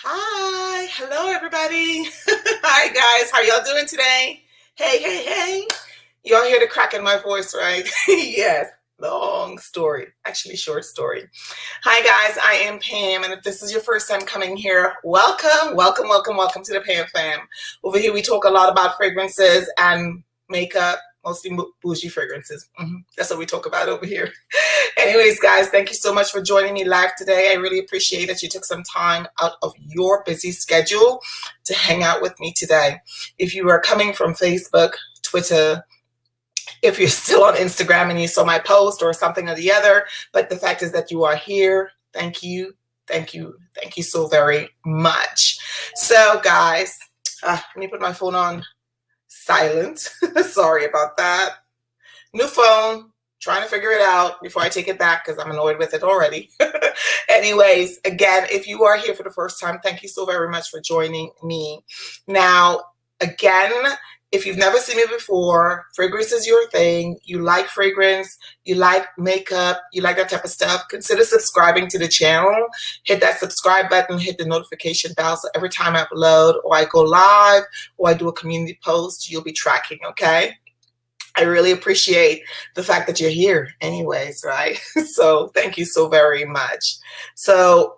Hi, hello everybody. Hi guys, how y'all doing today? Hey. Y'all hear the crack in my voice, right? Yes, long story, actually short story. Hi guys, I am Pam, and if this is your first time coming here, welcome to the Pam FAM. Over here we talk a lot about fragrances and makeup, mostly bougie fragrances. That's what we talk about over here. Anyways, guys, thank you so much for joining me live today. I really appreciate that you took some time out of your busy schedule to hang out with me today. If you are coming from Facebook, Twitter, if you're still on Instagram and you saw my post or something or the other, but the fact is that you are here, thank you so very much. So guys, let me put my phone on silent. Sorry about that. New phone, trying to figure it out before I take it back because I'm annoyed with it already. Anyways, again, if you are here for the first time, thank you so very much for joining me. Now, again, if you've never seen me before, fragrance is your thing, you like fragrance, you like makeup, you like that type of stuff, consider subscribing to the channel. Hit that subscribe button, hit the notification bell, so every time I upload or I go live or I do a community post, you'll be tracking, okay? I really appreciate the fact that you're here anyways, right? So thank you so very much. So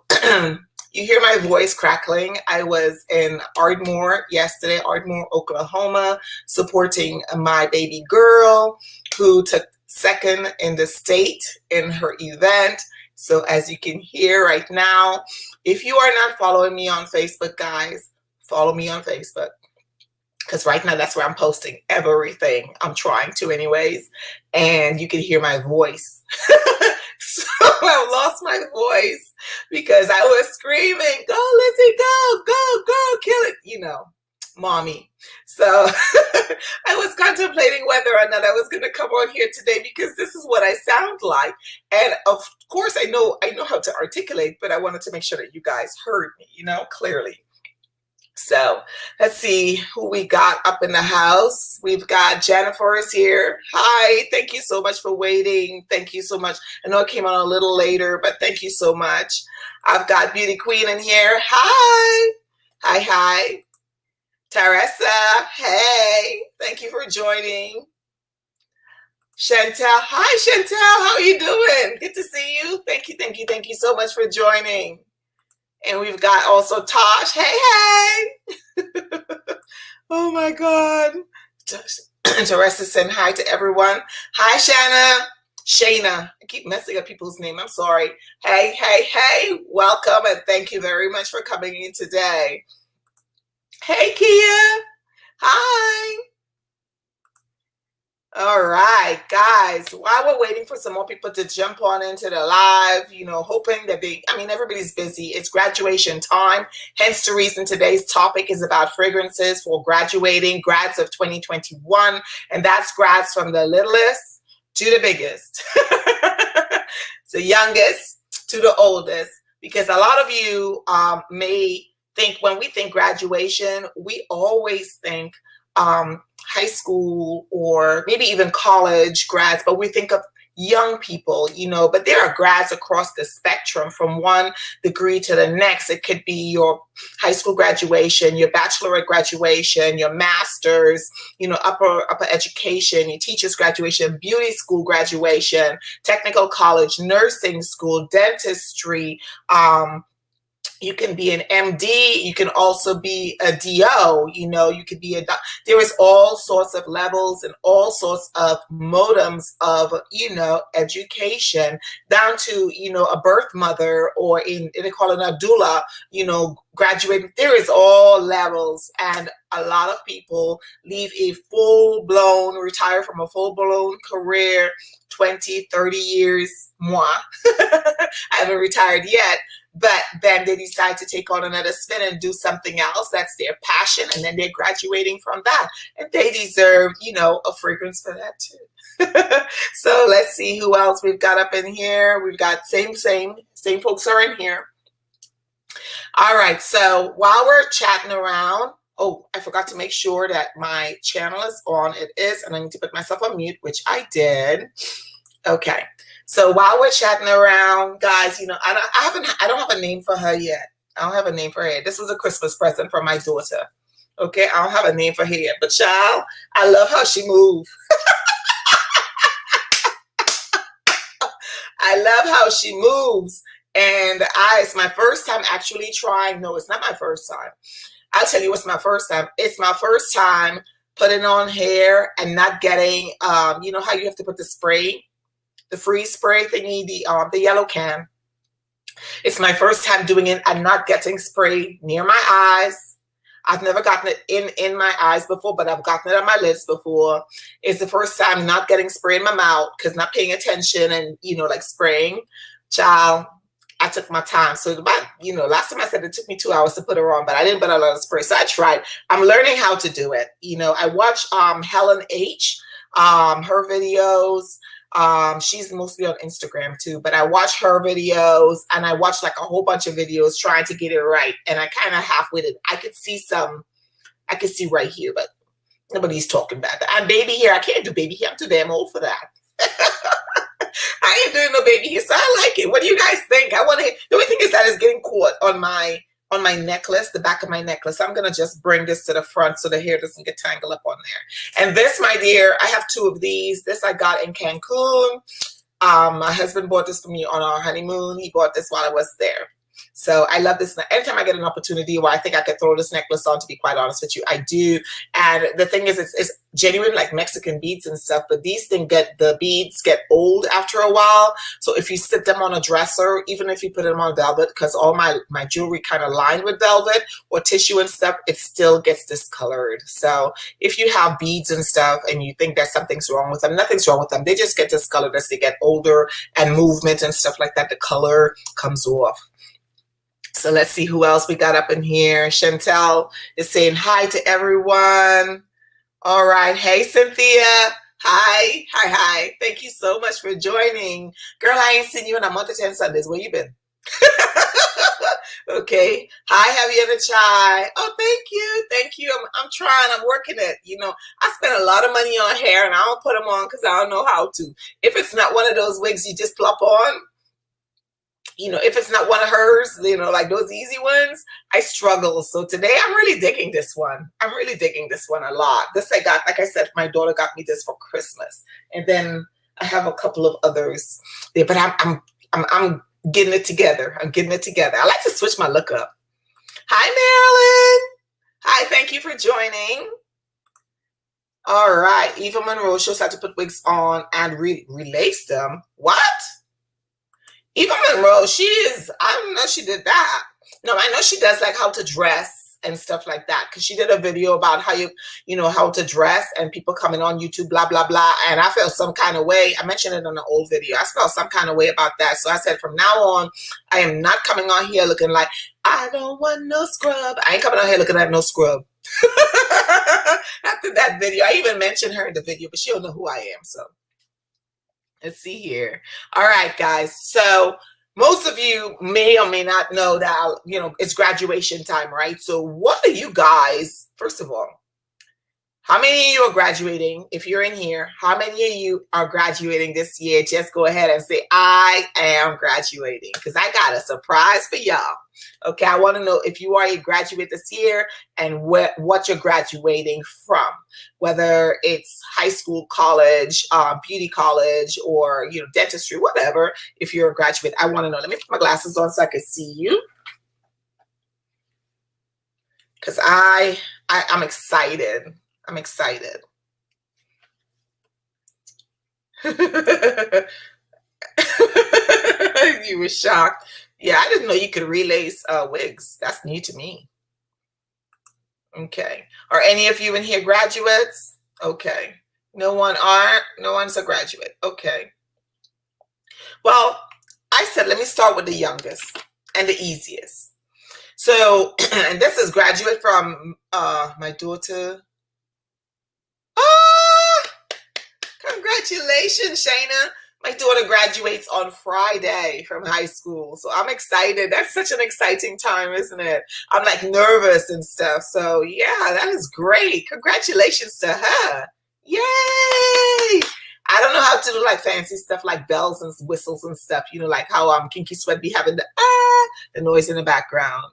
you hear my voice crackling. I was in Ardmore yesterday, Ardmore, Oklahoma, supporting my baby girl who took second in the state in her event. So as you can hear right now, if you are not following me on Facebook, guys, follow me on Facebook. Because right now that's where I'm posting everything. I'm trying to anyways. And you can hear my voice. So I lost my voice because I was screaming, go Lizzie, go, kill it, you know, mommy. So I was contemplating whether or not I was going to come on here today because this is what I sound like. And of course I know how to articulate, but I wanted to make sure that you guys heard me, you know, clearly. So let's see who we got up in the house. We've got Jennifer is here. Hi, thank you so much for waiting. Thank you so much. I know it came on a little later, but thank you so much. I've got Beauty Queen in here. Hi. Teresa, hey, thank you for joining. Chantel, hi Chantel, how are you doing? Good to see you. Thank you so much for joining. And we've got also Tosh. Hey. Oh my God. Teresa saying hi to everyone. Hi, Shana. I keep messing up people's name. I'm sorry. Hey. Welcome and thank you very much for coming in today. Hey, Kia. Hi. All right, guys, while we're waiting for some more people to jump on into the live, you know, hoping that everybody's busy. It's graduation time. Hence the reason today's topic is about fragrances for graduating grads of 2021. And that's grads from the littlest to the biggest, the youngest to the oldest, because a lot of you may think when we think graduation, we always think high school or maybe even college grads, but we think of young people, you know, but there are grads across the spectrum from one degree to the next. It could be your high school graduation, your bachelorette graduation, your master's, you know, upper education, your teacher's graduation, beauty school graduation, technical college, nursing school, dentistry, you can be an MD, you can also be a DO, you know, you could be there is all sorts of levels and all sorts of modems of, you know, education down to, you know, a birth mother or they call it a doula, you know, graduating. There is all levels, and a lot of people leave a retire from a full-blown career, 20, 30 years, moi. I haven't retired yet. But then they decide to take on another spin and do something else. That's their passion. And then they're graduating from that. And they deserve, you know, a fragrance for that too. So let's see who else we've got up in here. We've got same folks are in here. All right. So while we're chatting around, oh, I forgot to make sure that my channel is on. It is. And I need to put myself on mute, which I did. Okay. So while we're chatting around, guys, you know, I don't have a name for her yet. I don't have a name for her hair. This was a Christmas present from my daughter. Okay, I don't have a name for her hair. But child, I love how she moves. I love how she moves. And it's my first time actually trying. No, it's not my first time. I'll tell you what's my first time. It's my first time putting on hair and not getting, you know how you have to put the spray, the freeze spray thingy, the yellow can. It's my first time doing it and not getting spray near my eyes. I've never gotten it in my eyes before, but I've gotten it on my lips before. It's the first time not getting spray in my mouth because not paying attention and, you know, like spraying. Child, I took my time. So about, you know, last time I said it took me 2 hours to put her on, but I didn't put a lot of spray. So I tried. I'm learning how to do it. You know, I watch Helen H, her videos. She's mostly on Instagram too, but I watch her videos and I watch like a whole bunch of videos trying to get it right. And I kind of halfway did. I could see right here, but nobody's talking about that. I'm baby hair. I can't do baby hair. I'm too damn old for that. I ain't doing no baby hair, so I like it. What do you guys think? I want to. The only thing is that it's getting caught on my necklace, the back of my necklace. I'm gonna just bring this to the front so the hair doesn't get tangled up on there. And this, my dear, I have 2 of these. This I got in Cancun. My husband bought this for me on our honeymoon. He bought this while I was there. So I love this. Anytime I get an opportunity where I think I could throw this necklace on, to be quite honest with you, I do. And the thing is, it's genuine like Mexican beads and stuff, but these things the beads get old after a while. So if you sit them on a dresser, even if you put them on velvet, because all my jewelry kind of lined with velvet or tissue and stuff, it still gets discolored. So if you have beads and stuff and you think that something's wrong with them, nothing's wrong with them. They just get discolored as they get older and movement and stuff like that. The color comes off. So let's see who else we got up in here. Chantel is saying hi to everyone. All right. Hey, Cynthia. Hi. Hi, hi. Thank you so much for joining. Girl, I ain't seen you in a month of 10 Sundays. Where you been? Okay. Hi, Javier Chai. Oh, thank you. Thank you. I'm trying. I'm working it. You know, I spend a lot of money on hair and I don't put them on because I don't know how to. If it's not one of those wigs you just plop on, you know, if it's not one of hers, you know, like those easy ones, I struggle. So today I'm really digging this one. I'm really digging this one a lot. This I got, like I said, my daughter got me this for Christmas. And then I have a couple of others there, but I'm getting it together. I'm getting it together. I like to switch my look up. Hi, Marilyn. Hi, thank you for joining. All right. Eva Monroe shows how to put wigs on and relace them. What? Eva Monroe, I don't know she did that. No, I know she does like how to dress and stuff like that. Because she did a video about how how to dress and people coming on YouTube, blah, blah, blah. And I felt some kind of way. I mentioned it on an old video. I felt some kind of way about that. So I said, from now on, I am not coming on here looking like, I don't want no scrub. I ain't coming on here looking like no scrub. After that video, I even mentioned her in the video, but she don't know who I am, so. Let's see here. All right, guys. So most of you may or may not know that, it's graduation time, right? So what are you guys, first of all, how many of you are graduating? If you're in here, how many of you are graduating this year? Just go ahead and say, I am graduating, because I got a surprise for y'all. Okay, I want to know if you are a graduate this year and what you're graduating from, whether it's high school, college, beauty college, or dentistry, whatever. If you're a graduate, I want to know. Let me put my glasses on so I can see you, because I'm excited. I'm excited. You were shocked. Yeah, I didn't know you could relace wigs. That's new to me. Okay. Are any of you in here graduates? Okay. No one's a graduate. Okay. Well, I said, let me start with the youngest and the easiest. So, and this is graduate from my daughter. Oh, congratulations, Shayna. My daughter graduates on Friday from high school. So I'm excited. That's such an exciting time, isn't it? I'm like nervous and stuff. So yeah, that is great. Congratulations to her. Yay. I don't know how to do like fancy stuff like bells and whistles and stuff. Like how Kinky Sweat be having the noise in the background.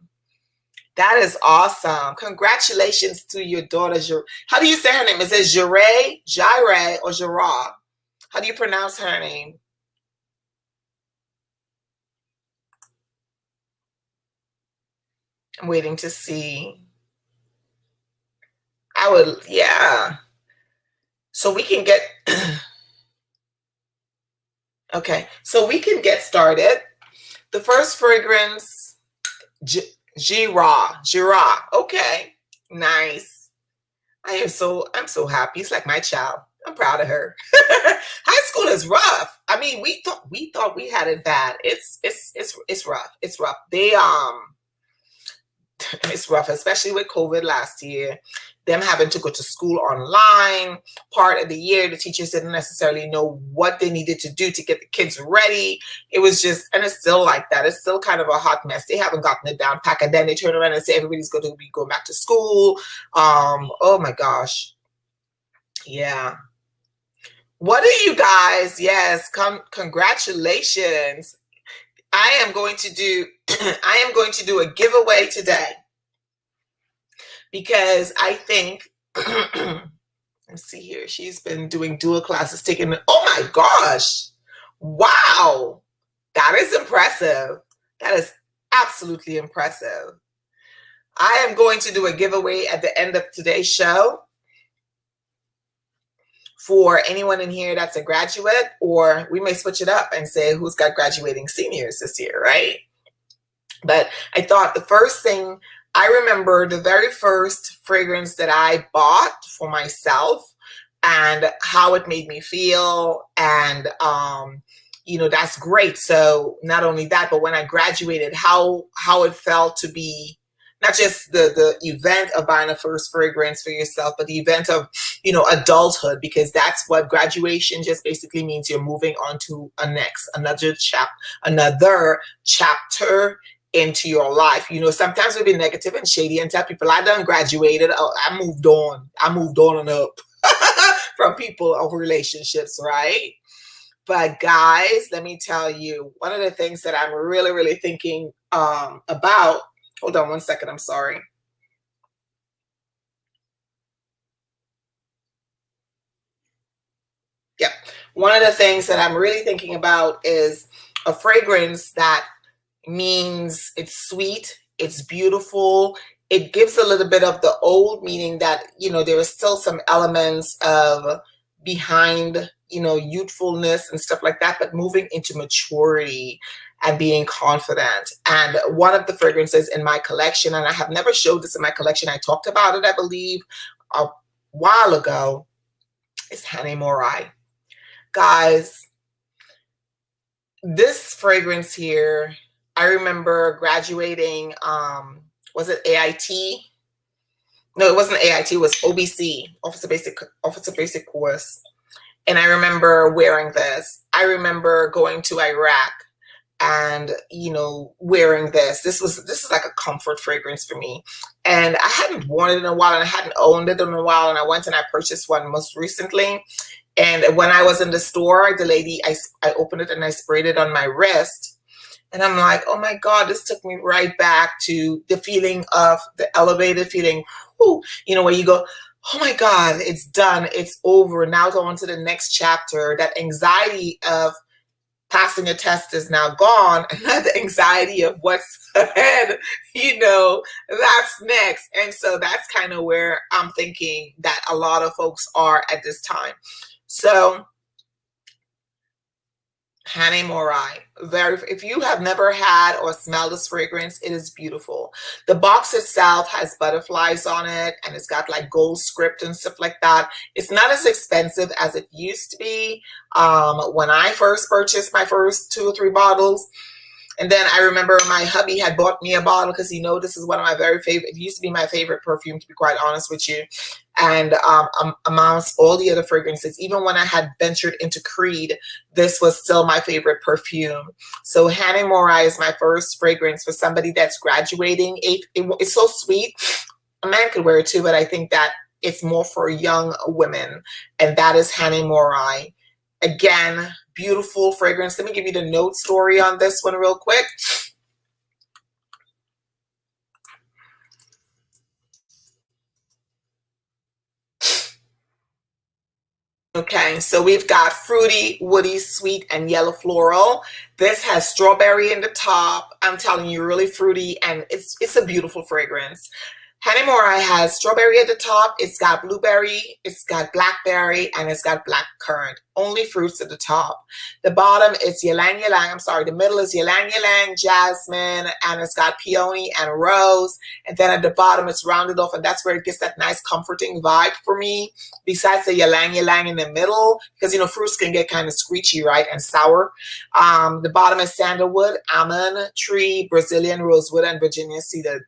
That is awesome. Congratulations to your daughter. How do you say her name? Is it J-Ray, or Jara? How do you pronounce her name? I'm waiting to see. Yeah. So we can get, okay, so we can get started. The first fragrance, Jira. Okay, nice. I'm so happy. It's like my child. I'm proud of her. High school is rough. I mean, we thought we had it bad. It's rough. It's rough. It's rough, especially with COVID last year. Them having to go to school online. Part of the year, the teachers didn't necessarily know what they needed to do to get the kids ready. It was just, and it's still like that. It's still kind of a hot mess. They haven't gotten it down pack, and then they turn around and say everybody's going to be going back to school. Oh my gosh. Yeah. What are you guys? Yes, congratulations. I am going to do a giveaway today, because I think, let's see here, she's been doing dual classes, taking, oh my gosh, wow, that is impressive. That is absolutely impressive. I am going to do a giveaway at the end of today's show for anyone in here that's a graduate, or we may switch it up and say who's got graduating seniors this year, right? But I thought the first thing, I remember the very first fragrance that I bought for myself and how it made me feel. And, you know, that's great. So not only that, but when I graduated, how it felt to be not just the event of buying a first fragrance for yourself, but the event of, you know, adulthood, because that's what graduation just basically means. You're moving on to another chapter into your life. You know, sometimes we'll be negative and shady and tell people, I done graduated. I moved on and up from people of relationships, right? But guys, let me tell you, one of the things that I'm really, really thinking about, hold on one second, I'm sorry. Yep. One of the things that I'm really thinking about is a fragrance that means it's sweet, it's beautiful, it gives a little bit of the old, meaning that, you know, there is still some elements of behind, you know, youthfulness and stuff like that, but moving into maturity and being confident. And one of the fragrances in my collection, and I have never showed this in my collection, I talked about it, I believe, a while ago, is 𝗏𝐻𝐻𝐻𝐻. Guys, this fragrance here, I remember graduating, was it AIT? No, it wasn't AIT, it was OBC, Officer Basic Course. And I remember wearing this. I remember going to Iraq and, you know, wearing this. This is like a comfort fragrance for me. And I hadn't worn it in a while, and I hadn't owned it in a while. And I went and I purchased one most recently. And when I was in the store, the lady, I opened it and I sprayed it on my wrist. And I'm like, oh my God, this took me right back to the feeling of the elevated feeling, whew, you know, where you go, oh my God, it's done. It's over. Now go on to the next chapter. That anxiety of passing a test is now gone. And the anxiety of what's ahead, you know, that's next. And so that's kind of where I'm thinking that a lot of folks are at this time. So 𝗏𝐻𝐻𝐻𝐻, if you have never had or smelled this fragrance, it is beautiful. The box itself has butterflies on it, and it's got like gold script and stuff like that. It's not as expensive as it used to be when I first purchased my first 2 or 3 bottles. And then I remember my hubby had bought me a bottle because, you know, this is one of my very favorite, it used to be my favorite perfume, to be quite honest with you. And amongst all the other fragrances, even when I had ventured into Creed, this was still my favorite perfume. So 𝗏𝐻𝐻𝐻𝐻 is my first fragrance for somebody that's graduating. It's so sweet. A man could wear it too, but I think that it's more for young women. And that is 𝗏𝐻𝐻𝐻𝐻. Again, beautiful fragrance. Let me give you the note story on this one real quick. Okay, so we've got fruity, woody, sweet, and yellow floral. This has strawberry in the top. I'm telling you, really fruity, and it's a beautiful fragrance. Ħanimora has strawberry at the top, it's got blueberry, it's got blackberry, and it's got black currant. Only fruits at the top. The bottom is ylang-ylang, I'm sorry, the middle is ylang-ylang, jasmine, and it's got peony and rose. And then at the bottom it's rounded off, and that's where it gets that nice comforting vibe for me. Besides the ylang-ylang in the middle, because you know fruits can get kind of screechy, right, and sour. The bottom is sandalwood, almond, tree, Brazilian rosewood, and Virginia cedar.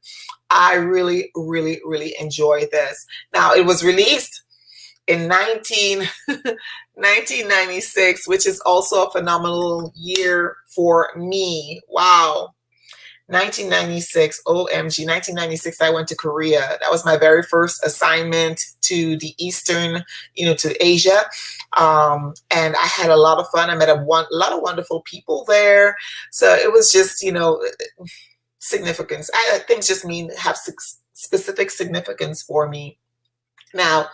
I really, really, really enjoy this. Now, it was released in 1996, which is also a phenomenal year for me. Wow. 1996, OMG, 1996, I went to Korea. That was my very first assignment to the Eastern, to Asia. And I had a lot of fun. I met a lot of wonderful people there. So it was just, significance. Things just have specific significance for me. Now,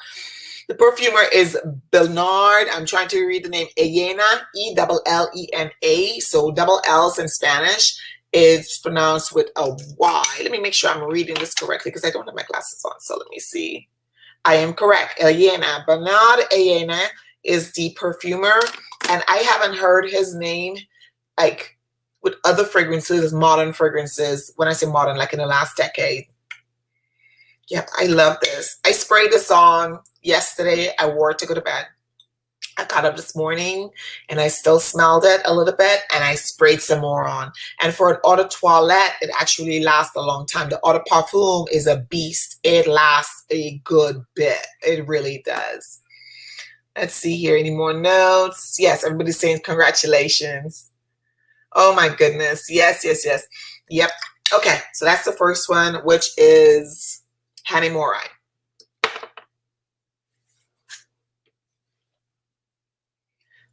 the perfumer is Bernard. I'm trying to read the name Elena, E-double-L-E-N-A. So double L's in Spanish. It's pronounced with a Y. Let me make sure I'm reading this correctly because I don't have my glasses on. So let me see. I am correct. Elena. Bernard Elena is the perfumer. And I haven't heard his name like with other fragrances, modern fragrances. When I say modern, like in the last decade. Yep, I love this. I sprayed this on yesterday. I wore it to go to bed. I got up this morning and I still smelled it a little bit and I sprayed some more on. And for an eau de toilette, it actually lasts a long time. The eau de parfum is a beast. It lasts a good bit. It really does. Let's see here. Any more notes? Yes, everybody's saying congratulations. Oh my goodness. Yes, yes, yes. Yep. Okay, so that's the first one, which is ħanimora.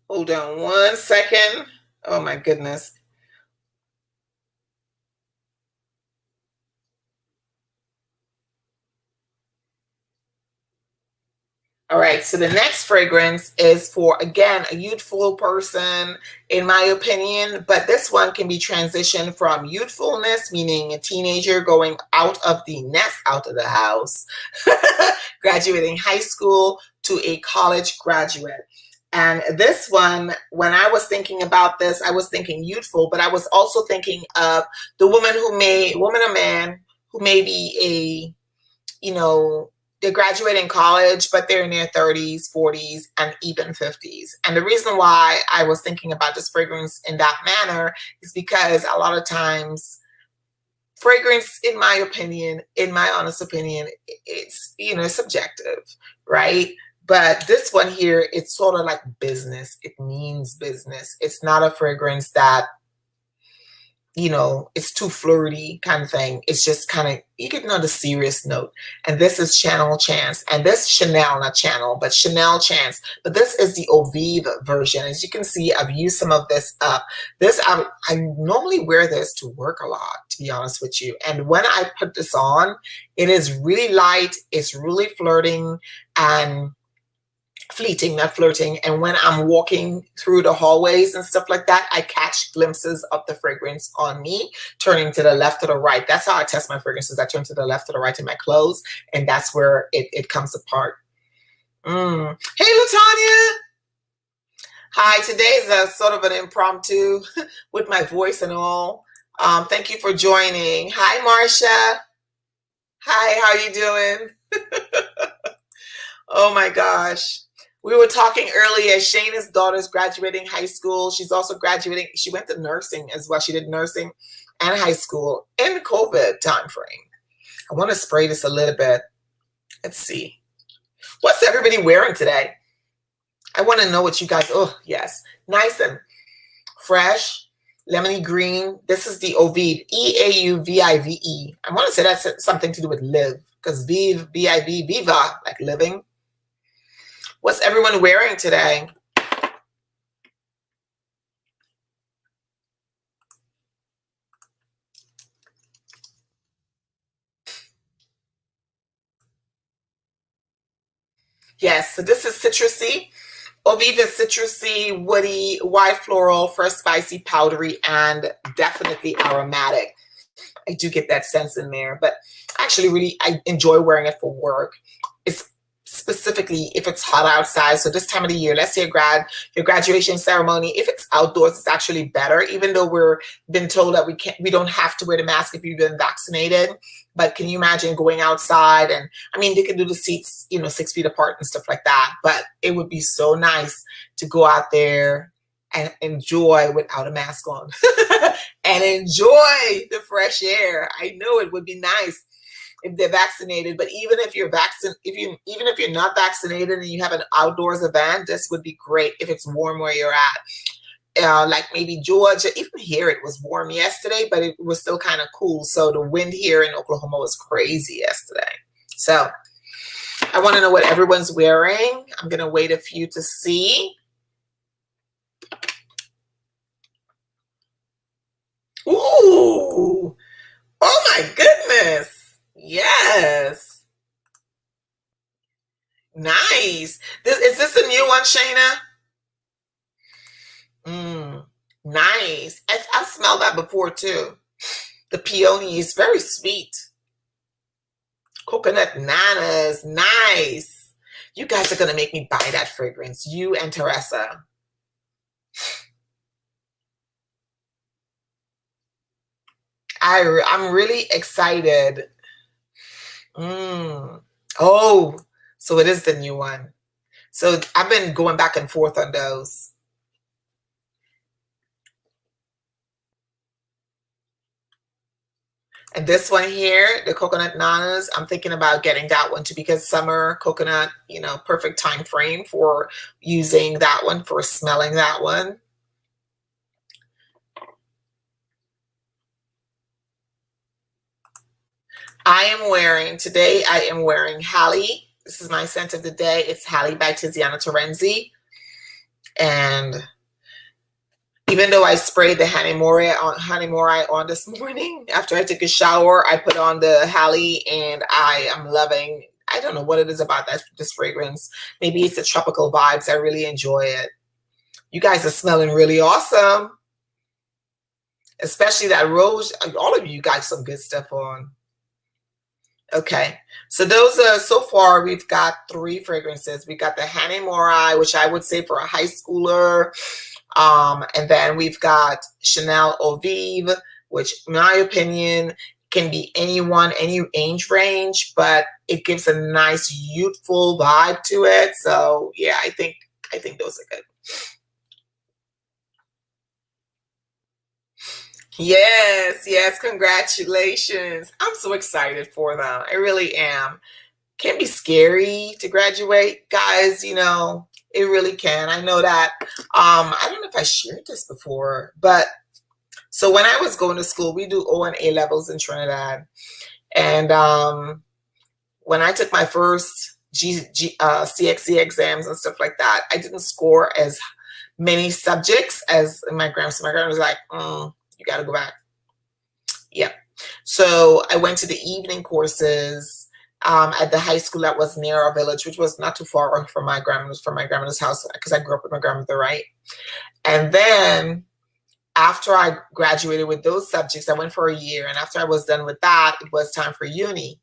Hold on one second. Oh my goodness. All right, so the next fragrance is for, again, a youthful person, in my opinion, but this one can be transitioned from youthfulness, meaning a teenager going out of the nest, out of the house, graduating high school, to a college graduate. And this one, when I was thinking about this, I was thinking youthful, but I was also thinking of the woman or man who may be they're graduating college, but they're in their 30s, 40s, and even 50s. And the reason why I was thinking about this fragrance in that manner is because a lot of times fragrance, in my opinion, in my honest opinion, it's, subjective, right? But this one here, it's sort of like business. It means business. It's not a fragrance that, it's too flirty kind of thing. It's just kind of, you get the serious note. And this is Chanel Chance. And this Chanel, not Channel, but Chanel Chance. But this is the Eau Vive version. As you can see, I've used some of this up. I normally wear this to work a lot, to be honest with you. And when I put this on, it is really light. It's really flirting and fleeting, not flirting. And when I'm walking through the hallways and stuff like that, I catch glimpses of the fragrance on me, turning to the left or the right. That's how I test my fragrances. I turn to the left or the right in my clothes, and that's where it comes apart. Hey, LaTanya. Hi, today is a sort of an impromptu with my voice and all. Thank you for joining. Hi, Marcia. Hi, how you doing? Oh my gosh. We were talking earlier, Shayna's daughter's graduating high school. She's also graduating. She went to nursing as well. She did nursing and high school in the COVID time frame. I want to spray this a little bit. Let's see. What's everybody wearing today? I want to know what you guys, oh, yes. Nice and fresh, lemony green. This is the Eau Vive, E-A-U-V-I-V-E. I want to say that's something to do with live, because Vive, V-I-V, viva, like living. What's everyone wearing today? Yes, so this is citrusy. 𝘏𝑗 is citrusy, woody, white floral, fresh, spicy, powdery, and definitely aromatic. I do get that sense in there, but actually really I enjoy wearing it for work. It's specifically if it's hot outside. So this time of the year, let's say your graduation ceremony, if it's outdoors, it's actually better, even though we're been told that we don't have to wear the mask if you've been vaccinated. But can you imagine going outside? And I mean, they can do the seats, 6 feet apart and stuff like that, but it would be so nice to go out there and enjoy without a mask on and enjoy the fresh air. I know it would be nice if they're vaccinated, but even if you're even if you're not vaccinated and you have an outdoors event, this would be great if it's warm where you're at. Like maybe Georgia, even here it was warm yesterday, but it was still kind of cool. So the wind here in Oklahoma was crazy yesterday. So I want to know what everyone's wearing. I'm going to wait a few to see. Ooh, oh my goodness. Yes. Nice. Is this a new one, Shayna? Nice. I've smelled that before too. The peony is very sweet. Coconut nanas. Nice. You guys are going to make me buy that fragrance. You and Teresa. I'm really excited. Oh, so it is the new one. So I've been going back and forth on those. And this one here, the coconut nanas, I'm thinking about getting that one too, because summer coconut, perfect time frame for using that one, for smelling that one. Today I am wearing Halle. This is my scent of the day. It's Halle by Tiziana Terenzi. And even though I sprayed the 𝘍𝘈𝘕𝘊𝘌 on this morning, after I took a shower, I put on the Halle and I am loving, I don't know what it is about this fragrance. Maybe it's the tropical vibes. I really enjoy it. You guys are smelling really awesome. Especially that rose. All of you got some good stuff on. Okay, so those are, so far we've got 3 fragrances. We got the 𝘍𝘈𝘕𝘊𝘌, which I would say for a high schooler. And then we've got Chanel Eau Vive, which in my opinion can be anyone, any age range, but it gives a nice youthful vibe to it. So yeah, I think those are good. Yes, congratulations. I'm so excited for them. I really am. Can be scary to graduate, guys, it really can. I know that. I don't know if I shared this before, but so when I was going to school, we do O and A levels in Trinidad. And when I took my first CXC exams and stuff like that, I didn't score as many subjects as my grandma. So my grandma was like, you got to go back. Yep. So I went to the evening courses at the high school that was near our village, which was not too far from my grandmother's house, because I grew up with my grandmother, right? And then after I graduated with those subjects, I went for a year. And after I was done with that, it was time for uni.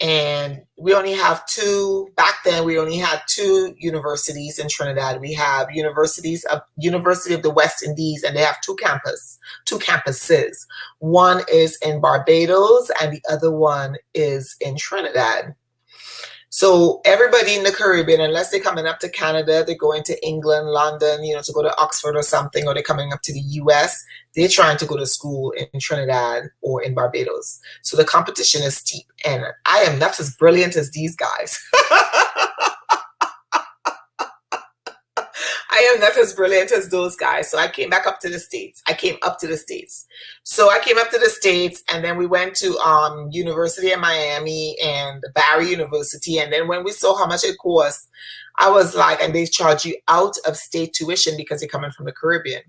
And we only have 2, back then we only had 2 universities in Trinidad. We have University of the West Indies, and they have 2 campuses. One is in Barbados and the other one is in Trinidad. So everybody in the Caribbean, unless they're coming up to Canada, they're going to England, London, to go to Oxford or something, or they're coming up to the US, they're trying to go to school in Trinidad or in Barbados. So the competition is steep, and I am not as brilliant as these guys. I am not as brilliant as those guys. So I came back up to the States. So I came up to the States, and then we went to University of Miami and Barry University. And then when we saw how much it cost, I was like, and they charge you out of state tuition because you're coming from the Caribbean.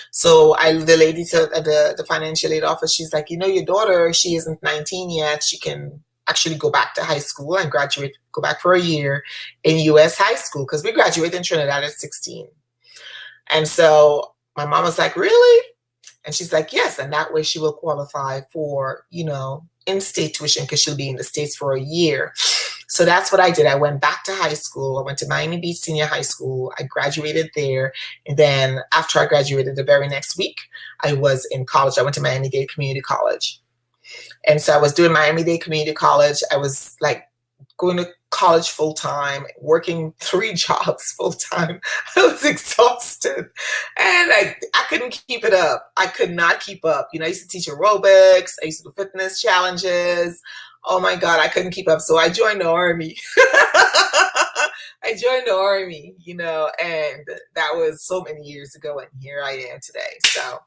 So the lady at the financial aid office, she's like, your daughter, she isn't 19 yet. actually go back to high school and graduate, go back for a year in U.S. high school, because we graduated in Trinidad at 16. And so my mom was like, really? And she's like, yes. And that way she will qualify for, you know, in-state tuition, because she'll be in the States for a year. So that's what I did. I went back to high school. I went to Miami Beach Senior High School. I graduated there. And then after I graduated, the very next week, I was in college. I went to Miami-Dade Community College. And so I was doing Miami-Dade Community College. I was like going to college full-time, working 3 jobs full-time. I was exhausted. And I couldn't keep it up. I could not keep up. You know, I used to teach aerobics. I used to do fitness challenges. Oh my God, I couldn't keep up. So I joined the Army. I joined the Army, you know, and that was so many years ago. And here I am today. So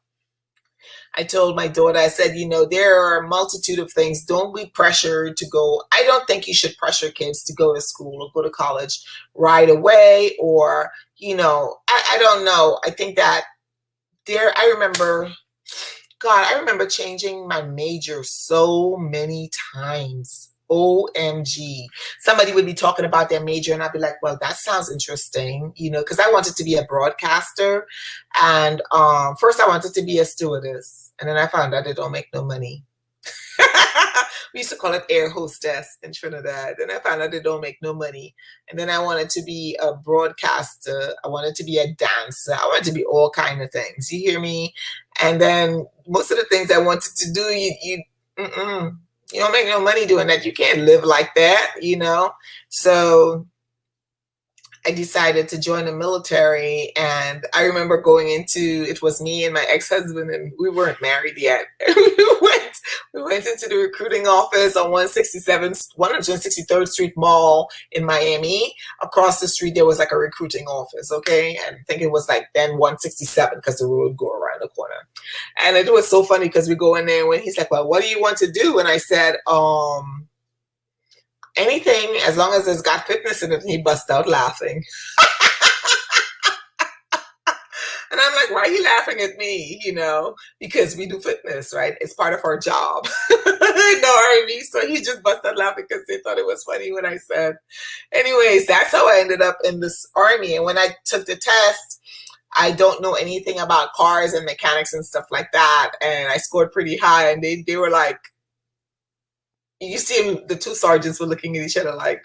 I told my daughter, I said, you know, there are a multitude of things. Don't be pressured to go. I don't think you should pressure kids to go to school or go to college right away. Or, you know, I don't know. I think that I remember changing my major so many times. OMG. Somebody would be talking about their major and I'd be like, well, that sounds interesting, you know, because I wanted to be a broadcaster. And first I wanted to be a stewardess. And then I found out they don't make no money. We used to call it air hostess in Trinidad. And I found out they don't make no money. And then I wanted to be a broadcaster. I wanted to be a dancer. I wanted to be all kinds of things. You hear me? And then most of the things I wanted to do, you don't make no money doing that. You can't live like that, you know? So I decided to join the military. And I remember it was me and my ex-husband, and we weren't married yet. We went into the recruiting office on 163rd Street Mall in Miami. Across the street, there was like a recruiting office, okay? And I think it was like then 167, because the road would go around the corner. And it was so funny because we go in there and when he's like, well, what do you want to do? And I said, anything as long as it's got fitness in it. And he bust out laughing. And I'm like, why are you laughing at me? You know, because we do fitness, right? It's part of our job. No, Army. So he just busted out laughing because they thought it was funny when I said. Anyways, that's how I ended up in this Army. And when I took the test, I don't know anything about cars and mechanics and stuff like that. And I scored pretty high. And they were like, you see the 2 sergeants were looking at each other like,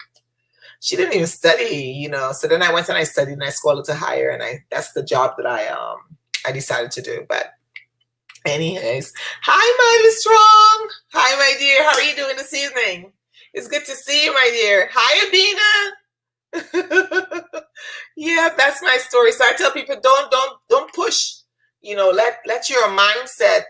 she didn't even study, you know. So then I went and I studied and I scored a little higher, and that's the job that I decided to do. But anyways, hi, Mighty Strong. Hi, my dear. How are you doing this evening? It's good to see you, my dear. Hi, Abina. Yeah, that's my story. So I tell people, don't push. You know, let your mindset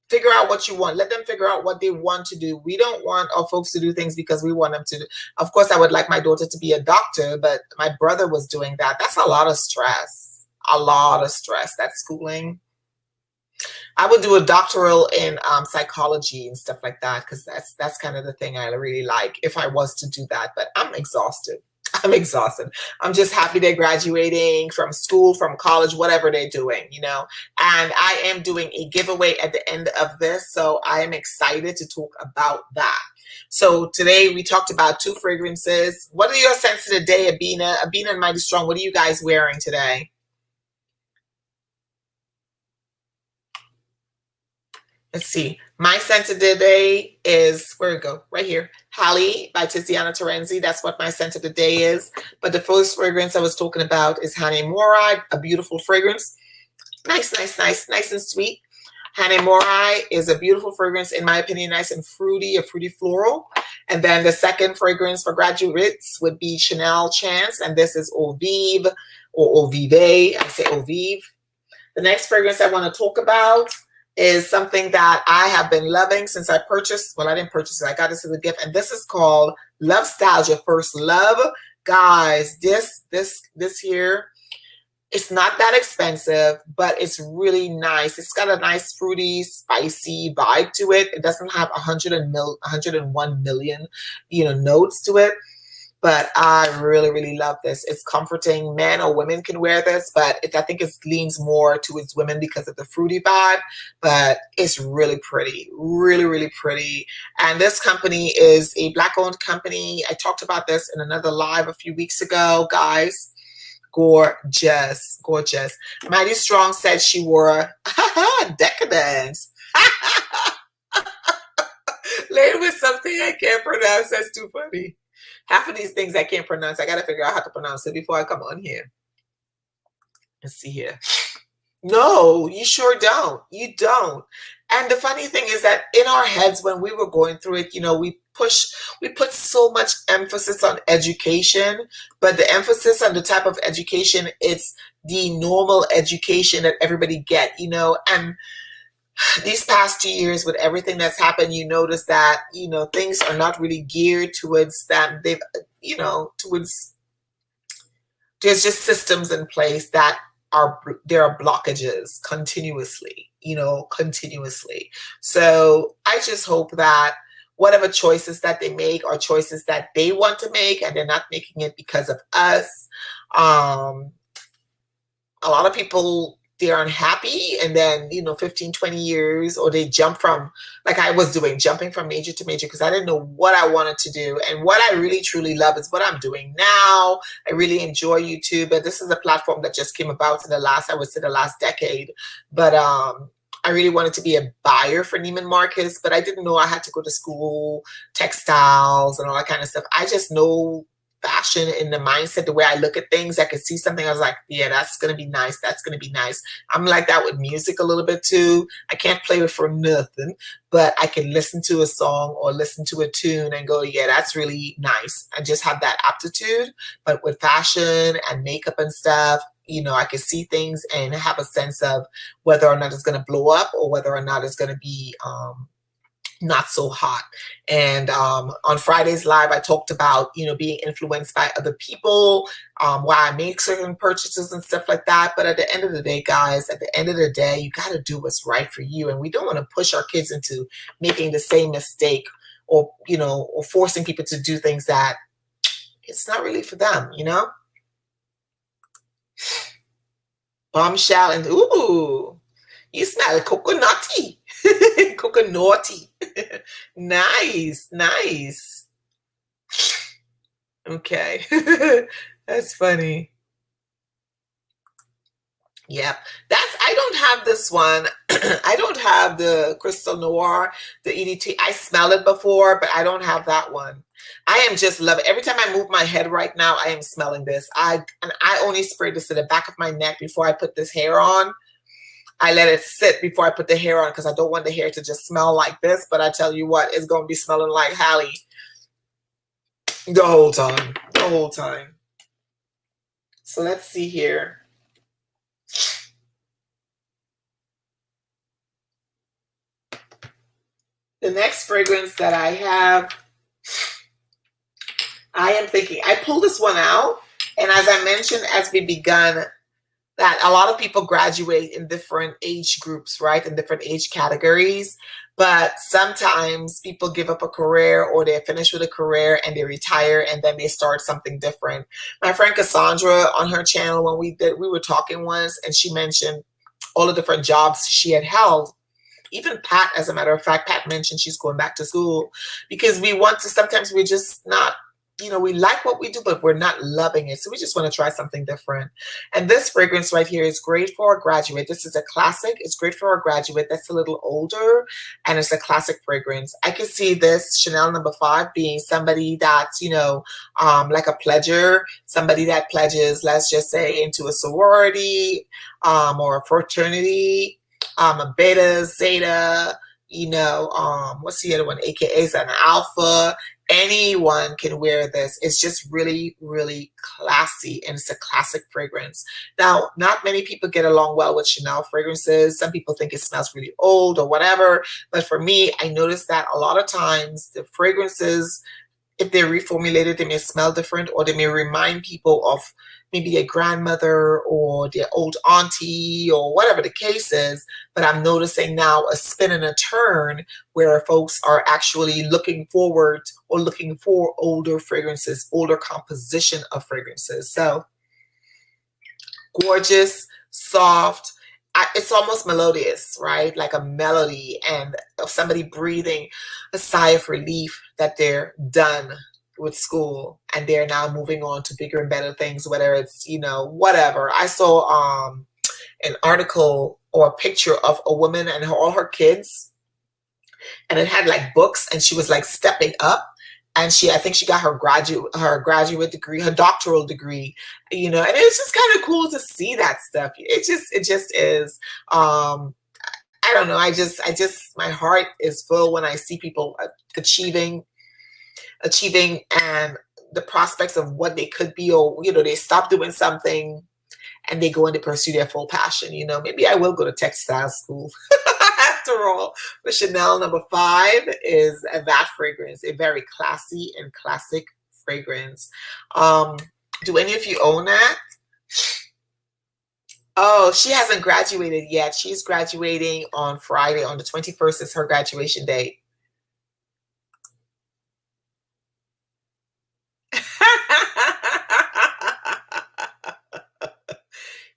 figure out what you want. Let them figure out what they want to do. We don't want our folks to do things because we want them to do. Of course, I would like my daughter to be a doctor, but my brother was doing that. That's a lot of stress. A lot of stress. That schooling. I would do a doctoral in psychology and stuff like that, because that's kind of the thing I really like if I was to do that. But I'm exhausted. I'm exhausted. I'm just happy they're graduating from school, from college, whatever they're doing, you know. And I am doing a giveaway at the end of this, so I am excited to talk about that. So today we talked about 2 fragrances. What are your scents of the day, Abina? Abina and Mighty Strong, what are you guys wearing today? Let's see. My scent of the day is, where it go? Right here. Halle by Tiziana Terenzi. That's what my scent of the day is. But the first fragrance I was talking about is Hane Morai, a beautiful fragrance. Nice and sweet. Hane Morai is a beautiful fragrance, in my opinion, nice and fruity, a fruity floral. And then the second fragrance for graduates would be Chanel Chance, and this is Eau Vive or Eau Vive. I say Eau Vive. The next fragrance I want to talk about is something that I have been loving since I purchased. Well, I didn't purchase it. I got this as a gift, and this is called Lovestalgia First Love. Guys, this here, it's not that expensive, but it's really nice. It's got a nice fruity, spicy vibe to it. It doesn't have 101 million, you know, notes to it. but I really, really love this. It's comforting. Men or women can wear this, but I think it leans more towards women because of the fruity vibe, but it's really pretty, really, really pretty. And this company is a Black-owned company. I talked about this in another live a few weeks ago, guys. Gorgeous, gorgeous. Maddie Strong said she wore decadence. Laid with something I can't pronounce. That's too funny. Half of these things I can't pronounce. I got to figure out how to pronounce it before I come on here. Let's see here. No, you sure don't. You don't. And the funny thing is that in our heads, when we were going through it, you know, we put so much emphasis on education, but the emphasis on the type of education, it's the normal education that everybody get, you know. And these past 2 years with everything that's happened, you notice that, you know, things are not really geared towards that. They've, you know, towards, there's just systems in place that there are blockages continuously, you know, continuously. So I just hope that whatever choices that they make are choices that they want to make, and they're not making it because of us. A lot of people, they're unhappy, and then, you know, 15, 20 years, or they jump from, like I was doing, jumping from major to major because I didn't know what I wanted to do. And what I really truly love is what I'm doing now. I really enjoy YouTube, but this is a platform that just came about in the last, I would say, the last decade. But I really wanted to be a buyer for Neiman Marcus, but I didn't know I had to go to school, textiles and all that kind of stuff. I just know fashion in the mindset, the way I look at things. I could see something, I was like, yeah, that's going to be nice. That's going to be nice. I'm like that with music a little bit too. I can't play it for nothing, but I can listen to a song or listen to a tune and go, yeah, that's really nice. I just have that aptitude. But with fashion and makeup and stuff, you know, I can see things and have a sense of whether or not it's going to blow up or whether or not it's going to be not so hot. And on Friday's live, I talked about, you know, being influenced by other people, why I make certain purchases and stuff like that. But at the end of the day, guys, at the end of the day, you got to do what's right for you. And we don't want to push our kids into making the same mistake, or, you know, or forcing people to do things that it's not really for them, you know? Bombshell and ooh, you smell coconutty. Coconutty. Nice, nice. Okay. That's funny. Yep. I don't have this one. I don't have the Crystal Noir, the EDT. I smelled it before, but I don't have that one. I am just loving it. Every time I move my head right now, I am smelling this. I only spray this to the back of my neck before I put this hair on. I let it sit before I put the hair on because I don't want the hair to just smell like this. But I tell you what, it's going to be smelling like Hallie the whole time. The whole time. So let's see here. The next fragrance that I have, I am thinking, I pulled this one out. And as I mentioned, as we begun, that a lot of people graduate in different age groups, right? In different age categories. But sometimes people give up a career, or they finish with a career and they retire and then they start something different. My friend Cassandra on her channel, when we were talking once, and she mentioned all the different jobs she had held. Even Pat, as a matter of fact, Pat mentioned she's going back to school because we want to, sometimes we're just not, you know, we like what we do, but we're not loving it. So we just want to try something different. And this fragrance right here is great for a graduate. This is a classic. It's great for a graduate that's a little older, and it's a classic fragrance. I can see this Chanel No. 5 being somebody that's, you know, like a pledger, somebody that pledges, let's just say, into a sorority or a fraternity, a beta, zeta, you know, what's the other one? AKA's an alpha. Anyone can wear this. It's just really, really classy, and it's a classic fragrance. Now, not many people get along well with Chanel fragrances. Some people think it smells really old or whatever. But for me, I noticed that a lot of times the fragrances, if they're reformulated, they may smell different, or they may remind people of maybe their grandmother or their old auntie or whatever the case is. But I'm noticing now a spin and a turn where folks are actually looking forward or looking for older fragrances, older composition of fragrances. So gorgeous, soft. It's almost melodious, right? Like a melody and of somebody breathing a sigh of relief that they're done with school and they're now moving on to bigger and better things, whether it's, you know, whatever. I saw an article or a picture of a woman and all her kids, and it had like books, and she was like stepping up. And I think she got her graduate degree, her doctoral degree, you know, and it's just kind of cool to see that stuff. It just is. I don't know. I just, my heart is full when I see people achieving and the prospects of what they could be, or, you know, they stop doing something and they go in to pursue their full passion. You know, maybe I will go to textile school. After all, the Chanel No. 5 is that fragrance, a very classy and classic fragrance. Do any of you own that? Oh, she hasn't graduated yet. She's graduating on Friday. On the 21st is her graduation date.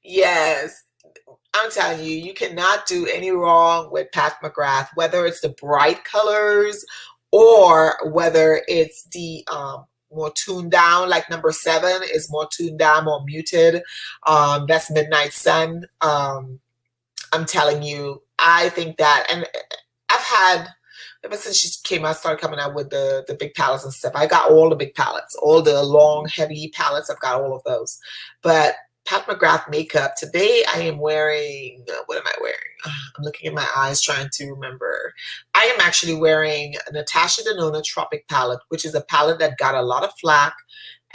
Yes, I'm telling you, you cannot do any wrong with Pat McGrath, whether it's the bright colors or whether it's the more tuned down, like No. 7 is more tuned down, more muted. That's Midnight Sun. I'm telling you, I think that, and I've had, ever since she came out, started coming out with the big palettes and stuff, I got all the big palettes, all the long, heavy palettes. I've got all of those. But Pat McGrath makeup, today I am wearing, what am I wearing? I'm looking at my eyes trying to remember. I am actually wearing a Natasha Denona Tropic palette, which is a palette that got a lot of flack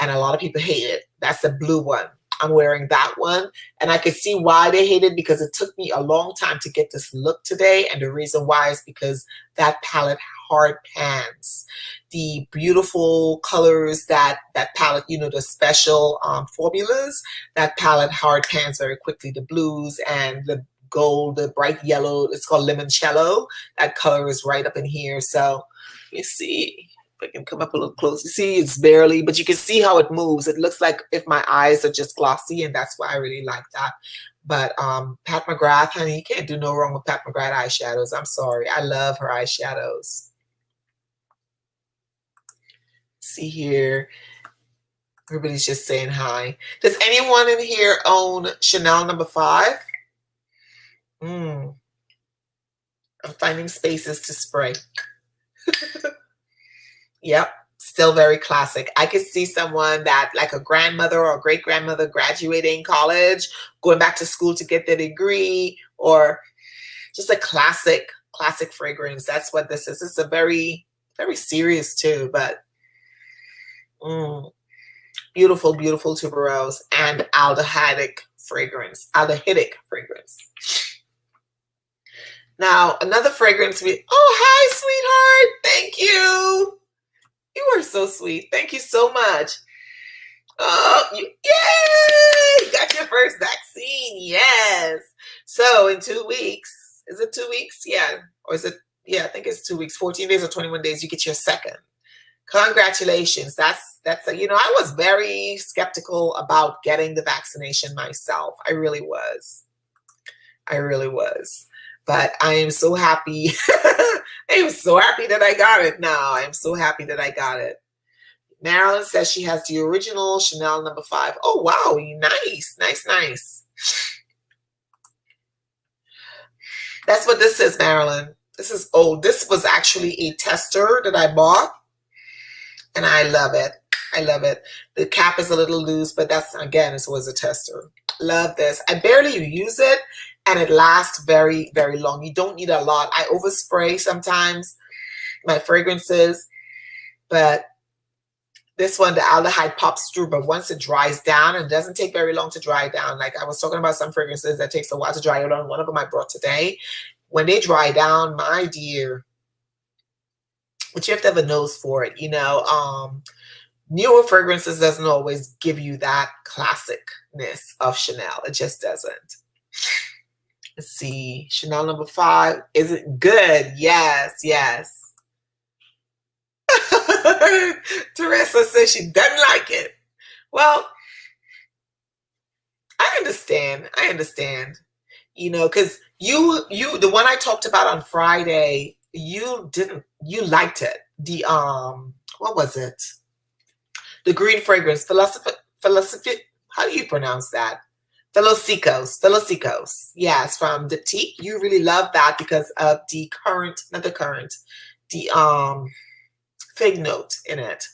and a lot of people hate it. That's the blue one. I'm wearing that one, and I could see why they hate it, because it took me a long time to get this look today, and the reason why is because that palette hard pans. The beautiful colors that palette, you know, the special formulas, that palette hard pans very quickly. The blues and the gold, the bright yellow, it's called limoncello. That color is right up in here. So you see, if I can come up a little closer. You see, it's barely, but you can see how it moves. It looks like if my eyes are just glossy, and that's why I really like that. But Pat McGrath, honey, you can't do no wrong with Pat McGrath eyeshadows. I'm sorry. I love her eyeshadows. See here, everybody's just saying hi. Does anyone in here own Chanel No. 5? I'm finding spaces to spray. Yep, still very classic. I could see someone that, like a grandmother or great grandmother, graduating college, going back to school to get their degree, or just a classic fragrance. That's what this is. It's a very, very serious too, but beautiful, beautiful tuberose and aldehydic fragrance. Now, another fragrance. Oh, hi, sweetheart. Thank you. You are so sweet. Thank you so much. Oh, yay! Got your first vaccine. Yes. So in 2 weeks, is it 2 weeks? Yeah. Or is it? Yeah, I think it's 2 weeks, 14 days or 21 days, you get your second. Congratulations. That's you know, I was very skeptical about getting the vaccination myself. I really was. But I am so happy. I am so happy that I got it now. I am so happy that I got it. Marilyn says she has the original Chanel No. 5. Oh, wow. Nice. That's what this is, Marilyn. This is old. This was actually a tester that I bought, and I love it. The cap is a little loose, but that's, again, this was a tester. Love this. I barely use it, and it lasts very, very long. You don't need a lot. I overspray sometimes my fragrances, but this one, the aldehyde pops through, but once it dries down, and it doesn't take very long to dry down. Like I was talking about some fragrances that takes a while to dry down. One of them I brought today. When they dry down, my dear, but you have to have a nose for it, you know. Newer fragrances doesn't always give you that classicness of Chanel. It just doesn't. Let's see. Chanel number 5. Is it good? Yes, yes. Teresa says she doesn't like it. Well, I understand. I understand. You know, because you the one I talked about on Friday, you liked it. The what was it? The green fragrance, philosophy. How do you pronounce that? 𝘏𝘂𝐻𝐿. Yes, from 𝑑iptyque. You really love that because of the fig note in it.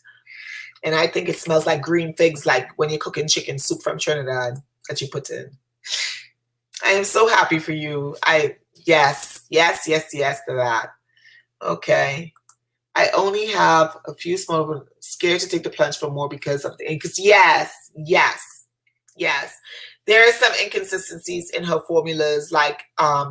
And I think it smells like green figs, like when you're cooking chicken soup from Trinidad that you put in. I am so happy for you. Yes to that. Okay. I only have a few small, scared to take the plunge for more because of the ink. Yes. There are some inconsistencies in her formulas. Like I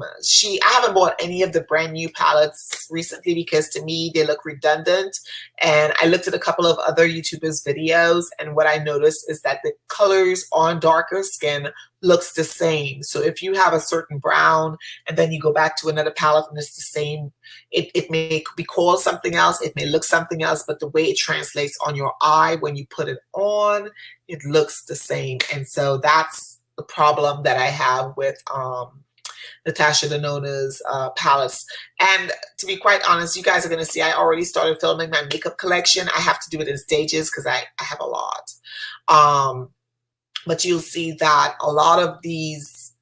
haven't bought any of the brand new palettes recently because to me they look redundant. And I looked at a couple of other YouTubers' videos, and what I noticed is that the colors on darker skin looks the same. So if you have a certain brown and then you go back to another palette and it's the same, it may be called something else, it may look something else, but the way it translates on your eye when you put it on, it looks the same. And so that's the problem that I have with Natasha Denona's palettes. And to be quite honest, you guys are going to see I already started filming my makeup collection. I have to do it in stages because I have a lot. But you'll see that a lot of these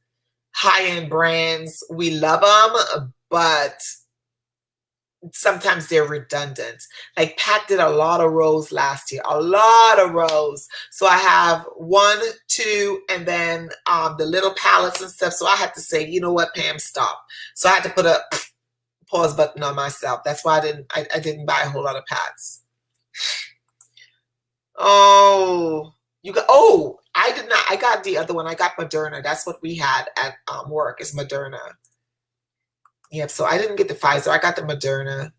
high-end brands, we love them, but sometimes they're redundant. Like Pat did a lot of rose last year, a lot of rose. So I have 1, 2, and then the little palettes and stuff. So I had to say, you know what, Pam, stop. So I had to put a pause button on myself. That's why I didn't buy a whole lot of Pats. Oh, I did not. I got the other one. I got Moderna. That's what we had at work, is Moderna. Yep, so I didn't get the Pfizer. I got the Moderna.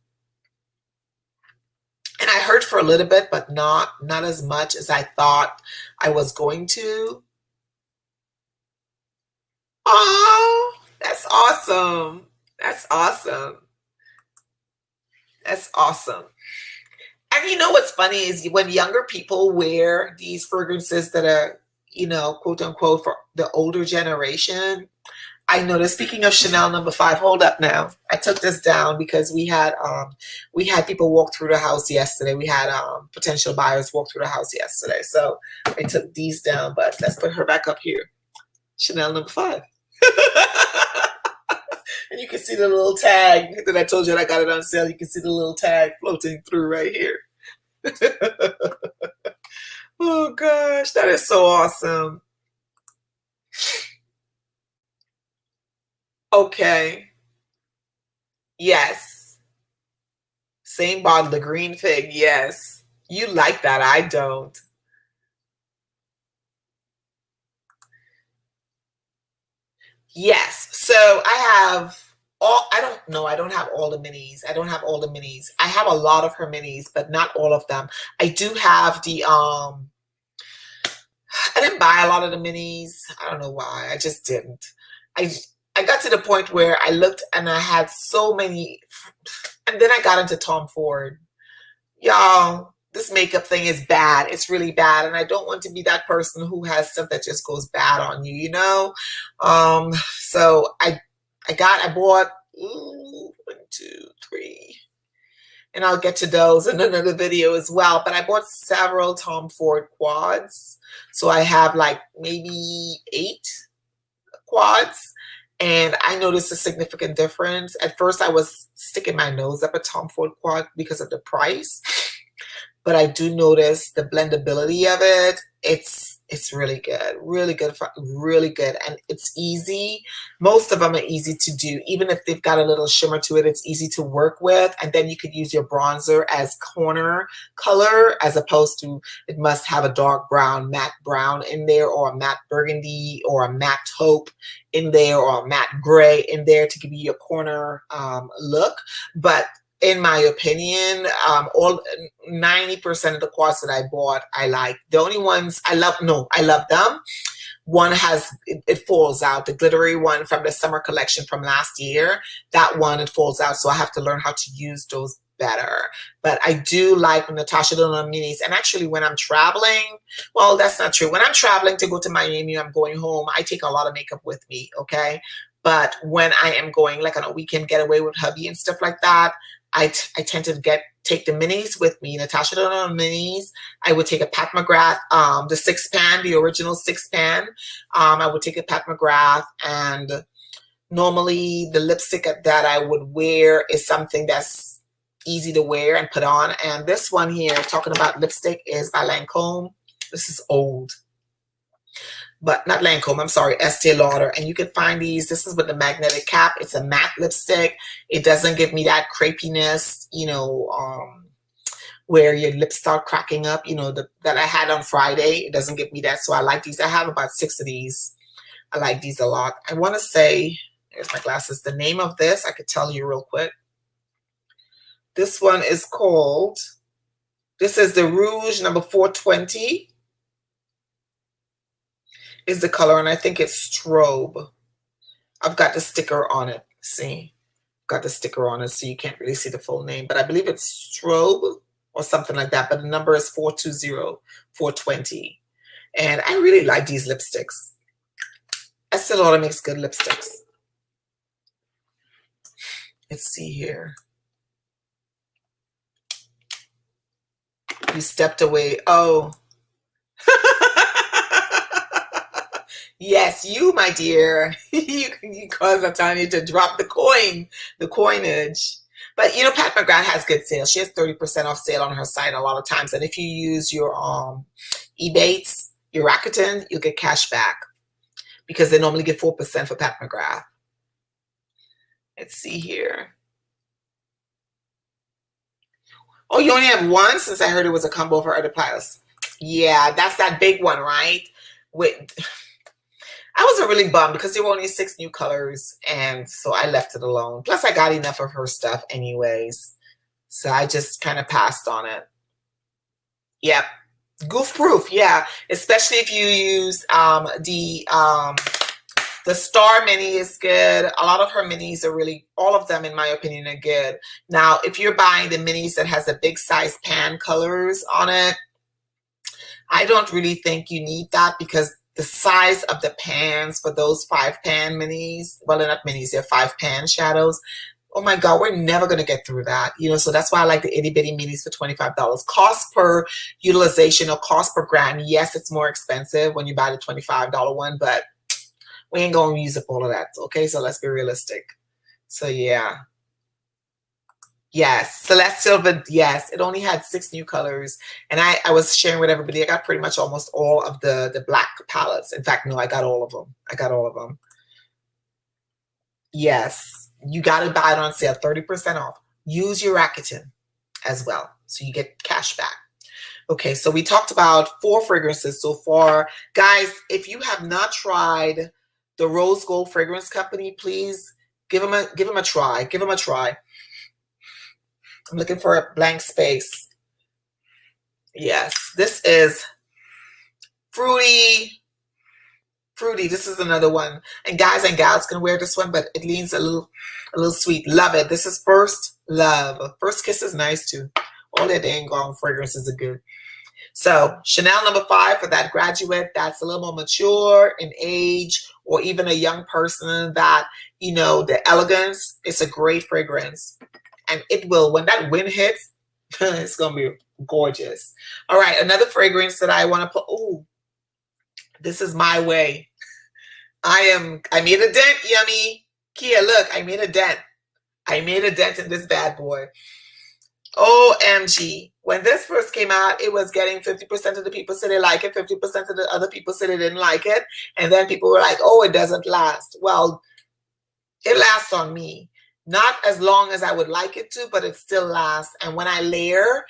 And I hurt for a little bit, but not as much as I thought I was going to. Oh, that's awesome. That's awesome. That's awesome. And you know what's funny is when younger people wear these fragrances that are, you know, quote unquote, for the older generation, I noticed, speaking of Chanel number 5, hold up now. I took this down because we had people walk through the house yesterday. We had potential buyers walk through the house yesterday. So I took these down, but let's put her back up here. Chanel number 5. And you can see the little tag that I told you that I got it on sale. You can see the little tag floating through right here. Oh gosh, that is so awesome. Okay. Yes. Same bottle, the green fig. Yes. You like that. I don't. Yes. So I have I don't have all the minis. I don't have all the minis. I have a lot of her minis, but not all of them. I do have the I didn't buy a lot of the minis. I don't know why. I just didn't. I got to the point where I looked and I had so many, and then I got into Tom Ford. Y'all, this makeup thing is bad. It's really bad. And I don't want to be that person who has stuff that just goes bad on you, you know? So I bought 1, 2, 3, and I'll get to those in another video as well. But I bought several Tom Ford quads. So I have like maybe 8 quads. And I noticed a significant difference. At first, I was sticking my nose up at Tom Ford quad because of the price. But I do notice the blendability of it. It's really good, really good, really good. And it's easy. Most of them are easy to do. Even if they've got a little shimmer to it, it's easy to work with. And then you could use your bronzer as corner color, as opposed to it must have a dark brown, matte brown in there, or a matte burgundy, or a matte taupe in there, or a matte gray in there to give you your corner look. But in my opinion, all 90% of the quads that I bought, I like. The only ones I love, no, I love them. One has, it falls out. The glittery one from the summer collection from last year, that one, it falls out. So I have to learn how to use those better. But I do like Natasha Denona minis. And actually when I'm traveling, well, that's not true. When I'm traveling to go to Miami, I'm going home, I take a lot of makeup with me, okay? But when I am going like on a weekend getaway with hubby and stuff like that, I tend to take the minis with me, Natasha Denona minis. I would take a Pat McGrath, the 6-pan, the original 6-pan. I would take a Pat McGrath, and normally the lipstick that I would wear is something that's easy to wear and put on. And this one here, talking about lipstick, is by Lancome. This is old. But not Lancome, I'm sorry, Estee Lauder. And you can find these. This is with the magnetic cap. It's a matte lipstick. It doesn't give me that crepiness, you know, where your lips start cracking up, you know, that I had on Friday. It doesn't give me that. So I like these. I have about 6 of these. I like these a lot. I want to say, here's my glasses. The name of this, I could tell you real quick. This one is called, this is the Rouge number 420. Is the color, and I think it's Strobe. I've got the sticker on it. See, got the sticker on it, so you can't really see the full name, but I believe it's Strobe or something like that. But the number is 420, 420, and I really like these lipsticks. Estee Lauder makes good lipsticks. Let's see here. You stepped away. Oh. Yes, you, my dear, you caused Tanya to drop the coinage. But you know, Pat McGrath has good sales. She has 30% off sale on her site a lot of times. And if you use your 𝐕𝐴TES, your Rakuten, you'll get cash back because they normally get 4% for Pat McGrath. Let's see here. Oh, you only have one, since I heard it was a combo for other pilots. Yeah, that's that big one, right? I wasn't really bummed because there were only 6 new colors, and so I left it alone. Plus, I got enough of her stuff anyways, so I just kind of passed on it. Yep, goof proof, yeah. Especially if you use the Star Mini is good. A lot of her minis are really, all of them in my opinion are good. Now, if you're buying the minis that has the big size pan colors on it, I don't really think you need that because the size of the pans for those 5-pan minis, well, they're not minis, they're 5-pan shadows. Oh my God, we're never going to get through that. You know, so that's why I like the itty bitty minis for $25. Cost per utilization or cost per gram. Yes, it's more expensive when you buy the $25 one, but we ain't going to use up all of that. Okay, so let's be realistic. So yeah. Yes, Celestial, but yes, it only had 6 new colors. And I was sharing with everybody, I got pretty much almost all of the black palettes. In fact, no, I got all of them. I got all of them. Yes, you got to buy it on sale, 30% off. Use your Rakuten as well, so you get cash back. Okay, so we talked about 4 fragrances so far. Guys, if you have not tried the Rose Gold Fragrance Company, please give them a try. Give them a try. I'm looking for a blank space. Yes, this is fruity. This is another one. And guys and gals can wear this one, but it leans a little sweet. Love it. This is First Love. First Kiss is nice too. All their dang gone fragrances are good. So Chanel number 5 for that graduate that's a little more mature in age, or even a young person that, you know, the elegance. It's a great fragrance. And it will, when that wind hits, it's going to be gorgeous. All right, another fragrance that I want to put. Oh, this is My Way. I made a dent, yummy. Kia, look, I made a dent. I made a dent in this bad boy. OMG. When this first came out, it was getting 50% of the people said they like it, 50% of the other people said they didn't like it. And then people were like, oh, it doesn't last. Well, it lasts on me. Not as long as I would like it to, but it still lasts. And when I layer,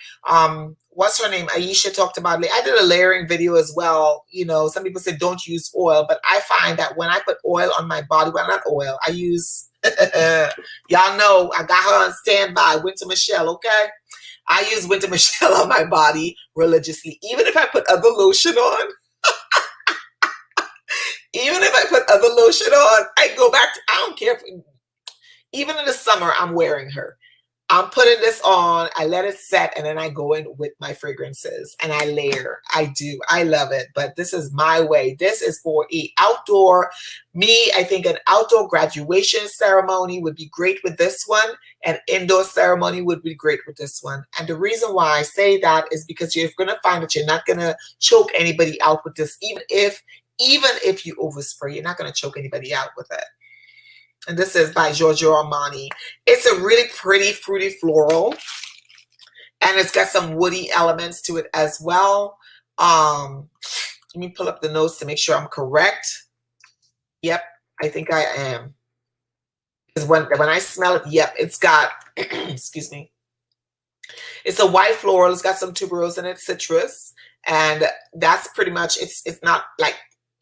what's her name? Aisha talked about, I did a layering video as well. You know, some people say don't use oil, but I find that when I put oil on my body, well, not oil, I use Y'all know I got her on standby, 𝘏𝘕𝐿, okay? I use 𝘏𝘕𝐿 on my body religiously. Even if I put other lotion on, I go back to, I don't care. Even in the summer, I'm wearing her. I'm putting this on, I let it set, and then I go in with my fragrances and I layer. I do. I love it. But this is my way. This is for an outdoor, I think an outdoor graduation ceremony would be great with this one. An indoor ceremony would be great with this one. And the reason why I say that is because you're going to find that you're not going to choke anybody out with this. Even if you overspray, you're not going to choke anybody out with it. And this is by Giorgio Armani. It's a really pretty fruity floral. And it's got some woody elements to it as well. Let me pull up the notes to make sure I'm correct. Yep, I think I am. Because when I smell it, yep, it's got, excuse me. It's a white floral. It's got some tuberose in it, citrus. And that's pretty much, it's not like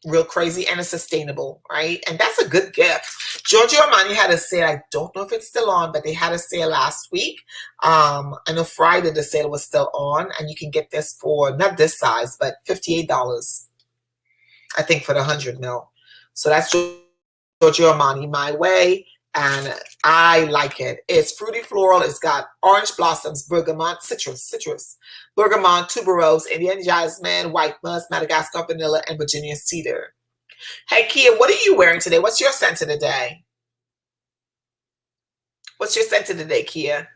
real crazy, and it's sustainable, right? And that's a good gift. Giorgio Armani had a sale. I don't know if it's still on, but they had a sale last week. I know Friday the sale was still on, and you can get this for not this size, but $58, I think, for the 100 ml. So that's Giorgio Armani, My Way, and I like it. It's fruity floral. It's got orange blossoms, bergamot, citrus, bergamot, tuberose, Indian jasmine, white musk, Madagascar vanilla, and Virginia cedar. Hey, Kia, what are you wearing today? What's your scent of the day? What's your scent of the day, Kia?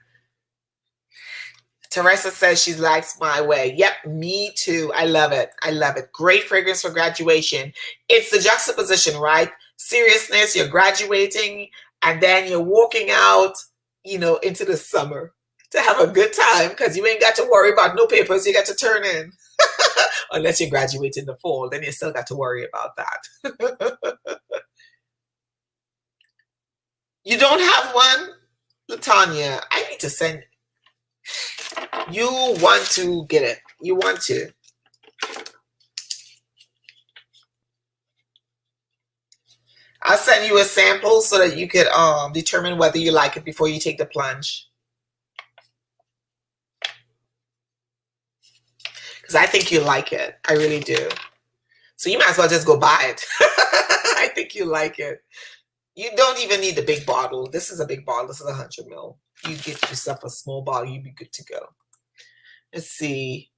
Teresa says she likes My Way. Yep, me too. I love it. I love it. Great fragrance for graduation. It's the juxtaposition, right? Seriousness, you're graduating, and then you're walking out, you know, into the summer to have a good time, because you ain't got to worry about no papers you got to turn in. Unless you graduate in the fall, then you still got to worry about that. You don't have one? Latanya, I need to send. You want to get it. You want to. I'll send you a sample so that you could determine whether you like it before you take the plunge. Because I think you like it. I really do. So you might as well just go buy it. I think you like it. You don't even need the big bottle. This is a big bottle. This is 100 ml. You get yourself a small bottle, you'd be good to go. Let's see.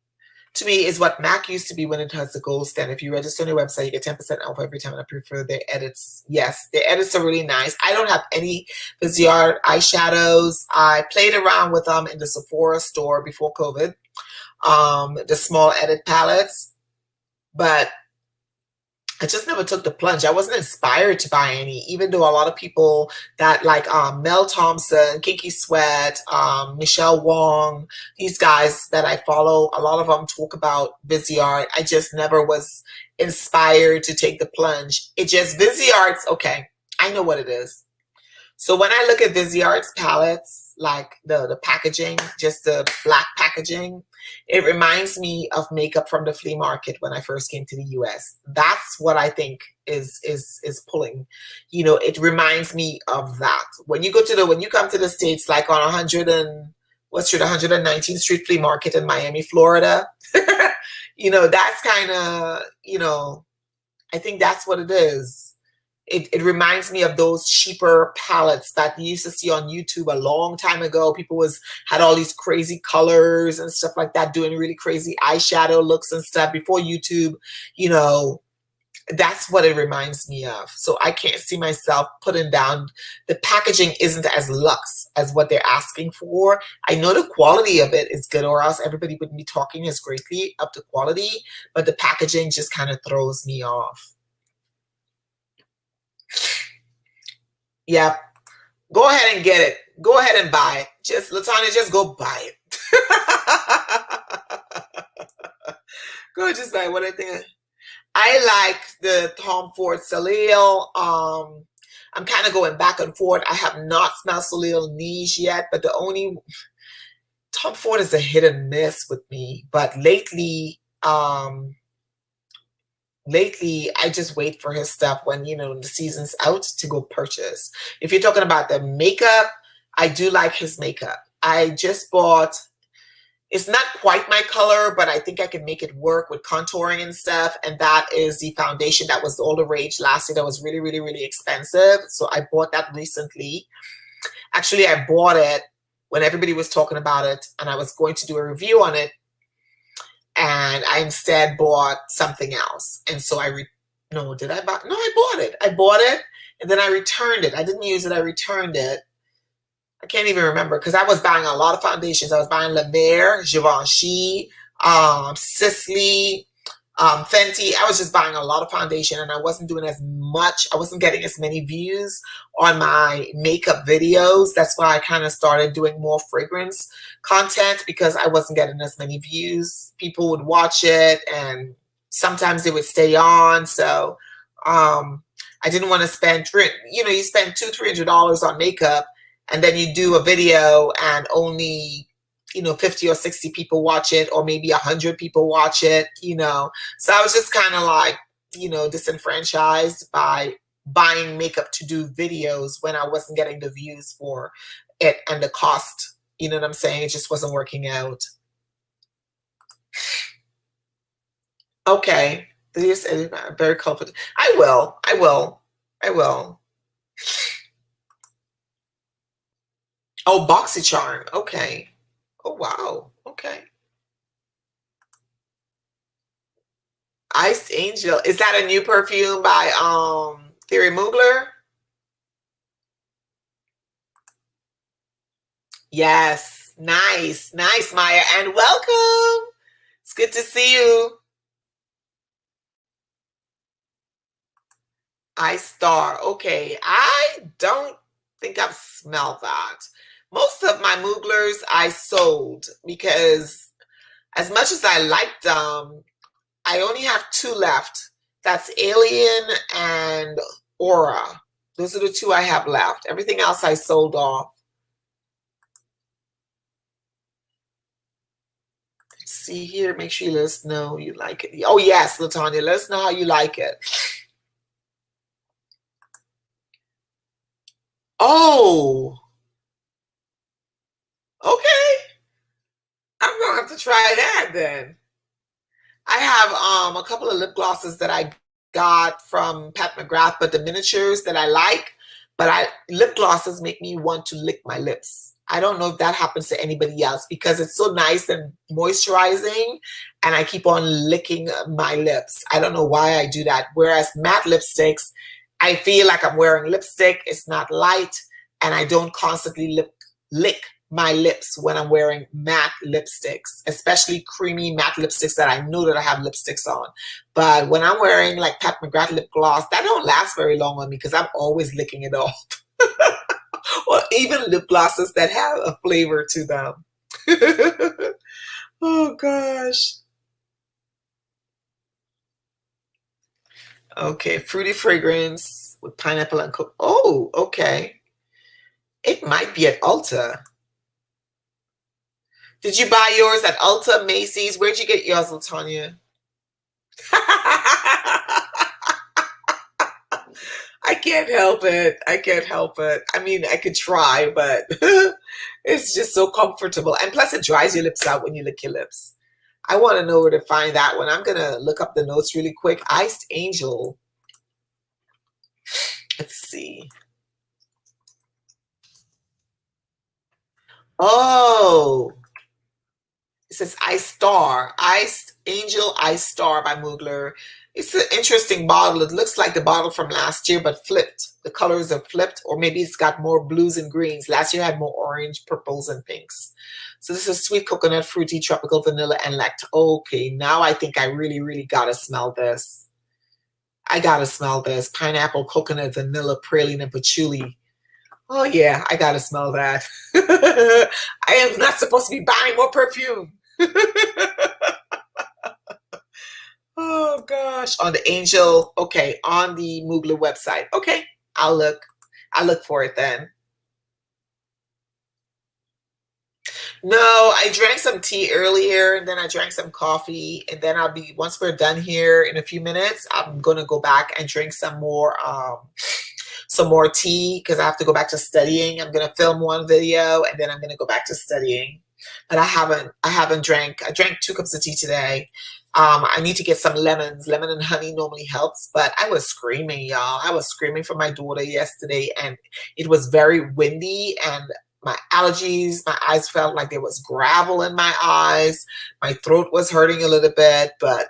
To me, is what MAC used to be when it has the gold standard. If you register on their website, you get 10% off every time. And I prefer their edits. Yes, their edits are really nice. I don't have any 𝘕𝑉𝑒𝑎𝑟𝑡 eyeshadows. I played around with them in the Sephora store before COVID. The small edit palettes, but I just never took the plunge. I wasn't inspired to buy any, even though a lot of people that like Mel Thompson, Kinky Sweat, Michelle Wong, these guys that I follow, a lot of them talk about 𝘕𝑉𝑒𝑎RT. I just never was inspired to take the plunge. It just, 𝘕𝑉𝑒𝑎RT's okay. I know what it is. So when I look at 𝘕𝑉𝑒𝑎RT's palettes, like the packaging, just the black packaging, it reminds me of makeup from the flea market when I first came to the US. That's what I think is pulling. You know, it reminds me of that. When you come to the States, like on 119th Street Flea Market in Miami, Florida, you know, that's kind of, you know, I think that's what it is. It reminds me of those cheaper palettes that you used to see on YouTube a long time ago. People had all these crazy colors and stuff like that, doing really crazy eyeshadow looks and stuff before YouTube. You know, that's what it reminds me of. So I can't see myself putting down. The packaging isn't as luxe as what they're asking for. I know the quality of it is good, or else everybody wouldn't be talking as greatly of the quality, but the packaging just kind of throws me off. Yeah, go ahead and get it. Go ahead and buy it. Just, Latanya, just go buy it. Go just buy it. What I think. I like the Tom Ford Soleil. I'm kind of going back and forth. I have not smelled Soleil Niche yet, but Tom Ford is a hit and miss with me. But lately, lately I just wait for his stuff when, you know, the season's out to go purchase. If you're talking about the makeup, I do like his makeup. I just bought, it's not quite my color, but I think I can make it work with contouring and stuff. And that is the foundation that was all the rage last year. That was really, really, really expensive. So I bought that recently. Actually, I bought it when everybody was talking about it and I was going to do a review on it. And I instead bought something else. And so no, did I buy? No, I bought it. I bought it and then I returned it. I didn't use it. I returned it. I can't even remember because I was buying a lot of foundations. I was buying La Mer, Givenchy, Sisley, Fenty. I was just buying a lot of foundation and I wasn't doing as much. I wasn't getting as many views on my makeup videos. That's why I kind of started doing more fragrance content because I wasn't getting as many views. People would watch it and sometimes it would stay on. So I didn't want to spend, you know, you spend $200-300 on makeup and then you do a video and only, you know, 50 or 60 people watch it, or maybe 100 people watch it, you know. So I was just kind of like, you know, disenfranchised by buying makeup to do videos when I wasn't getting the views for it and the cost. You know what I'm saying? It just wasn't working out. Okay. I'm very confident. I will. Oh, BoxyCharm. Okay. Oh, wow. Okay. Iced Angel. Is that a new perfume by 𝘕𝑚𝑘𝐿? Yes. Nice. Nice, Maya. And welcome. It's good to see you. iStar. Okay. I don't think I've smelled that. Most of my Mooglers I sold because as much as I liked them, I only have 2 left. That's Alien and Aura. Those are the 2 I have left. Everything else I sold off. Let's see here. Make sure you let us know you like it. Oh, yes, LaTanya. Let us know how you like it. Oh. Okay. I'm going to have to try that then. I have a couple of lip glosses that I got from Pat McGrath, but the miniatures that I like, but lip glosses make me want to lick my lips. I don't know if that happens to anybody else because it's so nice and moisturizing and I keep on licking my lips. I don't know why I do that. Whereas matte lipsticks, I feel like I'm wearing lipstick. It's not light and I don't constantly lick my lips when I'm wearing matte lipsticks, especially creamy matte lipsticks that I know that I have lipsticks on. But when I'm wearing like Pat McGrath lip gloss, that don't last very long on me because I'm always licking it off. Or even lip glosses that have a flavor to them. Oh gosh. Okay, fruity fragrance with pineapple and coke. Oh, okay. It might be at Ulta. Did you buy yours at Ulta, Macy's? Where'd you get yours, LaTanya? I can't help it. I can't help it. I mean, I could try, but it's just so comfortable. And plus, it dries your lips out when you lick your lips. I want to know where to find that one. I'm going to look up the notes really quick. Iced Angel. Let's see. Oh. It says iStar. Iced Angel iStar by Mugler. It's an interesting bottle. It looks like the bottle from last year, but flipped. The colors are flipped, or maybe it's got more blues and greens. Last year had more orange, purples, and pinks. So this is sweet coconut, fruity, tropical, vanilla, and lactose. Okay, now I think I really, really gotta smell this. I gotta smell this. Pineapple, coconut, vanilla, praline, and patchouli. Oh yeah, I gotta smell that. I am not supposed to be buying more perfume. Oh gosh, on the Angel, okay, on the Mugler website. Okay, I'll look for it then. No, I drank some tea earlier and then I drank some coffee and then once we're done here in a few minutes, I'm gonna go back and drink some more tea because I have to go back to studying. I'm gonna film one video and then I'm gonna go back to studying. But I drank 2 cups of tea today. I need to get some lemons. Lemon and honey normally helps, but I was screaming, y'all. I was screaming for my daughter yesterday and it was very windy and my allergies, my eyes felt like there was gravel in my eyes. My throat was hurting a little bit, but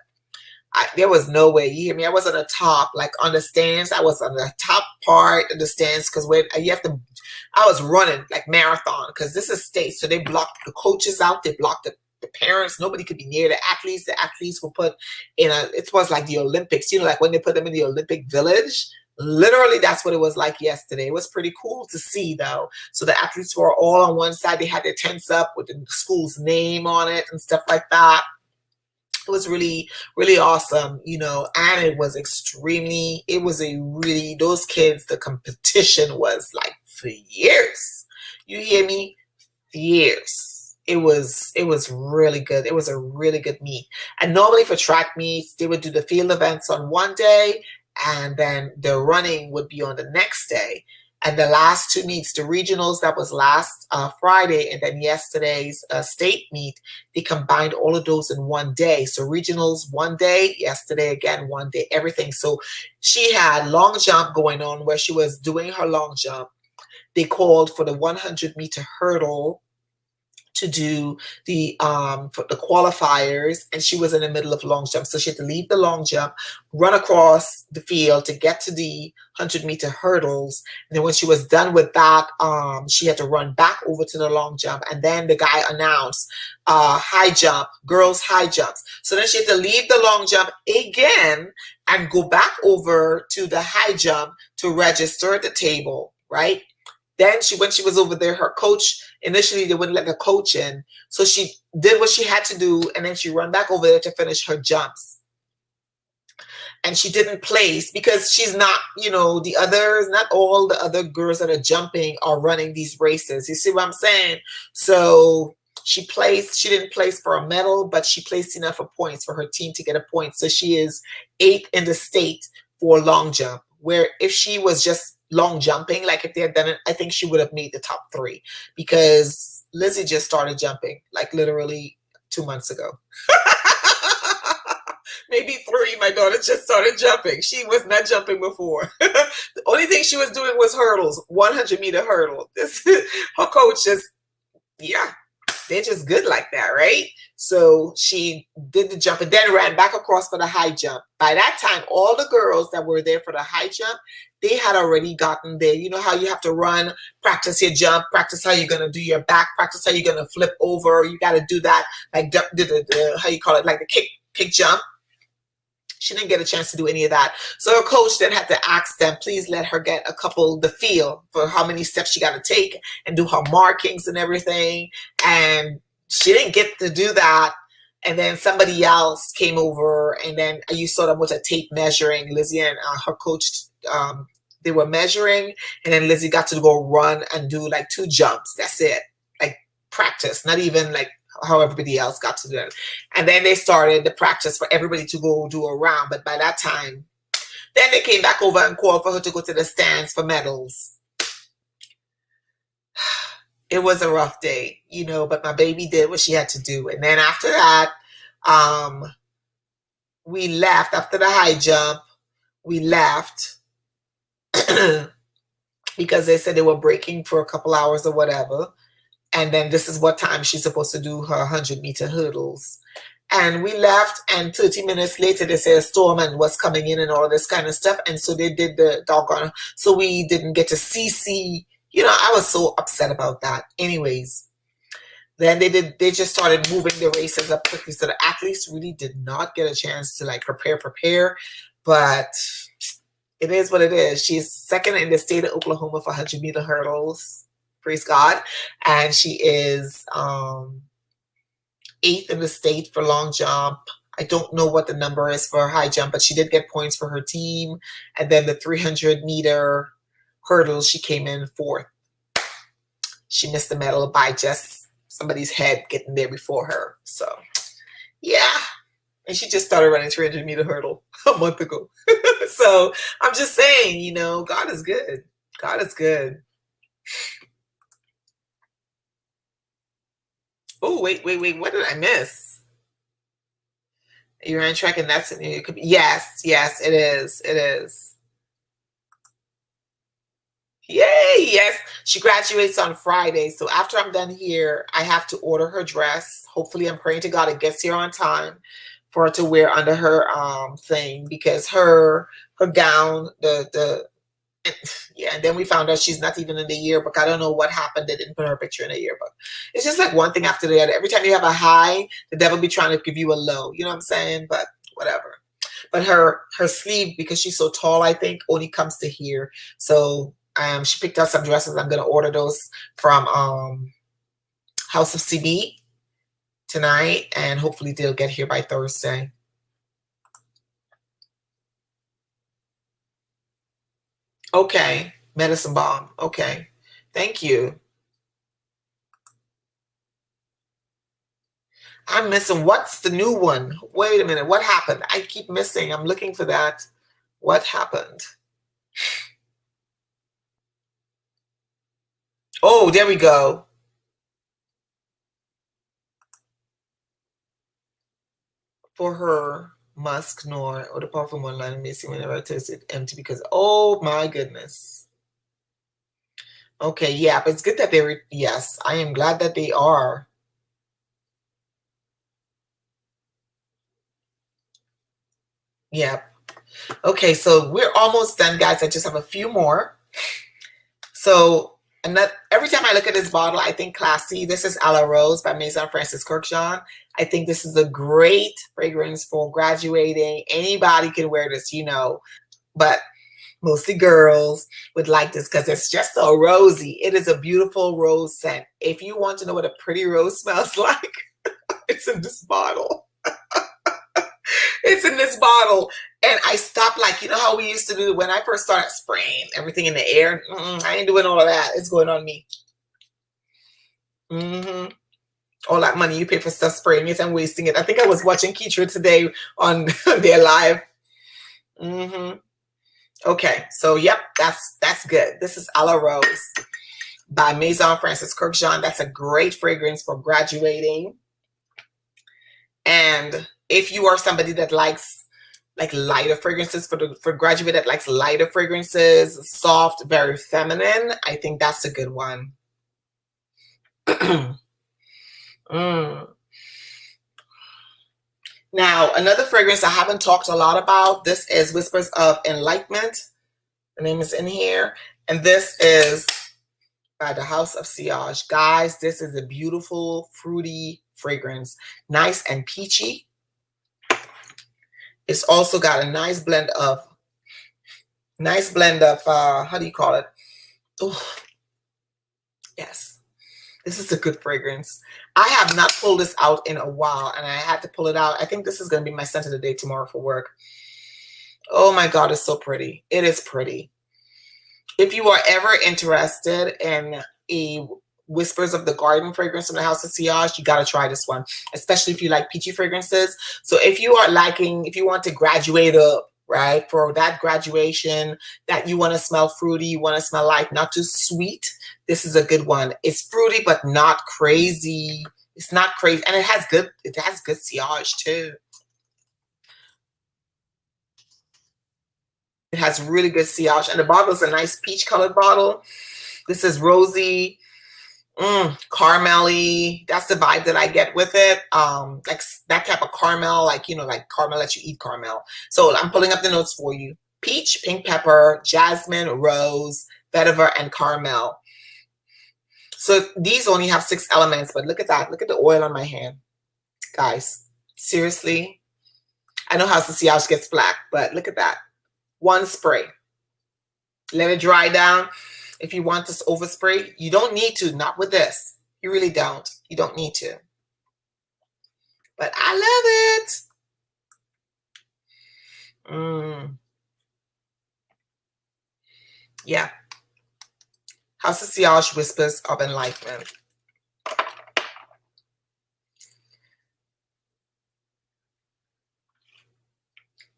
there was no way. You hear me? I was on the top, like on the stands. I was on the top part of the stands because I was running like marathon because this is state. So they blocked the coaches out. They blocked the parents. Nobody could be near the athletes. The athletes were put it was like the Olympics, like when they put them in the Olympic Village. Literally, that's what it was like yesterday. It was pretty cool to see, though. So the athletes were all on one side. They had their tents up with the school's name on it and stuff like that. It was really, really awesome, and it was those kids, the competition was like fierce. You hear me? Fierce. It was really good. It was a really good meet. And normally for track meets, they would do the field events on one day, and then the running would be on the next day. And the last 2 meets, the regionals, that was last Friday, and then yesterday's state meet, they combined all of those in one day. So regionals one day, yesterday again one day, everything. So she had long jump going on where she was doing her long jump. They called for the 100-meter hurdle to do the for the qualifiers, and she was in the middle of long jump, so she had to leave the long jump, run across the field to get to the 100-meter hurdles, and then when she was done with that, she had to run back over to the long jump, and then the guy announced high jump, girls high jumps. So then she had to leave the long jump again and go back over to the high jump to register at the table, right? Then when she was over there, her coach, initially they wouldn't let the coach in. So she did what she had to do, and then she ran back over there to finish her jumps. And she didn't place because she's not, not all the other girls that are jumping are running these races. You see what I'm saying? So she didn't place for a medal, but she placed enough for points for her team to get a point. So she is 8th in the state for long jump, where if she was just long jumping, like if they had done it, I think she would have made the top 3 because Lizzie just started jumping like literally 2 months ago. Maybe 3. My daughter just started jumping. She was not jumping before. The only thing she was doing was hurdles, 100-meter hurdle. Her coach they're just good like that, right? So she did the jump and then ran back across for the high jump. By that time, all the girls that were there for the high jump, they had already gotten there. You know how you have to run, practice your jump, practice how you're going to do your back, practice how you're going to flip over. You got to do that, like how you call it, like the kick jump. She didn't get a chance to do any of that. So her coach then had to ask them, please let her get the feel for how many steps she got to take and do her markings and everything. And she didn't get to do that. And then somebody else came over, and then you saw them with a tape measuring. Lizzie and her coach, they were measuring, and then Lizzie got to go run and do like 2 jumps. That's it. Like practice, not even like how everybody else got to do it. And then they started the practice for everybody to go do a round. But by that time, then they came back over and called for her to go to the stands for medals. It was a rough day, but my baby did what she had to do. And then after that, we left. After the high jump, we left because they said they were breaking for a couple hours or whatever. And then this is what time she's supposed to do her 100-meter hurdles. And we left, and 30 minutes later, they said a storm and was coming in and all of this kind of stuff. And so they did the doggone. So we didn't get to see. I was so upset about that. Anyways, then they just started moving the races up quickly. So the athletes really did not get a chance to like prepare. But it is what it is. She's 2nd in the state of Oklahoma for 100-meter hurdles. Praise God. And she is 8th in the state for long jump. I don't know what the number is for high jump, but she did get points for her team. And then the 300-meter hurdles, she came in 4th. She missed the medal by just somebody's head getting there before her. So yeah. And she just started running 300-meter hurdle a month ago. So I'm just saying, you know, God is good. God is good. Oh, wait. What did I miss? You're on track, and that's it. Could be, yes, it is. It is. Yay, yes. She graduates on Friday. So after I'm done here, I have to order her dress. Hopefully, I'm praying to God it gets here on time for her to wear under her thing, because her gown, yeah, and then we found out she's not even in the yearbook. I don't know what happened. They didn't put her picture in the yearbook. It's just like one thing after the other. Every time you have a high, the devil be trying to give you a low. You know what I'm saying? But whatever. But her sleeve, because she's so tall, I think, only comes to here. So she picked out some dresses. I'm going to order those from House of CB tonight, and hopefully they'll get here by Thursday. Okay, medicine bomb. Okay, thank you. I'm missing. What's the new one? Wait a minute. What happened? I keep missing. I'm looking for that. What happened? Oh, there we go. For her, musk nor or the powerful one line missing whenever I taste it empty, because oh my goodness. Okay, yeah, but it's good that they're, yes, I am glad that they are. Yeah. Okay, so we're almost done, guys. I just have a few more. So every time I look at this bottle, I think classy. This is A La Rose by Maison Francis Kurkdjian. I think this is a great fragrance for graduating. Anybody can wear this, you know, but mostly girls would like this because it's just so rosy. It is a beautiful rose scent. If you want to know what a pretty rose smells like, it's in this bottle. It's in this bottle. And I stopped, like, you know how we used to do when I first started spraying everything in the air? I ain't doing all of that. It's going on me. All that money you pay for stuff, spraying it and wasting it. I think I was watching Keitra today on their live. Okay, so yep, that's good. This is A La Rose by Maison Francis Kurkdjian. That's a great fragrance for graduating. And if you are somebody that likes like lighter fragrances, for graduate that likes lighter fragrances, soft, very feminine, I think that's a good one. Now, another fragrance I haven't talked a lot about, this is Whispers of Enlightenment. The name is in here. And this is by the House of 𝐶𝐲. Guys, this is a beautiful, fruity fragrance. Nice and peachy. It's also got a nice blend of, how do you call it? Oh, yes. This is a good fragrance. I have not pulled this out in a while, and I had to pull it out. I think this is going to be my scent of the day tomorrow for work. Oh my God, it's so pretty. It is pretty. If you are ever interested in a Whispers of the Garden fragrance from the House of 𝐶𝐲, you got to try this one, especially if you like peachy fragrances. So if you want to graduate up, right, for that graduation, that you want to smell fruity, you want to smell like not too sweet, this is a good one. It's fruity, but not crazy. It's not crazy. And it has good 𝐶𝐲 too. It has really good 𝐶𝐲. And the bottle is a nice peach colored bottle. This is rosy, caramel-y. That's the vibe that I get with it. Like that type of caramel, like, you know, like caramel that you eat caramel. So I'm pulling up the notes for you. Peach, pink pepper, jasmine, rose, vetiver, and caramel. So these only have 6 elements, but look at that. Look at the oil on my hand. Guys, seriously. I know House of 𝐶𝐲 gets black, but look at that. One spray. Let it dry down. If you want this overspray, you don't need to. Not with this. You really don't. You don't need to. But I love it. Yeah. House of 𝐶𝐲 Whispers of Enlightenment.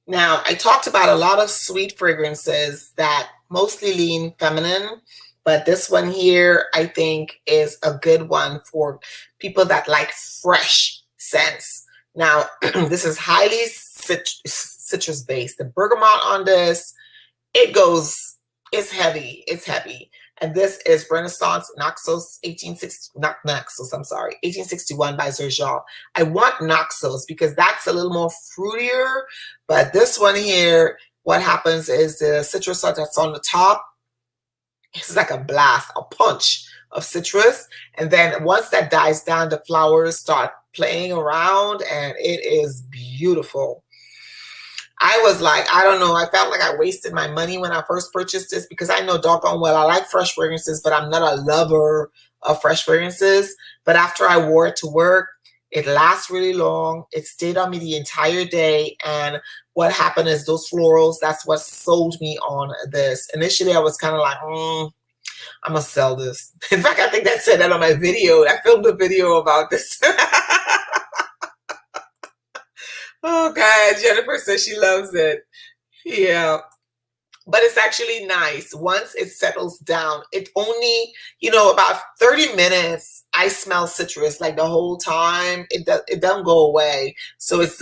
Now, I talked about a lot of sweet fragrances that mostly lean feminine, but this one here, I think, is a good one for people that like fresh scents. Now, this is highly citrus based. The bergamot on this, it's heavy. It's heavy. And this is Renaissance Naxos 1861 by 𝐕. I want Naxos because that's a little more fruitier, but this one here, what happens is the citrus that's on the top, it's like a blast, a punch of citrus. And then once that dies down, the flowers start playing around and it is beautiful. I was like, I don't know, I felt like I wasted my money when I first purchased this because I know doggone well I like fresh fragrances, but I'm not a lover of fresh fragrances. But after I wore it to work, it lasts really long. It stayed on me the entire day. And what happened is those florals, that's what sold me on this. Initially, I was kind of like, I'm going to sell this. In fact, I think that said that on my video. I filmed a video about this. Oh God, Jennifer says she loves it. Yeah, but it's actually nice. Once it settles down, it only, about 30 minutes, I smell citrus like the whole time. It doesn't go away. So it's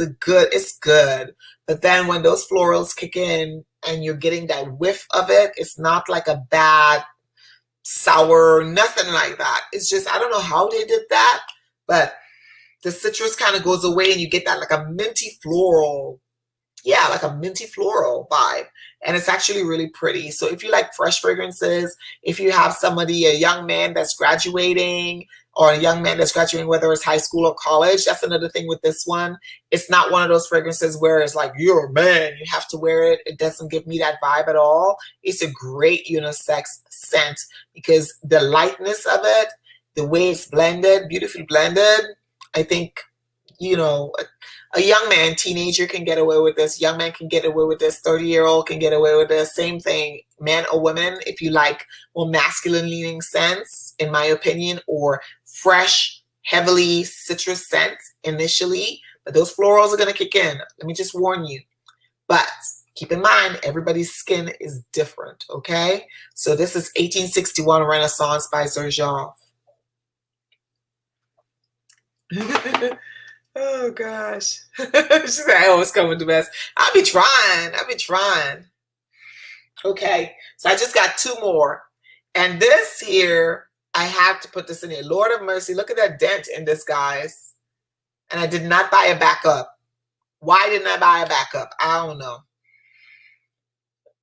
good. But then when those florals kick in and you're getting that whiff of it, it's not like a bad, sour, nothing like that. It's just, I don't know how they did that, but the citrus kind of goes away and you get that like a minty floral. Yeah, like a minty floral vibe. And it's actually really pretty. So if you like fresh fragrances, if you have somebody, a young man that's graduating or a young man that's graduating, whether it's high school or college, that's another thing with this one. It's not one of those fragrances where it's like, you're a man, you have to wear it. It doesn't give me that vibe at all. It's a great unisex scent because the lightness of it, the way it's blended, beautifully blended, I think, a young man, teenager can get away with this. Young man can get away with this. 30-year-old can get away with this. Same thing, man or woman, if you like more masculine leaning scents, in my opinion, or fresh, heavily citrus scents initially. But those florals are going to kick in. Let me just warn you. But keep in mind, everybody's skin is different, okay? So this is 1861 Renaissance by 𝐕. Oh gosh. She said I always come with the best. I'll be trying. Okay, so I just got two more. And this here, I have to put this in here. Lord of mercy, look at that dent in this, guys. And I did not buy a backup. Why didn't I buy a backup? I don't know.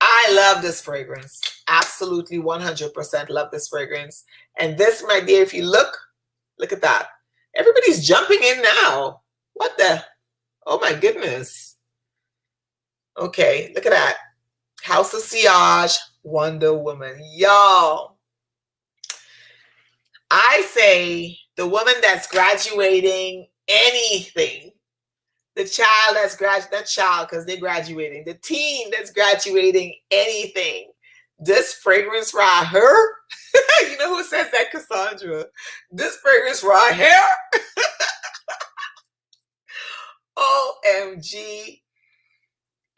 I love this fragrance. Absolutely 100% love this fragrance. And this, my dear, if you look at that. Everybody's jumping in now. What the? Oh my goodness. Okay, look at that. House of Sillage, Wonder Woman. Y'all, I say the woman that's graduating anything, the child that's not child because they're graduating, the teen that's graduating anything, this fragrance right here, you know who says that, Cassandra? This fragrance right here, OMG.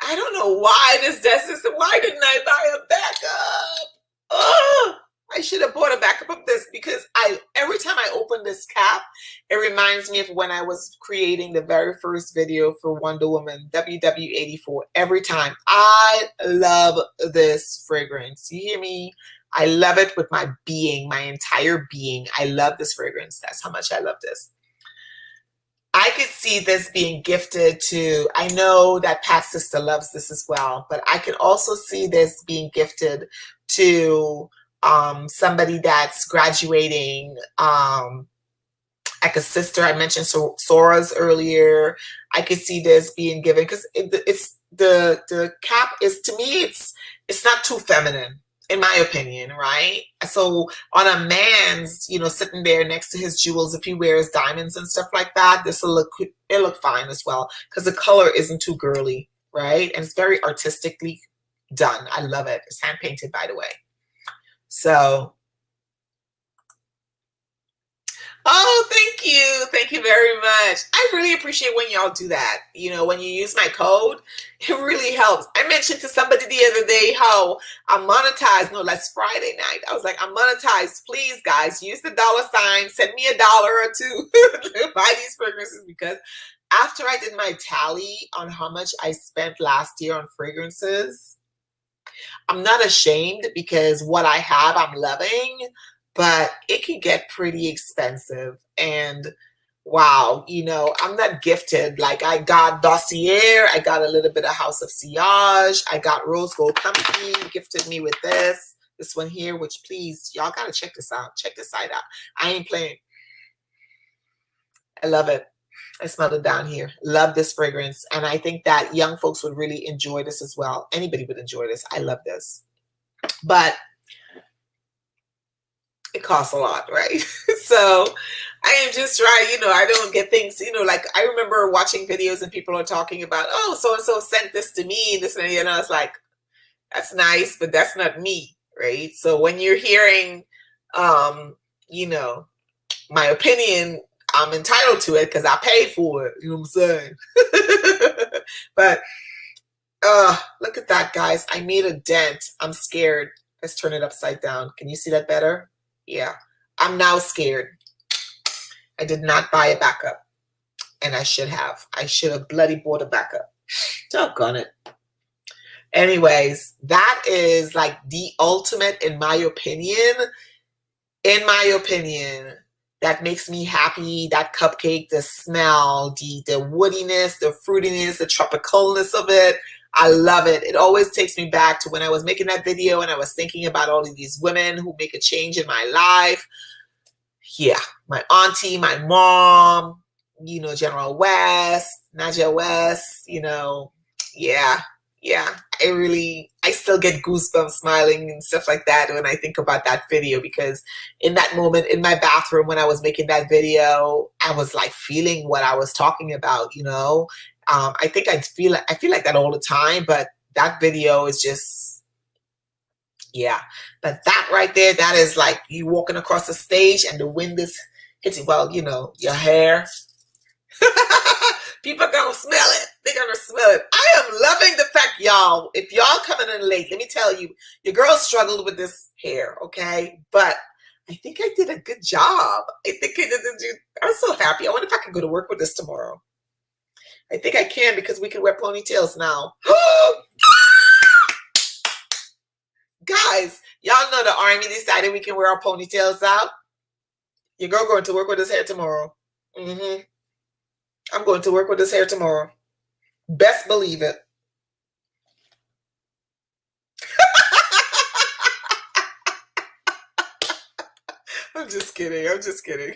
I don't know why this system. Why didn't I buy a backup? Oh, I should have bought a backup of this because every time I open this cap, it reminds me of when I was creating the very first video for Wonder Woman, WW84. Every time. I love this fragrance. You hear me? I love it with my being, my entire being. I love this fragrance. That's how much I love this. I could see this being gifted to, I know that Pat's sister loves this as well, but I could also see this being gifted to somebody that's graduating, like a sister. I mentioned Sora's earlier. I could see this being given because it's the cap is, to me, it's not too feminine, in my opinion, right? So on a man's, sitting there next to his jewels, if he wears diamonds and stuff like that, it'll look fine as well because the color isn't too girly, right? And it's very artistically done. I love it. It's hand painted, by the way. So, Oh, thank you. Thank you very much. I really appreciate when y'all do that. You know, when you use my code, it really helps. I mentioned to somebody the other day how I'm monetized. No, that's Friday night. I was like, I'm monetized. Please, guys, use the $sign. Send me $1 or $2 to buy these fragrances, because after I did my tally on how much I spent last year on fragrances, I'm not ashamed, because what I have, I'm loving, but it can get pretty expensive. And wow, you know, I'm not gifted. Like, I got Dossier, I got a little bit of House of Sillage, I got Rose Gold Company gifted me with this one here, which, please, y'all gotta check this out. Check this side out. I ain't playing. I love it. I smelled it down here. Love this fragrance. And I think that young folks would really enjoy this as well. Anybody would enjoy this. I love this. But it costs a lot, right? So I am just trying, you know, I don't get things, you know, like I remember watching videos and people are talking about, oh, so-and-so sent this to me, and this and that, and I was like, that's nice, but that's not me, right? So when you're hearing, you know, my opinion, I'm entitled to it because I paid for it. You know what I'm saying? But look at that, guys. I made a dent. I'm scared. Let's turn it upside down. Can you see that better? Yeah. I'm now scared. I did not buy a backup. And I should have. I should have bloody bought a backup. Doggone it. Anyways, that is like the ultimate, in my opinion. In my opinion, that makes me happy. That cupcake, the smell, the woodiness, the fruitiness, the tropicalness of it. I love it. It always takes me back to when I was making that video and I was thinking about all of these women who make a change in my life. Yeah, my auntie, my mom, you know, General West, Nadia West, you know, yeah. I still get goosebumps smiling and stuff like that when I think about that video, because in that moment in my bathroom when I was making that video, I was like feeling what I was talking about, you know. I think I feel like that all the time, but that video is just, yeah. But that right there, that is like you walking across the stage and the wind is hitting, well, you know, your hair. People are gonna smell it. They're gonna smell it. I am loving the fact, y'all, if y'all coming in late, let me tell you, your girl struggled with this hair, okay? But I think I did a good job. I think I did. I'm so happy. I wonder if I can go to work with this tomorrow. I think I can, because we can wear ponytails now. Guys, y'all know the army decided we can wear our ponytails out. Your girl going to work with this hair tomorrow. I'm going to work with this hair tomorrow. Best believe it. I'm just kidding. I'm just kidding.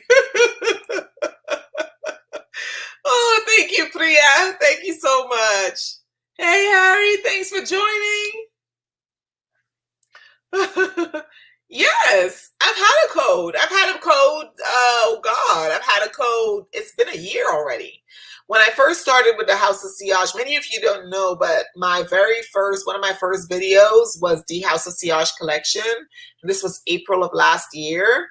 Oh, thank you, Priya. Thank you so much. Hey, Harry. Thanks for joining. Yes, I've had a code. I've had a code. Oh God, I've had a code. It's been a year already. When I first started with the House of Sillage, many of you don't know, but one of my first videos was the House of Sillage collection. This was April of last year.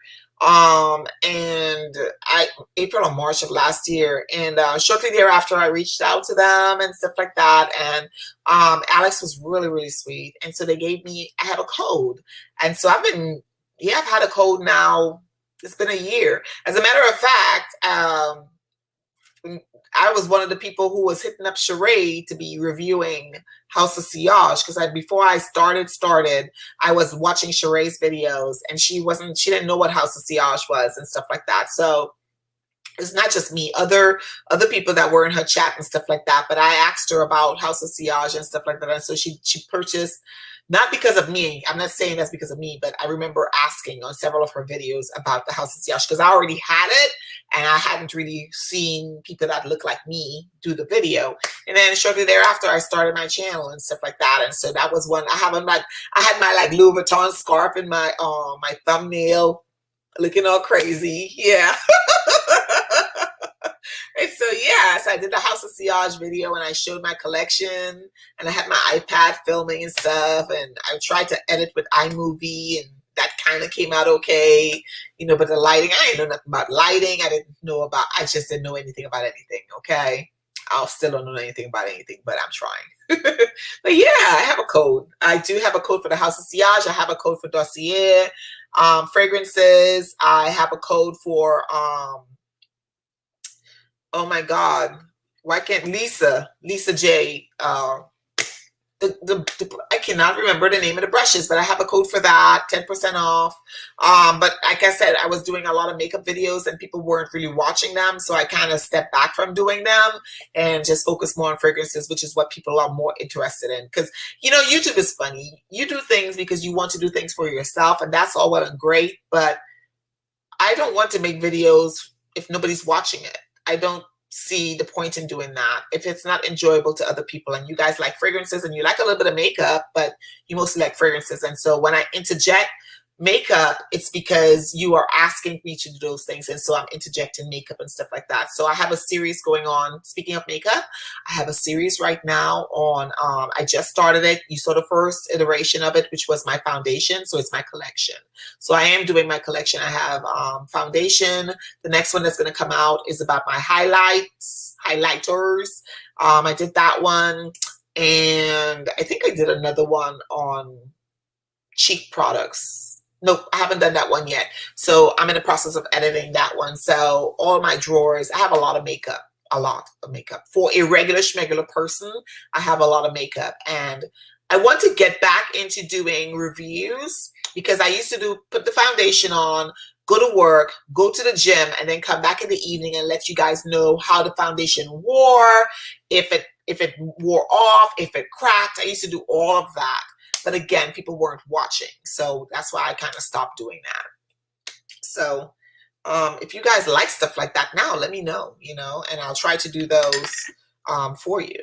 April or March of last year. And shortly thereafter, I reached out to them and stuff like that. And Alex was really, really sweet. And so they gave me, I have a code. And so I've had a code now. It's been a year. As a matter of fact, I was one of the people who was hitting up Sheree to be reviewing House of Sillage, because before I started, I was watching Sheree's videos, and she didn't know what House of Sillage was and stuff like that. So it's not just me, other people that were in her chat and stuff like that. But I asked her about House of Sillage and stuff like that, and so she purchased. Not because of me. I'm not saying that's because of me, but I remember asking on several of her videos about the House of Sillage, because I already had it and I hadn't really seen people that look like me do the video. And then shortly thereafter, I started my channel and stuff like that. And so that was when I had my like Louis Vuitton scarf in my my thumbnail, looking all crazy. Yeah. And so, yes, I did the House of Sillage video and I showed my collection, and I had my iPad filming and stuff, and I tried to edit with iMovie, and that kind of came out okay, you know, but the lighting, I didn't know nothing about lighting. I just didn't know anything about anything, okay? I still don't know anything about anything, but I'm trying. But yeah, I have a code. I do have a code for the House of Sillage. I have a code for Dossier fragrances. I have a code for, oh my God, why can't Lisa J, I cannot remember the name of the brushes, but I have a code for that, 10% off. But like I said, I was doing a lot of makeup videos and people weren't really watching them. So I kind of stepped back from doing them and just focus more on fragrances, which is what people are more interested in. Because, you know, YouTube is funny. You do things because you want to do things for yourself, and that's all well and great. But I don't want to make videos if nobody's watching it. I don't see the point in doing that if it's not enjoyable to other people. And you guys like fragrances and you like a little bit of makeup, but you mostly like fragrances. And so when I interject makeup, it's because you are asking me to do those things, and so I'm interjecting makeup and stuff like that. So I have a series going on. Speaking of makeup, I have a series right now on I just started it. You saw the first iteration of it, which was my foundation. So it's my collection. So I am doing my collection. I have foundation. The next one that's going to come out is about my highlighters. I did that one, and I think I did another one on cheek products. Nope, I haven't done that one yet. So I'm in the process of editing that one. So all my drawers, I have a lot of makeup, For a regular schmegular person, I have a lot of makeup. And I want to get back into doing reviews, because I used to put the foundation on, go to work, go to the gym, and then come back in the evening and let you guys know how the foundation wore, if it wore off, if it cracked. I used to do all of that. But again, people weren't watching. So that's why I kind of stopped doing that. So if you guys like stuff like that now, let me know, you know, and I'll try to do those for you.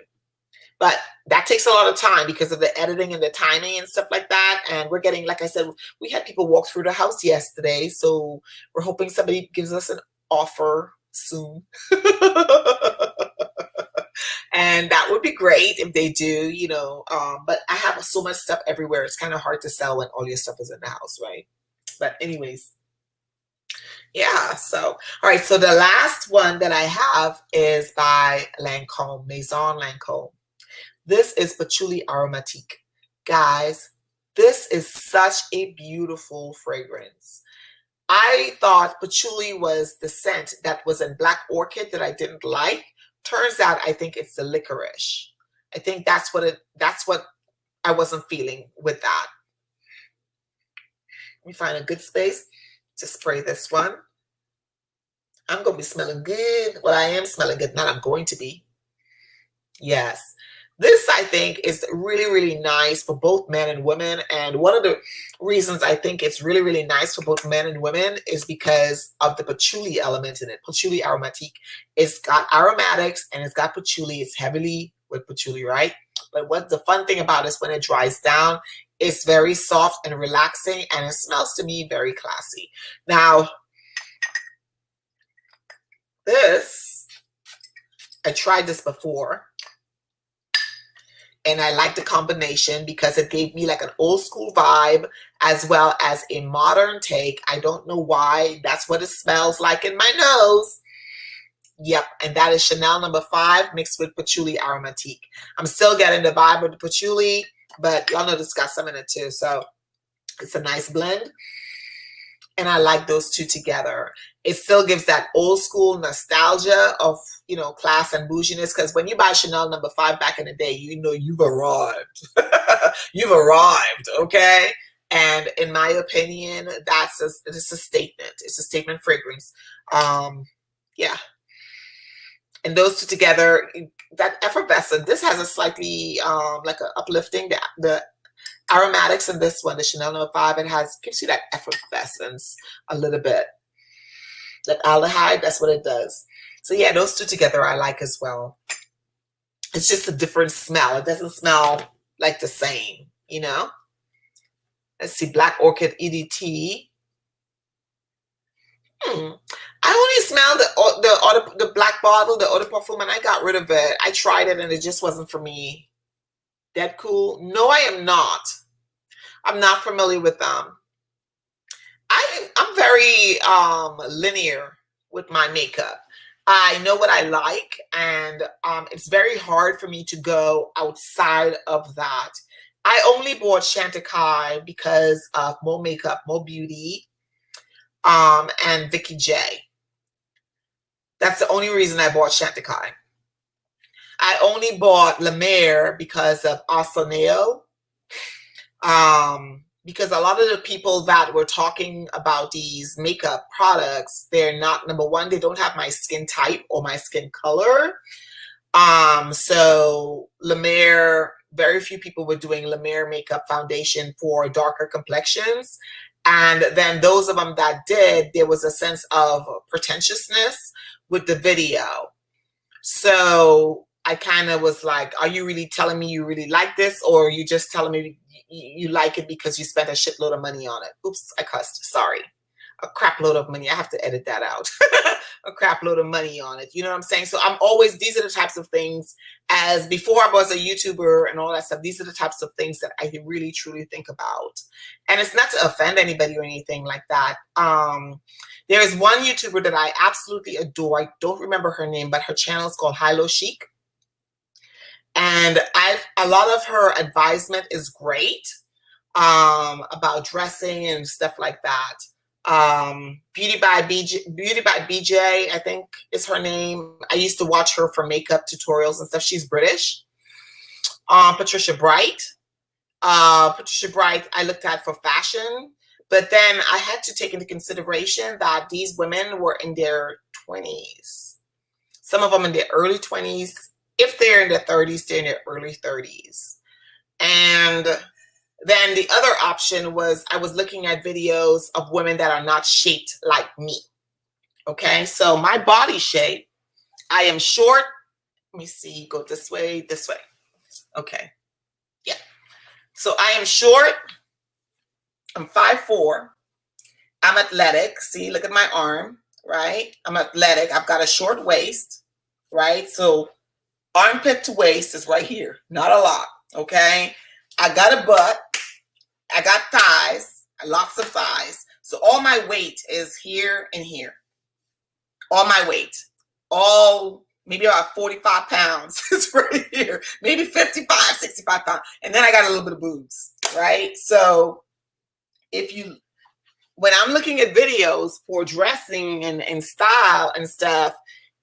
But that takes a lot of time because of the editing and the timing and stuff like that. And we're getting, like I said, we had people walk through the house yesterday. So we're hoping somebody gives us an offer soon. And that would be great if they do, you know, but I have so much stuff everywhere. It's kind of hard to sell when all your stuff is in the house, right? But anyways, yeah. So, all right. So the last one that I have is by Lancôme, Maison Lancôme. This is Patchouli Aromatique. Guys, this is such a beautiful fragrance. I thought patchouli was the scent that was in Black Orchid that I didn't like. Turns out I think it's the licorice. I think that's what I wasn't feeling with that. Let me find a good space to spray this one. I'm going to be smelling good. Well, I am smelling good. Not I'm going to be. Yes. This, I think, is really, really nice for both men and women. And one of the reasons I think it's really, really nice for both men and women is because of the patchouli element in it. Patchouli Aromatique. It's got aromatics and it's got patchouli. It's heavily with patchouli, right? But what the fun thing about it is when it dries down, it's very soft and relaxing, and it smells to me very classy. Now, this, I tried this before. And I like the combination because it gave me like an old school vibe as well as a modern take. I don't know why. That's what it smells like in my nose. Yep. And that is Chanel No. 5 mixed with Patchouli Aromatique. I'm still getting the vibe of the patchouli, but y'all know this got some in it too. So it's a nice blend. And I like those two together. It still gives that old school nostalgia of, you know, class and bouginess. Because when you buy Chanel No. 5 back in the day, you know you've arrived. You've arrived, okay? And in my opinion, it's a statement. It's a statement fragrance. Yeah. And those two together, that effervescent. This has a slightly like a uplifting. The aromatics in this one, the Chanel No. 5, it gives you that effervescence a little bit. That aldehyde, that's what it does. So yeah, those two together I like as well. It's just a different smell. It doesn't smell like the same, you know? Let's see, Black Orchid EDT. I only smelled the black bottle, the eau de parfum, and I got rid of it. I tried it and it just wasn't for me. Dead Cool? No, I am not. I'm not familiar with them. I'm very linear with my makeup. I know what I like, and it's very hard for me to go outside of that. I only bought 𝐵𝑗𝐻𝐿 because of Mo Makeup, Mo Beauty, and Vicky J. That's the only reason I bought 𝐵𝑗𝐻𝐿. I only bought La Mer because of 𝐴SONEO. Because a lot of the people that were talking about these makeup products, they're not, number one, they don't have my skin type or my skin color. So La Mer, very few people were doing La Mer makeup foundation for darker complexions. And then those of them that did, there was a sense of pretentiousness with the video. So I kind of was like, are you really telling me you really like this, or are you just telling me you like it because you spent a shitload of money on it? Oops, I cussed. Sorry. A crap load of money. I have to edit that out. A crap load of money on it. You know what I'm saying? So I'm always, these are the types of things, as before I was a YouTuber and all that stuff, these are the types of things that I really truly think about. And it's not to offend anybody or anything like that. There is one YouTuber that I absolutely adore. I don't remember her name, but her channel is called Hilo Chic. And a lot of her advisement is great about dressing and stuff like that. Beauty by BJ, I think is her name. I used to watch her for makeup tutorials and stuff. She's British. Patricia Bright. Patricia Bright, I looked at for fashion, but then I had to take into consideration that these women were in their 20s. Some of them in their early 20s. If they're in their 30s, they're in their early 30s. And then the other option was I was looking at videos of women that are not shaped like me. Okay, so my body shape, I am short. Let me see, go this way. Okay, yeah. So I am short. I'm 5'4". I'm athletic. See, look at my arm, right? I'm athletic. I've got a short waist, right? So armpit to waist is right here. Not a lot, okay? I got a butt. I got thighs, lots of thighs. So all my weight is here and here. All my weight. All maybe about 45 pounds is right here. Maybe 55, 65 pounds. And then I got a little bit of boobs, right? So when I'm looking at videos for dressing and style and stuff,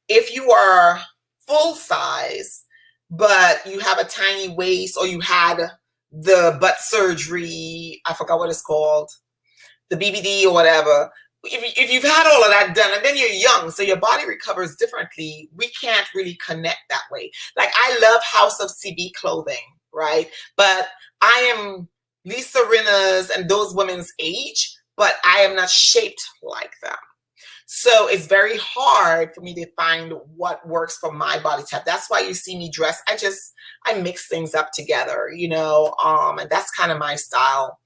if you are full size, but you have a tiny waist, or you had the butt surgery, I forgot what it's called, the BBD or whatever, if you've had all of that done and then you're young, so your body recovers differently, we can't really connect that way. Like, I love House of CB clothing, right? But I am Lisa Rinna's and those women's age, but I am not shaped like them. So it's very hard for me to find what works for my body type. That's why you see me dress. I mix things up together, you know, and that's kind of my style.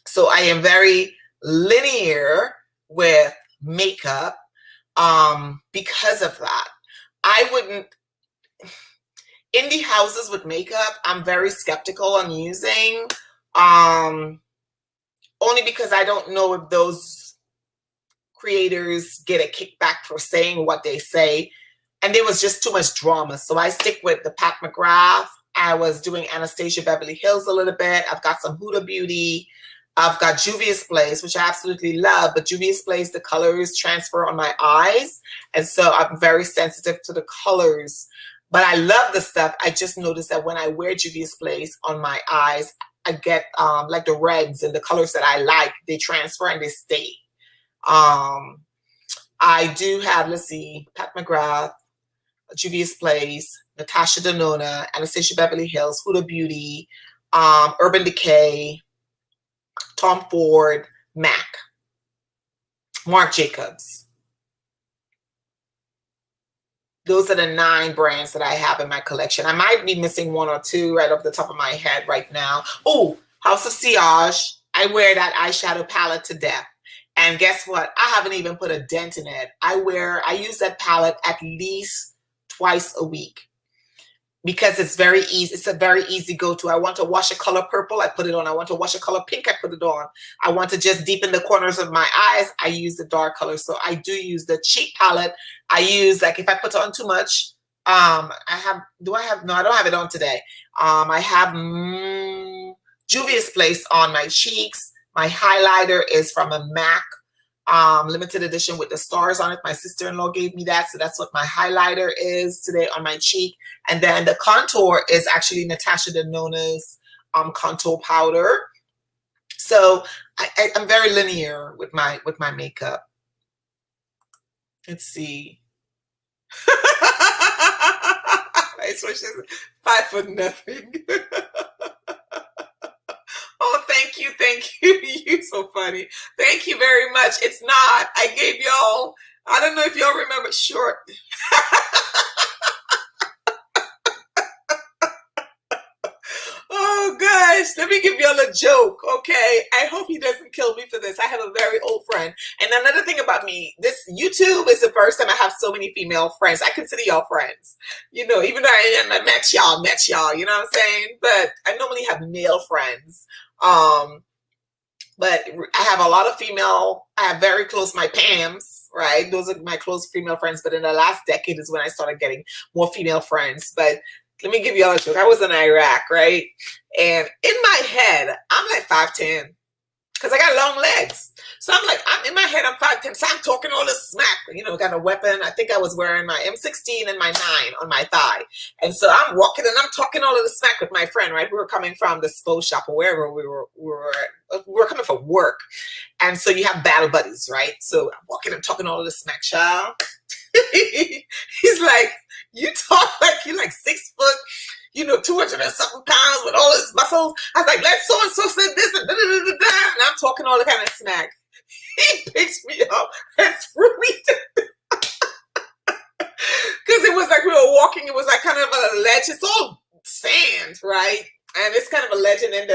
So I am very linear with makeup because of that. I wouldn't, indie houses with makeup, I'm very skeptical on using, only because I don't know if those creators get a kickback for saying what they say, and there was just too much drama. So I stick with the Pat McGrath. I was doing Anastasia Beverly Hills a little bit. I've got some Huda Beauty. I've got Juvia's Place, which I absolutely love, but Juvia's Place, the colors transfer on my eyes, and so I'm very sensitive to the colors. But I love the stuff. I just noticed that when I wear Juvia's Place on my eyes, I get like the reds and the colors that I like, they transfer and they stay. I do have, let's see, Pat McGrath, Juvia's Place, Natasha Denona, Anastasia Beverly Hills, Huda Beauty, Urban Decay, Tom Ford, MAC, Marc Jacobs. Those are the 9 brands that I have in my collection. I might be missing 1 or 2 right off the top of my head right now. Oh, House of Sillage. I wear that eyeshadow palette to death. And guess what? I haven't even put a dent in it. I use that palette at least twice a week. because it's very easy. It's a very easy go-to. I want to wash a color purple, I put it on. I want to wash a color pink, I put it on. I want to just deepen the corners of my eyes, I use the dark color. So I do use the cheek palette. I use, like, if I put on too much, I don't have it on today. I have Juvia's Place on my cheeks. My highlighter is from a MAC limited edition with the stars on it. My sister-in-law gave me that, so that's what my highlighter is today on my cheek. And then the contour is actually Natasha Denona's contour powder. So I'm very linear with my makeup. Let's see. My switch is 5 foot nothing. Oh, thank you. You're so funny. Thank you very much. It's not. I gave y'all, I don't know if y'all remember, short. Oh gosh, let me give y'all a joke, okay? I hope he doesn't kill me for this. I have a very old friend. And another thing about me, this YouTube is the first time I have so many female friends. I consider y'all friends. You know, even though I met y'all, you know what I'm saying? But I normally have male friends. But I have a lot of female, I have very close, my Pams, right? Those are my close female friends. But in the last decade is when I started getting more female friends. But let me give you all a joke. I was in Iraq, right? And in my head, I'm like 5'10", because I got long legs. So I'm like, in my head, I'm 5'10", so I'm talking all this smack, you know, got a weapon. I think I was wearing my M16 and my 9 on my thigh. And so I'm walking and I'm talking all of the smack with my friend, right? We were coming from the SPO shop or wherever we were coming from work. And so you have battle buddies, right? So I'm walking and talking all of the smack, child. He's like, you talk like you're like 6 foot, you know, 200 and something pounds with all his muscles. I was like, let's so-and-so said this and da-da-da-da-da. And I'm talking all the kind of smack. He picks me up and threw me because it was like we were walking. It was like kind of a ledge. It's all sand, right? And it's kind of a legend in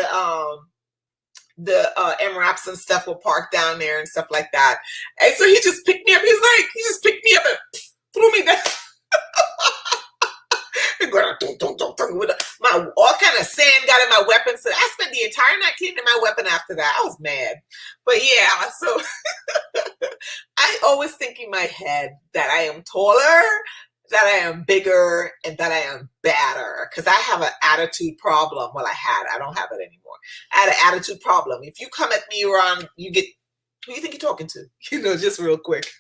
the MRAPs and stuff will park down there and stuff like that. And so he just picked me up. He just picked me up and threw me down. With my all kind of sand got in my weapon. So I spent the entire night cleaning my weapon after that. I was mad. But yeah, so I always think in my head that I am taller, that I am bigger, and that I am badder. Because I have an attitude problem. Well, I don't have it anymore. I had an attitude problem. If you come at me around, you get, who you think you're talking to? You know, just real quick.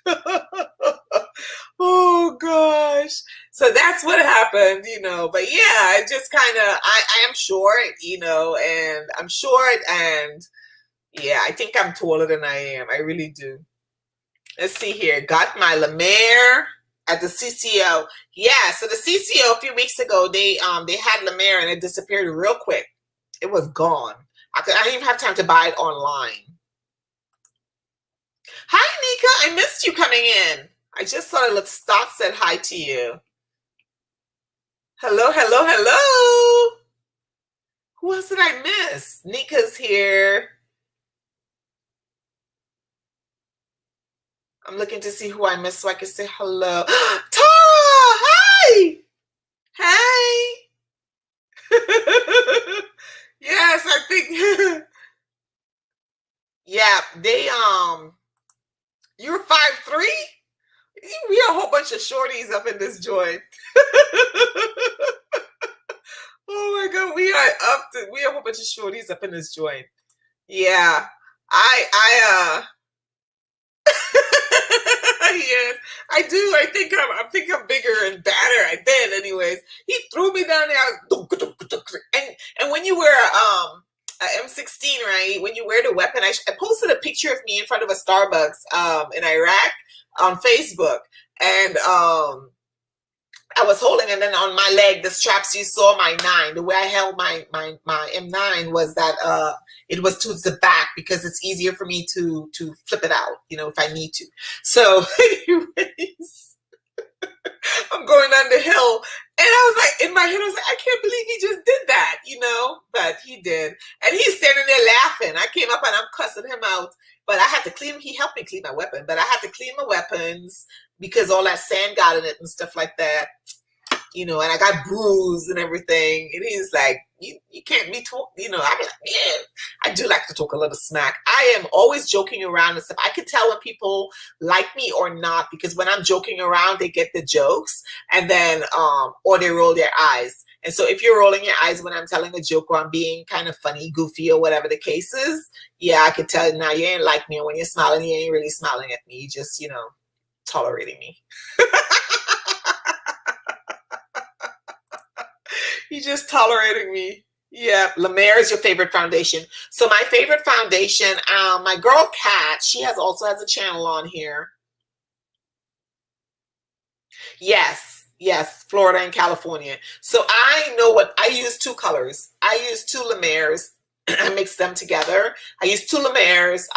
Oh gosh. So that's what happened, you know. But yeah, I just kind of, I am short, you know, and I'm short, and yeah, I think I'm taller than I am. I really do. Let's see here. Got my La Mer at the CCO. Yeah, so the CCO a few weeks ago, they had La Mer and it disappeared real quick. It was gone. I didn't even have time to buy it online. Hi, Nika. I missed you coming in. I just thought Let's Start said hi to you. Hello, hello, hello. Who else did I miss? Nika's here. I'm looking to see who I missed so I can say hello. Tara, hi. Hey. Yes, I think. Yeah, they you're 5'3"? We are a whole bunch of shorties up in this joint. Oh my God, we are a whole bunch of shorties up in this joint. Yeah, yes, I do. I think I'm bigger and badder. I did, anyways. He threw me down there, and when you wear a M16, right? When you wear the weapon, I posted a picture of me in front of a Starbucks in Iraq on Facebook, and I was holding, and then on my leg, the straps you saw my 9. The way I held my M9 was that it was towards the back because it's easier for me to flip it out, you know, if I need to. So, anyways, I'm going down the hill, and I was like, in my head, I was like, I can't believe he just did that, you know, but he did, and he's standing there laughing. I came up and I'm cussing him out. But I had to clean, he helped me clean my weapon, but I had to clean my weapons because all that sand got in it and stuff like that. you know, and I got bruised and everything. And he's like, you can't be talking, you know. I'm like, yeah, I do like to talk a little smack. I am always joking around and stuff. I can tell when people like me or not, because when I'm joking around, they get the jokes, and then, or they roll their eyes. And so if you're rolling your eyes when I'm telling a joke or I'm being kind of funny, goofy, or whatever the case is, yeah, I could tell now you ain't like me. And when you're smiling, you ain't really smiling at me. You just, you know, tolerating me. You're just tolerating me. Yeah, La Mer is your favorite foundation. So my favorite foundation, my girl Kat, she also has a channel on here. Yes, Florida and California. So I know what I use. Two colors. I use two La Mers. I mix them together. I use two La Mers.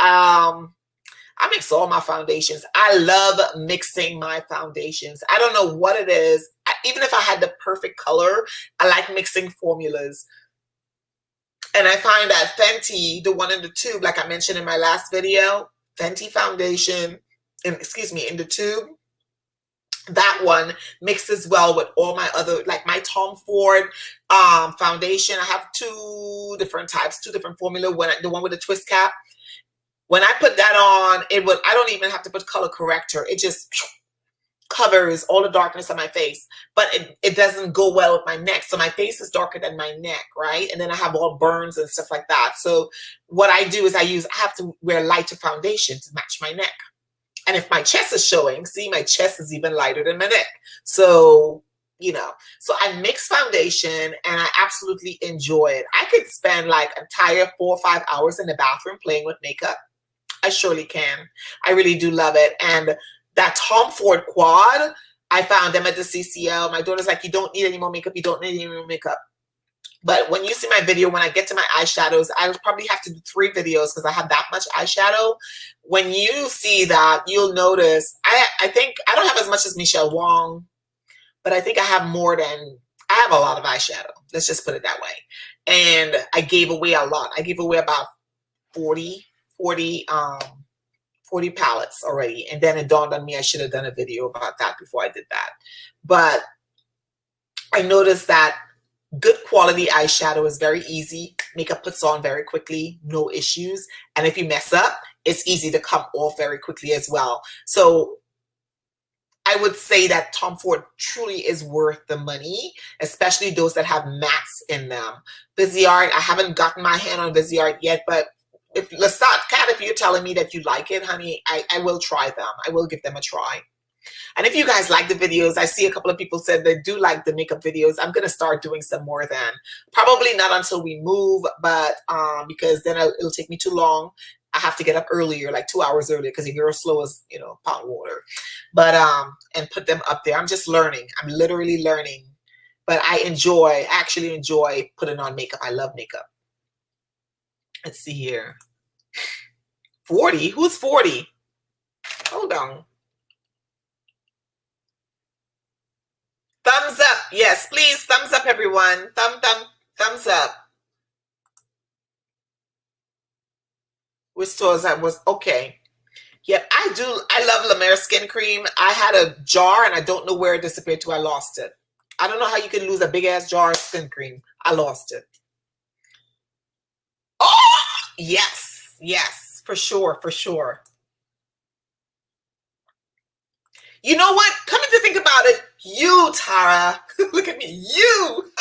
I mix all my foundations. I love mixing my foundations. I don't know what it is. Even if I had the perfect color, I like mixing formulas. And I find that Fenty, the one in the tube, like I mentioned in my last video, Fenty foundation, in the tube, that one mixes well with all my other, like my Tom Ford foundation. I have two different types, two different formula. The one with the twist cap, when I put that on, I don't even have to put color corrector. It just covers all the darkness on my face, but it doesn't go well with my neck. So my face is darker than my neck, right? And then I have all burns and stuff like that. So what I do is I have to wear lighter foundation to match my neck. And if my chest is showing, see, my chest is even lighter than my neck. So, you know, so I mix foundation and I absolutely enjoy it. I could spend like an entire 4 or 5 hours in the bathroom playing with makeup. I surely can. I really do love it. And that Tom Ford quad, I found them at the CCL. My daughter's like, you don't need any more makeup. You don't need any more makeup. But when you see my video, when I get to my eyeshadows, I'll probably have to do 3 videos because I have that much eyeshadow. When you see that, you'll notice, I think I don't have as much as Michelle Wong, but I think I have I have a lot of eyeshadow. Let's just put it that way. And I gave away a lot. I gave away about 40 palettes already. And then it dawned on me I should have done a video about that before I did that. But I noticed that good quality eyeshadow is very easy. Makeup puts on very quickly, no issues. And if you mess up, it's easy to come off very quickly as well. So I would say that Tom Ford truly is worth the money, especially those that have mattes in them. Viseart, I haven't gotten my hand on Viseart yet, but let's start, Kat, if you're telling me that you like it, honey, I will try them. I will give them a try. And if you guys like the videos, I see a couple of people said they do like the makeup videos. I'm going to start doing some more then. Probably not until we move, but because then it'll take me too long. I have to get up earlier, like 2 hours earlier, because you're as slow as, you know, pot water. But, and put them up there. I'm just learning. I'm literally learning. But I actually enjoy putting on makeup. I love makeup. Let's see here. 40? Who's 40? Hold on. Thumbs up. Yes, please. Thumbs up, everyone. Thumbs up. Which stores that was? Okay. Yep, I love La Mer skin cream. I had a jar and I don't know where it disappeared to. I lost it. I don't know how you can lose a big ass jar of skin cream. I lost it. Oh, yes, for sure. You know what? Coming to think about it, you, Tara, look at me, you.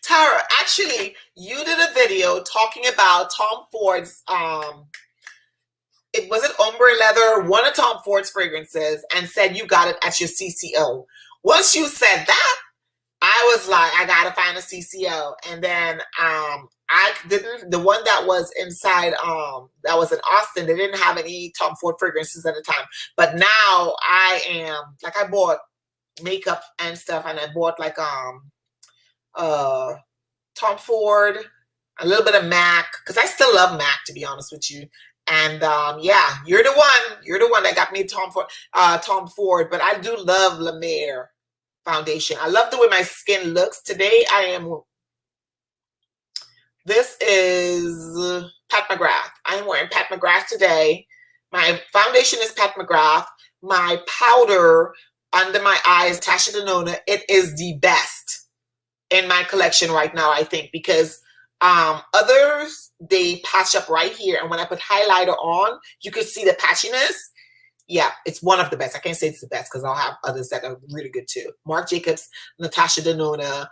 Tara, actually, you did a video talking about Tom Ford's, it wasn't ombre leather, one of Tom Ford's fragrances, and said you got it at your CCO. Once you said that, I was like, I gotta find a CCO. And then I didn't, the one that was inside, that was in Austin, they didn't have any Tom Ford fragrances at the time. But now I am, like, I bought makeup and stuff, and I bought like Tom Ford, a little bit of MAC, because I still love MAC, to be honest with you. And yeah, you're the one that got me Tom Ford, but I do love La Mer foundation. I love the way my skin looks. Today this is Pat McGrath. I am wearing Pat McGrath today. My foundation is Pat McGrath. My powder under my eyes, Tasha Denona. It is the best in my collection right now, I think, because others, they patch up right here. And when I put highlighter on, you can see the patchiness. Yeah, it's one of the best. I can't say it's the best because I'll have others that are really good too. Marc Jacobs, Natasha Denona,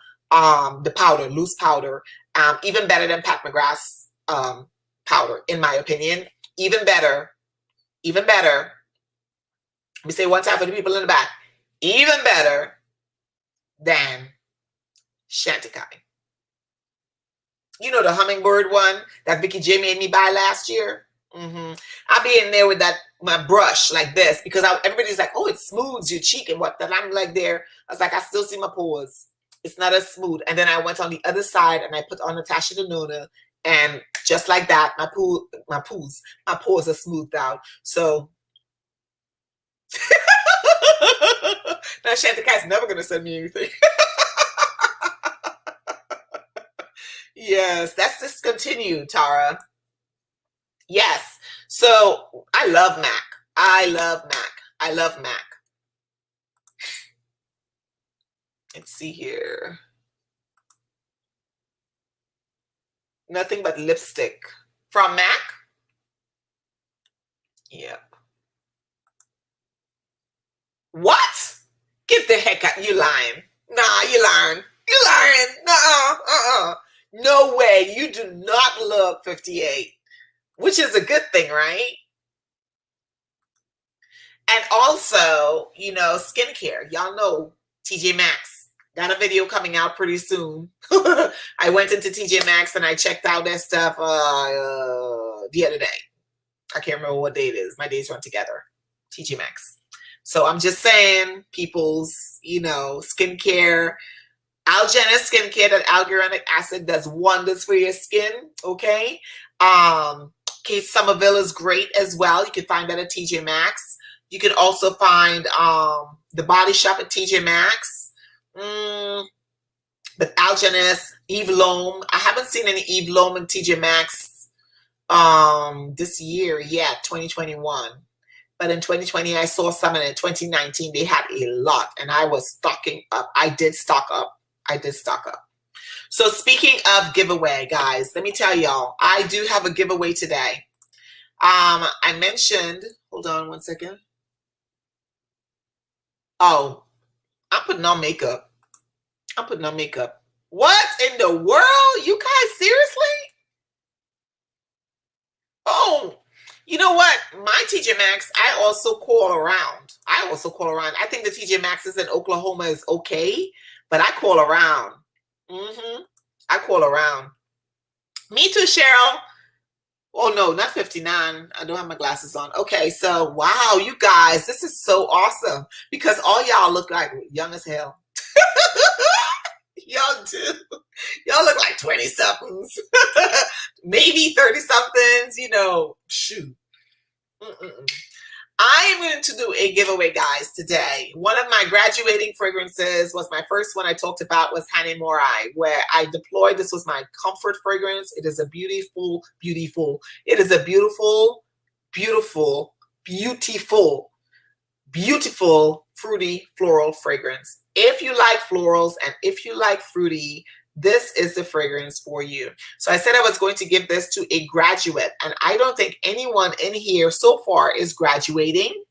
the powder, loose powder, even better than Pat McGrath's powder, in my opinion. Even better. Even better. Let me say one time for the people in the back. Even better than Chantecaille. You know the hummingbird one that Vicky J made me buy last year? I'll be in there with my brush like this because everybody's like, oh, it smooths your cheek and what. That I'm like there. I was like, I still see my pores. It's not as smooth. And then I went on the other side and I put on Natasha Denona, and just like that, my pores are smoothed out. So now Chantecaille's never gonna send me anything. Yes, that's discontinued, Tara. Yes. So I love MAC. I love MAC. I love MAC. Let's see here. Nothing but lipstick from MAC. Yep. What? Get the heck out. You lying. Nah, you lying. You lying. No way. You do not look 58, which is a good thing, right? And also, you know, skincare. Y'all know TJ Maxx. Got a video coming out pretty soon. I went into TJ Maxx and I checked out their stuff the other day. I can't remember what day it is. My days run together. TJ Maxx. So I'm just saying, people's, you know, skincare. Algenist skincare, that hyaluronic acid does wonders for your skin, okay? Kate Somerville is great as well. You can find that at TJ Maxx. You can also find the Body Shop at TJ Maxx. The Algenist, Eve Lom. I haven't seen any Eve Lom in TJ Maxx this year yet, 2021. But in 2020, I saw some, and in 2019, they had a lot, and I was stocking up. I did stock up. So speaking of giveaway, guys, let me tell y'all, I do have a giveaway today. I mentioned, hold on one second. Oh, I'm putting on makeup. What in the world? You guys, seriously? Oh, you know what? My TJ Maxx, I also call around. I think the TJ Maxx's in Oklahoma is okay, but I call around. I call around. Me too, Cheryl. Oh, no, not 59. I don't have my glasses on. Okay, so, wow, you guys, this is so awesome because all y'all look like young as hell. Y'all do. Y'all look like 20-somethings, maybe 30-somethings, you know, shoot. I am going to do a giveaway, guys, today. One of my graduating fragrances was my first one I talked about was 𝗓𝑚 𝑚ōrai, where I deployed. This was my comfort fragrance. It is a beautiful, fruity floral fragrance. If you like florals and if you like fruity, this is the fragrance for you. So I said I was going to give this to a graduate, and I don't think anyone in here so far is graduating.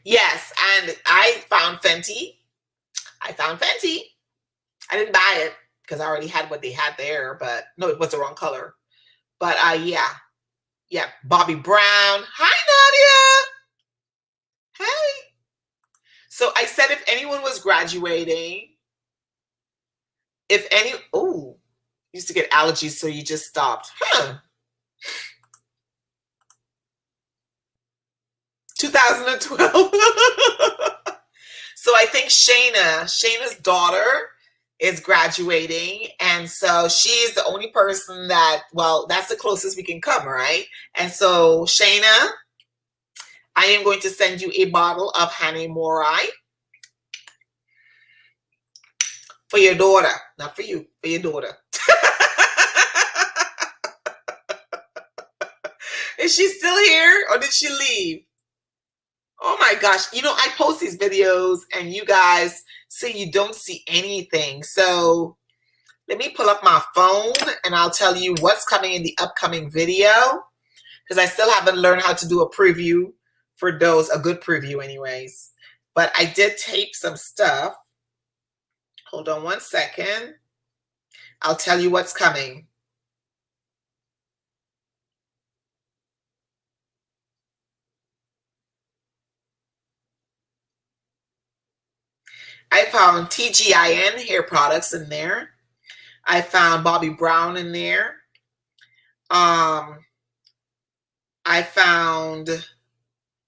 Yes, and I found Fenty. I didn't buy it because I already had what they had there, but no, it was the wrong color. But yeah, Bobbi Brown. Hi, Nadia. Hey. So I said if anyone was graduating, used to get allergies, so you just stopped. 2012. So I think Shayna's daughter is graduating, and so she's the only person that, well, that's the closest we can come, right? And so Shayna, I am going to send you a bottle of 𝗓𝑚 𝑚ōrai for your daughter. Not for you, for your daughter. Is she still here or did she leave? Oh my gosh. You know, I post these videos and you guys say you don't see anything. So let me pull up my phone and I'll tell you what's coming in the upcoming video, because I still haven't learned how to do a preview for those, a good preview anyways. But I did tape some stuff. Hold on one second. I'll tell you what's coming. I found TGIN hair products in there. I found Bobbi Brown in there. I found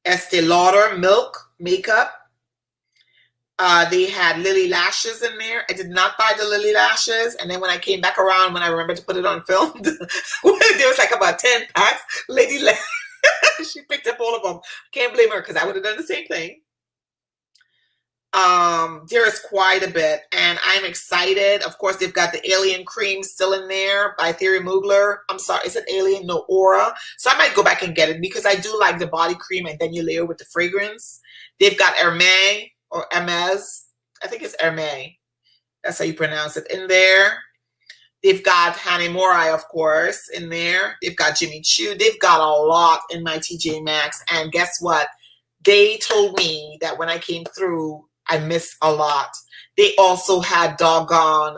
Estee Lauder milk makeup. They had Lily lashes in there. I did not buy the Lily lashes. And then when I came back around, when I remembered to put it on film, there was like about 10 packs. Lady, she picked up all of them. Can't blame her, because I would have done the same thing. There is quite a bit, and I'm excited. Of course, they've got the Alien cream still in there by 𝘂𝘓𝘓𝑚ugler. I'm sorry, is it Alien? No, Aura. So I might go back and get it, because I do like the body cream, and then you layer with the fragrance. They've got Hermès or Hermès. I think it's Hermès. That's how you pronounce it in there. They've got Hanny Morai, of course, in there. They've got Jimmy Choo. They've got a lot in my TJ Maxx. And guess what? They told me that when I came through, I missed a lot. They also had doggone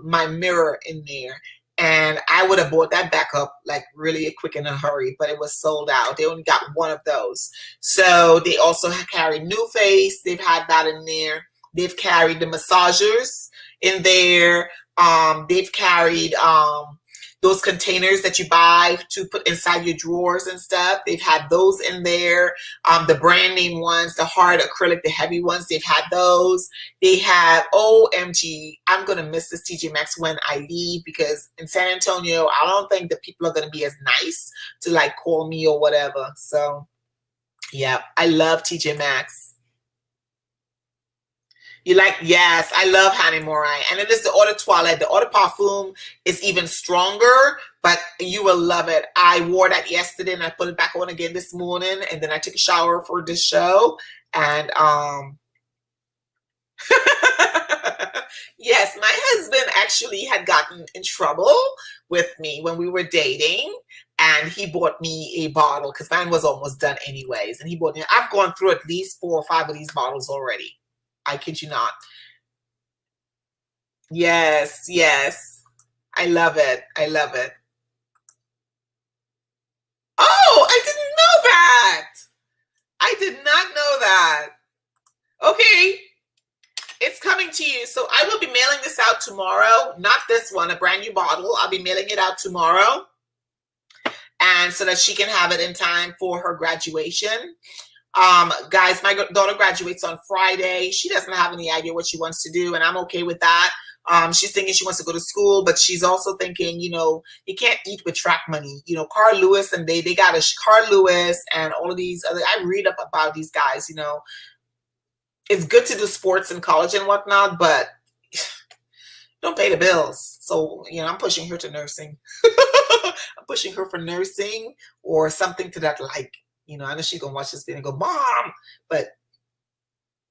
my mirror in there. And I would have bought that back up like really quick in a hurry, but it was sold out. They only got one of those. So they also carried New Face. They've had that in there. They've carried the massagers in there. They've carried those containers that you buy to put inside your drawers and stuff. They've had those in there. The brand name ones, the hard acrylic, the heavy ones, they've had those. They have, OMG, I'm going to miss this TJ Maxx when I leave, because in San Antonio, I don't think the people are going to be as nice to like call me or whatever. So yeah, I love TJ Maxx. You like, yes, I love Hanny Morai. And it is the Eau de Toilette. The Eau de Parfum is even stronger, but you will love it. I wore that yesterday and I put it back on again this morning. And then I took a shower for this show. And yes, my husband actually had gotten in trouble with me when we were dating. And he bought me a bottle, because mine was almost done anyways. And he bought me, I've gone through at least 4 or 5 of these bottles already. I kid you not. Yes, yes. I love it. I love it. Oh, I didn't know that. I did not know that. Okay. It's coming to you. So I will be mailing this out tomorrow. Not this one, a brand new bottle. I'll be mailing it out tomorrow. And so that she can have it in time for her graduation. Guys, my daughter graduates on Friday. She doesn't have any idea what she wants to do, and I'm okay with that. She's thinking she wants to go to school, but she's also thinking, you know, you can't eat with track money. You know, Carl Lewis, and they got a Carl Lewis and all of these other, I read up about these guys, you know. It's good to do sports in college and whatnot, but don't pay the bills. So, you know, I'm pushing her to nursing. I'm pushing her for nursing or something to that, like, you know, I know she's going to watch this video and go, Mom, but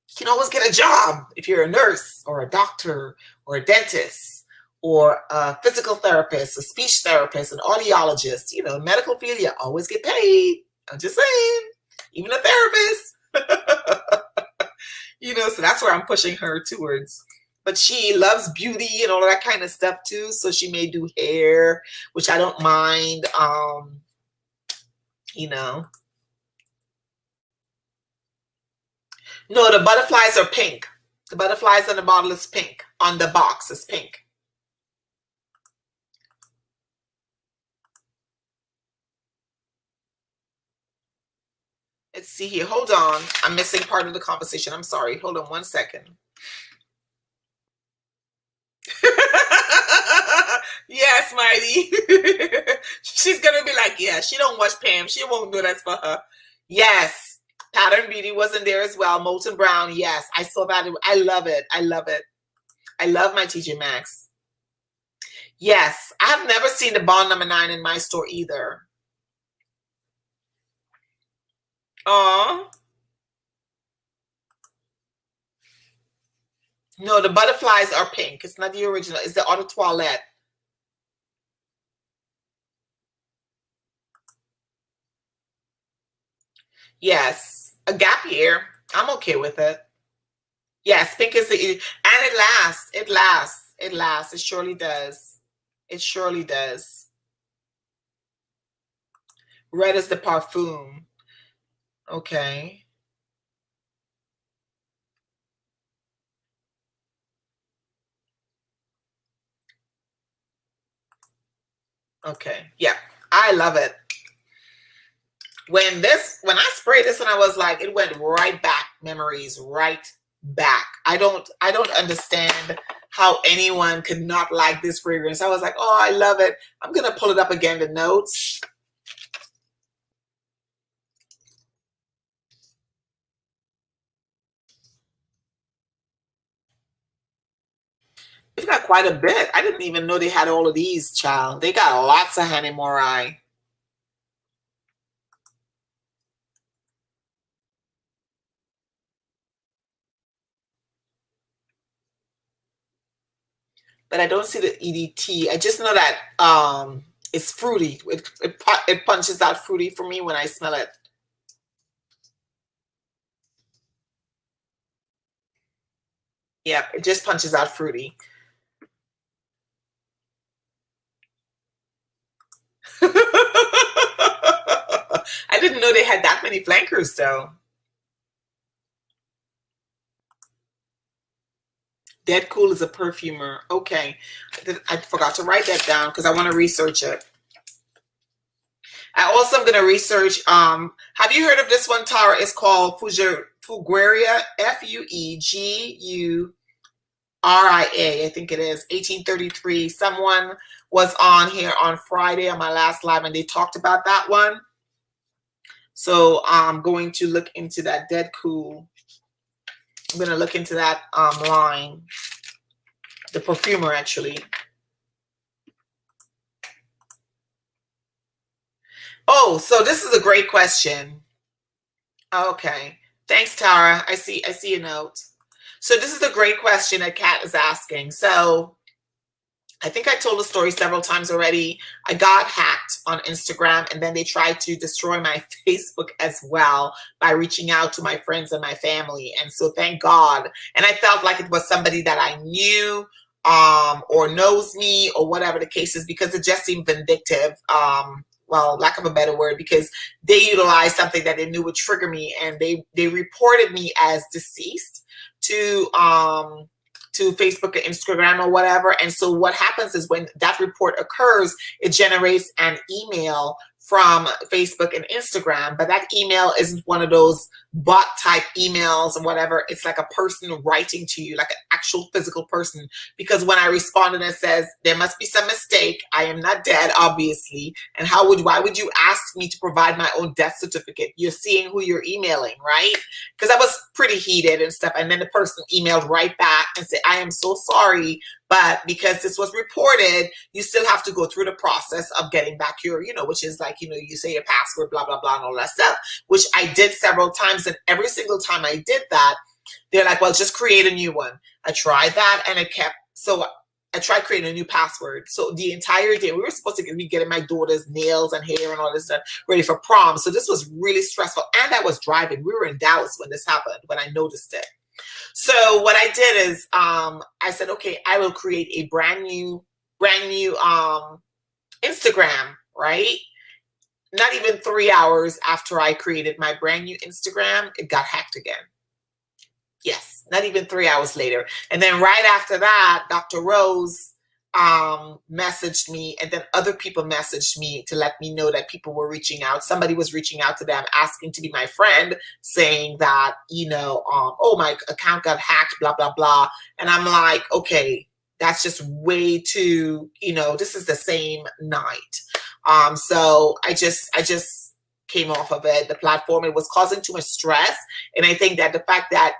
you can always get a job if you're a nurse or a doctor or a dentist or a physical therapist, a speech therapist, an audiologist. You know, medical field, you always get paid. I'm just saying, even a therapist. You know, so that's where I'm pushing her towards. But she loves beauty and all of that kind of stuff too. So she may do hair, which I don't mind. You know. No, the butterflies are pink. The butterflies on the bottle is pink. On the box is pink. Let's see here. Hold on. I'm missing part of the conversation. I'm sorry. Hold on one second. Yes, Mighty. She's going to be like, yeah, she don't watch Pam. She won't do that for her. Yes. Pattern Beauty was in there as well. Molten Brown. Yes, I saw that. I love it. I love it. I love my TJ Maxx. Yes, I have never seen the Bond number 9 in my store either. Aw. No, the butterflies are pink. It's not the original. It's the Eau de Toilette. Yes. A gap year. I'm okay with it. Yes, pink is the, and it lasts. It lasts. It lasts. It surely does. It surely does. Red is the parfum. Okay. Okay. Yeah. I love it. When I sprayed this and I was like, it went right back, memories right back. I don't understand how anyone could not like this fragrance. I was like, oh, I love it. I'm going to pull it up again, the notes. They've got quite a bit. I didn't even know they had all of these, child. They got lots of 𝐕𝑚𝑜𝑟𝑖. But I don't see the EDT. I just know that it's fruity. It punches out fruity for me when I smell it. Yeah, it just punches out fruity. I didn't know they had that many flankers though. Dead Cool is a perfumer. Okay. I forgot to write that down because I want to research it. I also am going to research, have you heard of this one, Tara? It's called 𝘓𝑒guaria, 𝘓𝑒guaria, I think it is, 1833. Someone was on here on Friday on my last live and they talked about that one. So I'm going to look into that Dead Cool. I'm going to look into that line, the perfumer actually. Oh, so this is a great question. Okay. Thanks, Tara. I see a note. So this is a great question that Kat is asking. So I think I told the story several times already. I got hacked on Instagram and then they tried to destroy my Facebook as well by reaching out to my friends and my family. And so thank God. And I felt like it was somebody that I knew or knows me or whatever the case is, because it just seemed vindictive. Well, lack of a better word, because they utilized something that they knew would trigger me, and they reported me as deceased to Facebook or Instagram or whatever. And so what happens is when that report occurs, it generates an email from Facebook and Instagram, but that email isn't one of those bot type emails or whatever. It's like a person writing to you, like an actual physical person. Because when I responded and says, there must be some mistake. I am not dead, obviously. And why would you ask me to provide my own death certificate? You're seeing who you're emailing, right? Because I was pretty heated and stuff. And then the person emailed right back and said, I am so sorry, but because this was reported, you still have to go through the process of getting back your, which is like, you say your password, blah, blah, blah, and all that stuff, which I did several times. And every single time I did that, they're like, well, just create a new one. I tried that and it kept, so I tried creating a new password. So the entire day, we were supposed to be getting my daughter's nails and hair and all this stuff ready for prom. So this was really stressful. And I was driving. We were in Dallas when this happened, when I noticed it. So what I did is I said, okay, I will create a brand new Instagram, right? Not even 3 hours after I created my brand new Instagram, it got hacked again. Yes, not even 3 hours later. And then right after that, Dr. Rose messaged me, and then other people messaged me to let me know that people were reaching out. Somebody was reaching out to them asking to be my friend, saying that, oh, my account got hacked, blah, blah, blah. And I'm like, okay, that's just way too, this is the same night. So I just came off of it, the platform. It was causing too much stress. And I think that the fact that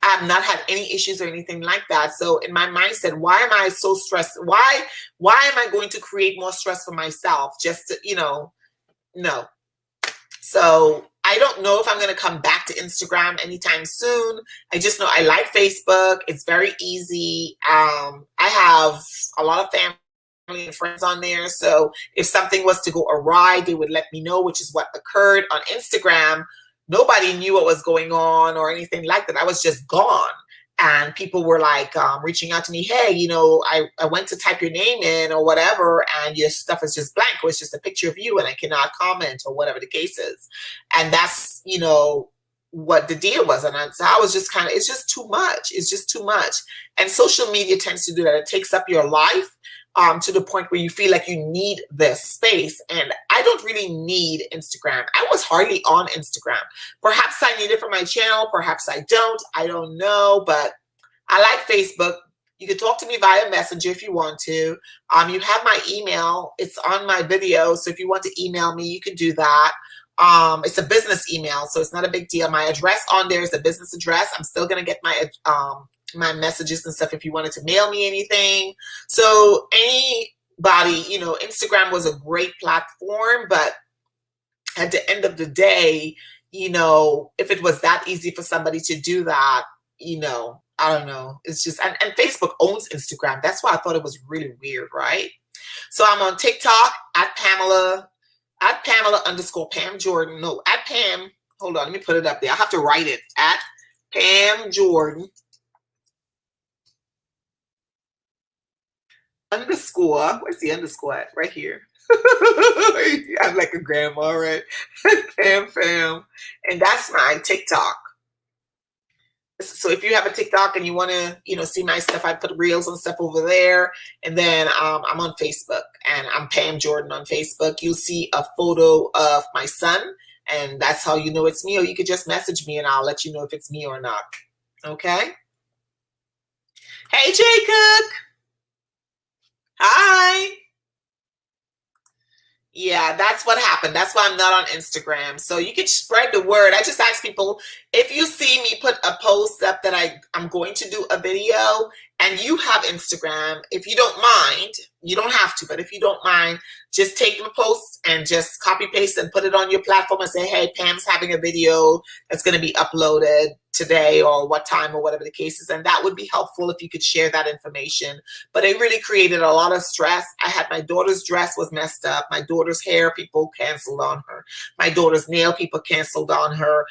I have not had any issues or anything like that. So in my mindset, why am I so stressed? Why am I going to create more stress for myself? Just to, no. So I don't know if I'm going to come back to Instagram anytime soon. I just know I like Facebook. It's very easy. I have a lot of family and friends on there. So if something was to go awry, they would let me know, which is what occurred on Instagram. Nobody knew what was going on or anything like that. I was just gone. And people were like reaching out to me, hey, I went to type your name in or whatever, and your stuff is just blank, or it's just a picture of you and I cannot comment or whatever the case is. And that's, what the deal was. And so I was just it's just too much. It's just too much. And social media tends to do that. It takes up your life to the point where you feel like you need this space. And I don't really need Instagram. I was hardly on Instagram. Perhaps I need it for my channel. Perhaps I don't. I don't know. But I like Facebook. You can talk to me via Messenger if you want to. You have my email. It's on my video. So if you want to email me, you can do that. It's a business email, so it's not a big deal. My address on there is a business address. I'm still going to get my messages and stuff if you wanted to mail me anything. So anybody, Instagram was a great platform, but at the end of the day, if it was that easy for somebody to do that, I don't know. It's just, and Facebook owns Instagram. That's why I thought it was really weird, right? So I'm on TikTok at Pamela _ Pam Jordan. No, at Pam. Hold on, let me put it up there. I have to write it. At Pam Jordan _ where's the underscore at? Right here. I'm like a grandma, right? Pam FAM. And that's my TikTok. So if you have a TikTok and you want to, see my stuff, I put reels and stuff over there. And then I'm on Facebook, and I'm Pam Jordan on Facebook. You'll see a photo of my son, and that's how you know it's me. Or you could just message me and I'll let you know if it's me or not. Okay? Hey, Jacob. Hi. Yeah, that's what happened. That's why I'm not on Instagram. So you can spread the word. I just ask people, if you see me put a post up that I'm going to do a video and you have Instagram, if you don't mind, you don't have to, but if you don't mind, just take the post and just copy paste and put it on your platform and say, hey, Pam's having a video that's going to be uploaded today or what time or whatever the case is. And that would be helpful if you could share that information. But it really created a lot of stress. I had my daughter's dress was messed up. My daughter's hair, people canceled on her. My daughter's nail, people canceled on her.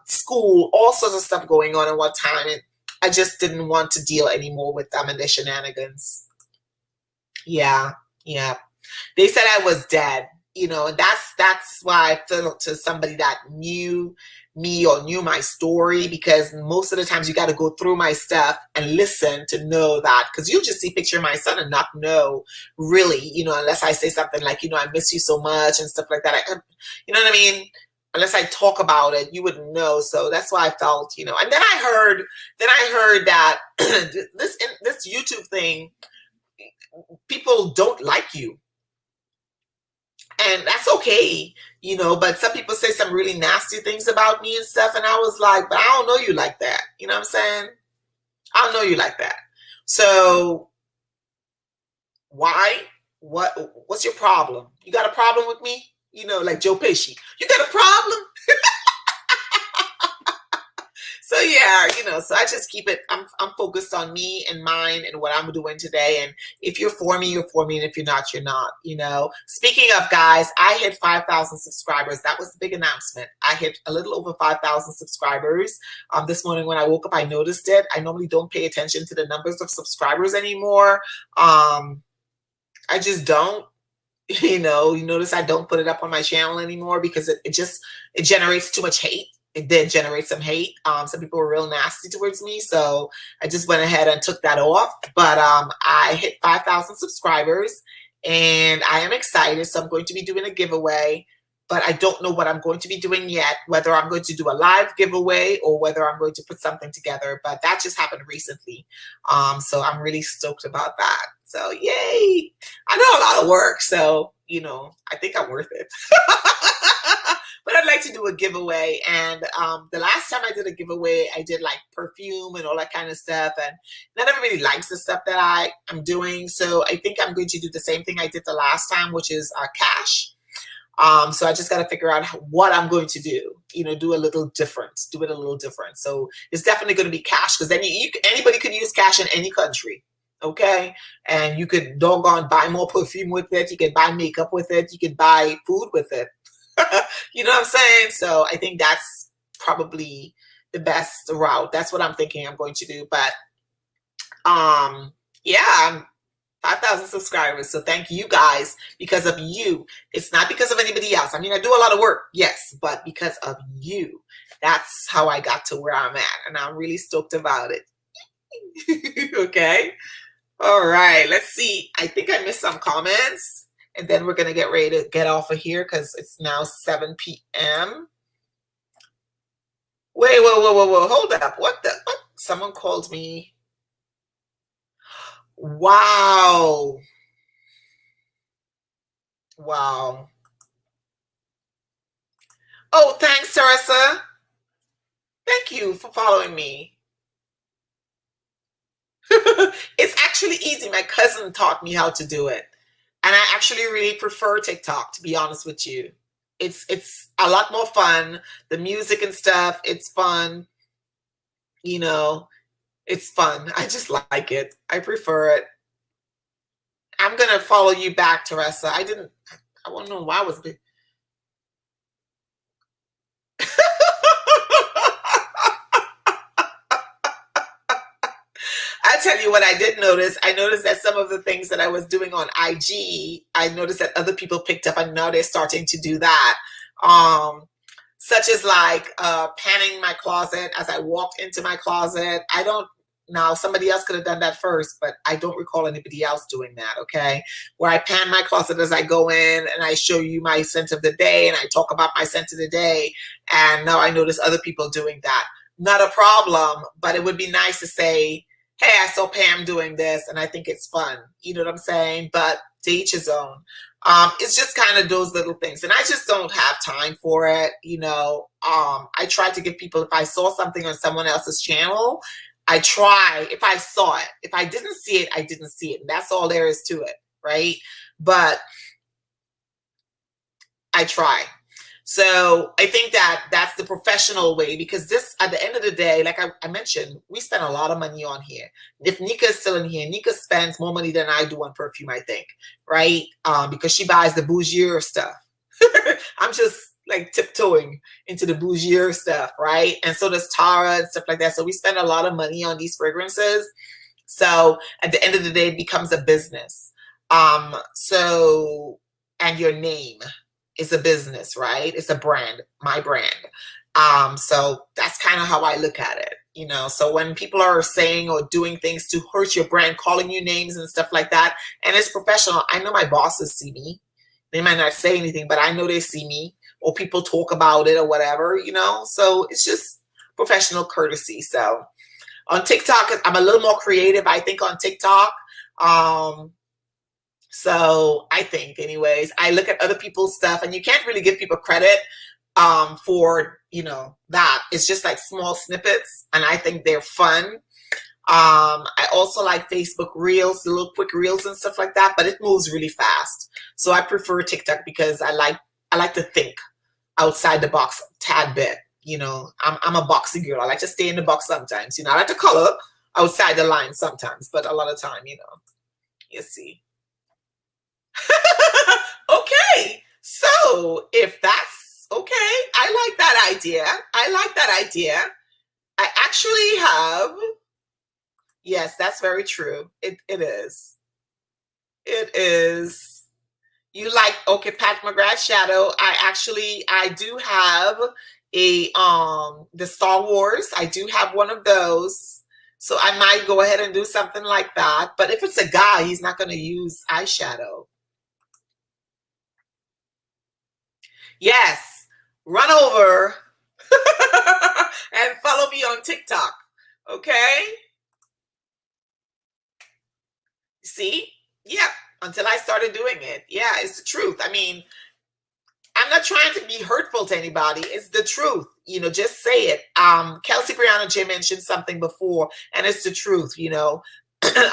School, all sorts of stuff going on at one time. And I just didn't want to deal anymore with them and their shenanigans. Yeah. They said I was dead, and that's why I felt to somebody that knew me or knew my story, because most of the times you got to go through my stuff and listen to know that, because you just see a picture of my son and not know really, unless I say something like, I miss you so much and stuff like that. You know what I mean? Unless I talk about it, you wouldn't know. So that's why I felt, and then I heard that this YouTube thing, people don't like you. And that's okay, but some people say some really nasty things about me and stuff. And I was like, but I don't know you like that. You know what I'm saying? I don't know you like that. So why? What's your problem? You got a problem with me? Like Joe Pesci. You got a problem? So yeah, so I just keep it, I'm focused on me and mine and what I'm doing today. And if you're for me, you're for me. And if you're not, you're not, Speaking of, guys, I hit 5,000 subscribers. That was the big announcement. I hit a little over 5,000 subscribers. This morning when I woke up, I noticed it. I normally don't pay attention to the numbers of subscribers anymore. I just don't. You notice I don't put it up on my channel anymore because it generates too much hate. It did generate some hate. Some people were real nasty towards me. So I just went ahead and took that off. But I hit 5,000 subscribers and I am excited. So I'm going to be doing a giveaway, but I don't know what I'm going to be doing yet, whether I'm going to do a live giveaway or whether I'm going to put something together. But that just happened recently. So I'm really stoked about that. So yay. I know a lot of work. So, I think I'm worth it. But I'd like to do a giveaway. And the last time I did a giveaway, I did like perfume and all that kind of stuff. And not everybody likes the stuff that I'm doing. So I think I'm going to do the same thing I did the last time, which is cash. So I just got to figure out what I'm going to do, do a little different, do it a little different. So it's definitely going to be cash, because then anybody could use cash in any country. Okay. And you could doggone buy more perfume with it. You could buy makeup with it. You could buy food with it. You know what I'm saying? So I think that's probably the best route. That's what I'm thinking I'm going to do. But yeah, I'm 5,000 subscribers. So thank you guys. Because of you. It's not because of anybody else. I mean, I do a lot of work, yes, but because of you. That's how I got to where I'm at. And I'm really stoked about it. Okay. All right. Let's see. I think I missed some comments. And then we're going to get ready to get off of here because it's now 7 p.m. Wait, whoa. Hold up. What? Someone called me. Wow. Wow. Oh, thanks, Teresa. Thank you for following me. It's actually easy. My cousin taught me how to do it. And I actually really prefer TikTok, to be honest with you. It's a lot more fun. The music and stuff, it's fun. It's fun. I just like it. I prefer it. I'm going to follow you back, Teresa. I don't know why I was... I tell you what I did notice. I noticed that some of the things that I was doing on IG, I noticed that other people picked up, and now they're starting to do that. Such as like panning my closet as I walked into my closet. Now somebody else could have done that first, but I don't recall anybody else doing that, okay? Where I pan my closet as I go in and I show you my scent of the day and I talk about my scent of the day. And now I notice other people doing that. Not a problem, but it would be nice to say, hey, I saw Pam doing this and I think it's fun. You know what I'm saying? But to each his own. It's just kind of those little things. And I just don't have time for it. I try to give people, if I saw something on someone else's channel, I try, if I saw it. If I didn't see it, I didn't see it. And that's all there is to it, right? But I try. So I think that's the professional way, because this, at the end of the day, like I mentioned, we spend a lot of money on here. If Nika is still in here, Nika spends more money than I do on perfume, I think, right? Because she buys the 𝘓𝘕𝘓 stuff. I'm just like tiptoeing into the 𝘓𝘕𝘓 stuff, right? And so does Tara and stuff like that. So we spend a lot of money on these fragrances. So at the end of the day, it becomes a business. And your name is a business, right? It's a brand, my brand. So that's kind of how I look at it, So when people are saying or doing things to hurt your brand, calling you names and stuff like that, and it's professional, I know my bosses see me. They might not say anything, but I know they see me, or people talk about it or whatever, So it's just professional courtesy. So on TikTok, I'm a little more creative, I think, on TikTok. So I think, anyways, I look at other people's stuff, and you can't really give people credit for, that. It's just like small snippets, and I think they're fun. I also like Facebook Reels, the little quick reels and stuff like that, but it moves really fast. So I prefer TikTok because I like to think outside the box a tad bit. I'm a boxy girl. I like to stay in the box sometimes. I like to color outside the line sometimes, but a lot of time, you see. Okay, so if that's okay, I like that idea. I actually have, yes, that's very true. It is. You like, okay, Pat McGrath's shadow. I do have a the Star Wars. I do have one of those. So I might go ahead and do something like that. But if it's a guy, he's not going to use eyeshadow. Yes, run over and follow me on TikTok, okay? See? Yeah, until I started doing it. Yeah, it's the truth. I mean, I'm not trying to be hurtful to anybody. It's the truth. Just say it. Kelsey Brianna J mentioned something before, and it's the truth,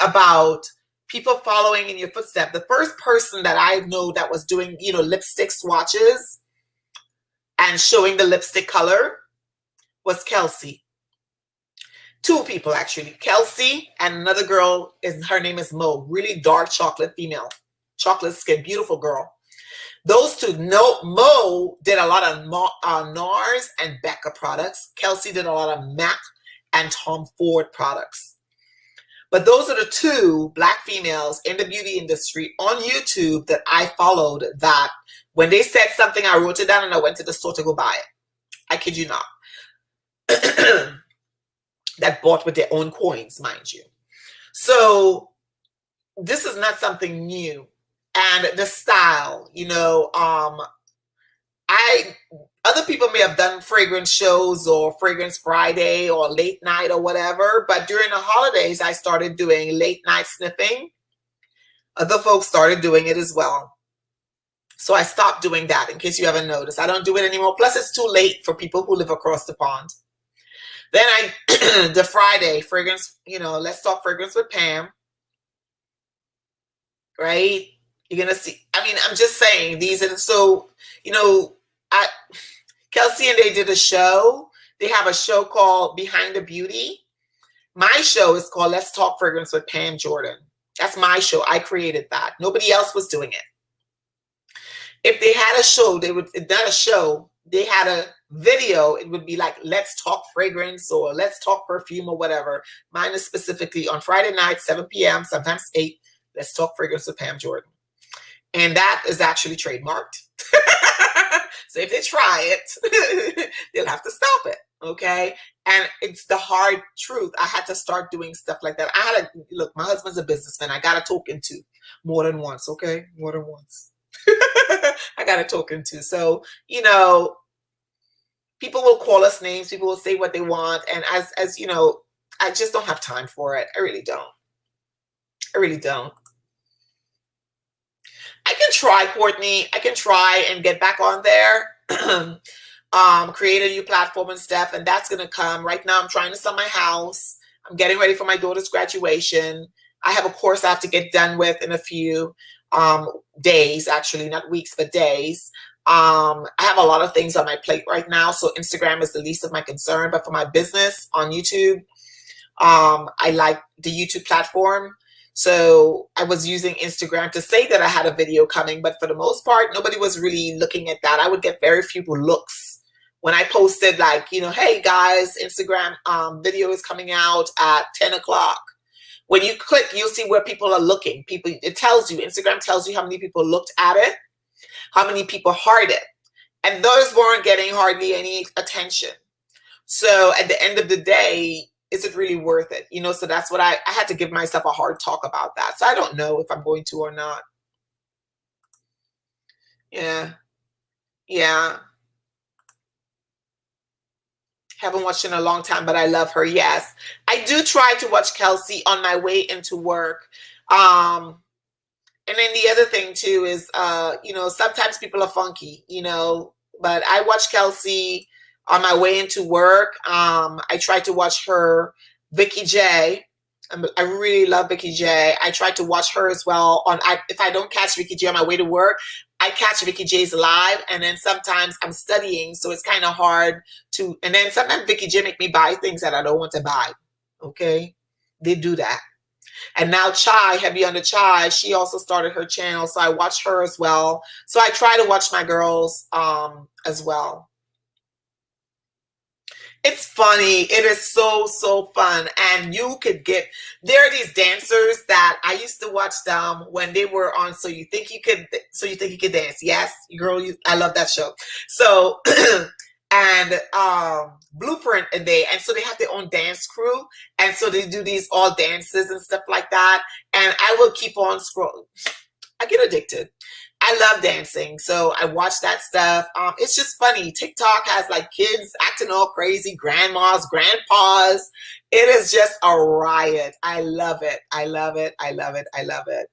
about people following in your footsteps. The first person that I know that was doing, lipstick swatches and showing the lipstick color was Kelsey. Two people, actually. Kelsey and another girl, her name is Mo. Really dark chocolate female. Chocolate skin, beautiful girl. Those two. Mo did a lot of NARS and Becca products. Kelsey did a lot of MAC and Tom Ford products. But those are the two black females in the beauty industry on YouTube that I followed, that when they said something, I wrote it down and I went to the store to go buy it. I kid you not. That bought with their own coins, mind you. So this is not something new. And the style, other people may have done fragrance shows or Fragrance Friday or late night or whatever, but during the holidays, I started doing late night sniffing. Other folks started doing it as well. So I stopped doing that, in case you haven't noticed. I don't do it anymore. Plus, it's too late for people who live across the pond. Then the Friday fragrance, let's talk fragrance with Pam. Right? You're going to see. I mean, I'm just saying these are so, Kelsey and they did a show. They have a show called Behind the Beauty. My show is called Let's Talk Fragrance with Pam Jordan. That's my show. I created that. Nobody else was doing it. If they had a show, they had a video, it would be like, Let's Talk Fragrance or Let's Talk Perfume or whatever. Mine is specifically on Friday night, 7 p.m., sometimes 8, Let's Talk Fragrance with Pam Jordan. And that is actually trademarked. So if they try it, they'll have to stop it. Okay. And it's the hard truth. I had to start doing stuff like that. Look, my husband's a businessman. I got a token to more than once. Okay. More than once. I got a token to. So, people will call us names. People will say what they want. And as I just don't have time for it. I really don't. I really don't. I can try, Courtney. I can try and get back on there, create a new platform and stuff, and that's going to come. Right now, I'm trying to sell my house. I'm getting ready for my daughter's graduation. I have a course I have to get done with in a few days, actually, not weeks, but days. I have a lot of things on my plate right now, so Instagram is the least of my concern. But for my business on YouTube, I like the YouTube platform. So I was using Instagram to say that I had a video coming, but for the most part, nobody was really looking at that. I would get very few looks when I posted, like, hey guys, Instagram video is coming out at 10 o'clock. When you click, you'll see where people are looking. It tells you, Instagram tells you how many people looked at it, how many people heard it. And those weren't getting hardly any attention. So at the end of the day, is it really worth it? So that's what I had to give myself a hard talk about that. So I don't know if I'm going to or not. Yeah. Yeah. Haven't watched in a long time, but I love her. Yes. I do try to watch Kelsey on my way into work. And then the other thing too is, sometimes people are funky, but I watch Kelsey on my way into work. I tried to watch her, Vicky J. I really love Vicky J. I tried to watch her as well. If I don't catch Vicky J on my way to work, I catch Vicky J's live, and then sometimes I'm studying, so it's kind of hard to. And then sometimes Vicky J make me buy things that I don't want to buy. Okay, they do that. And now Chai, Heavy on the Chai, she also started her channel, so I watch her as well. So I try to watch my girls as well. It's funny. It is so, so fun. And there are these dancers that I used to watch them when they were on So You Think You Could Dance. Yes, girl, I love that show. So, and Blueprint, and so they have their own dance crew. And so they do these all dances and stuff like that. And I will keep on scrolling. I get addicted. I love dancing, so I watch that stuff. It's just funny. TikTok has like kids acting all crazy, grandmas, grandpas. It is just a riot. I love it. I love it. I love it. I love it.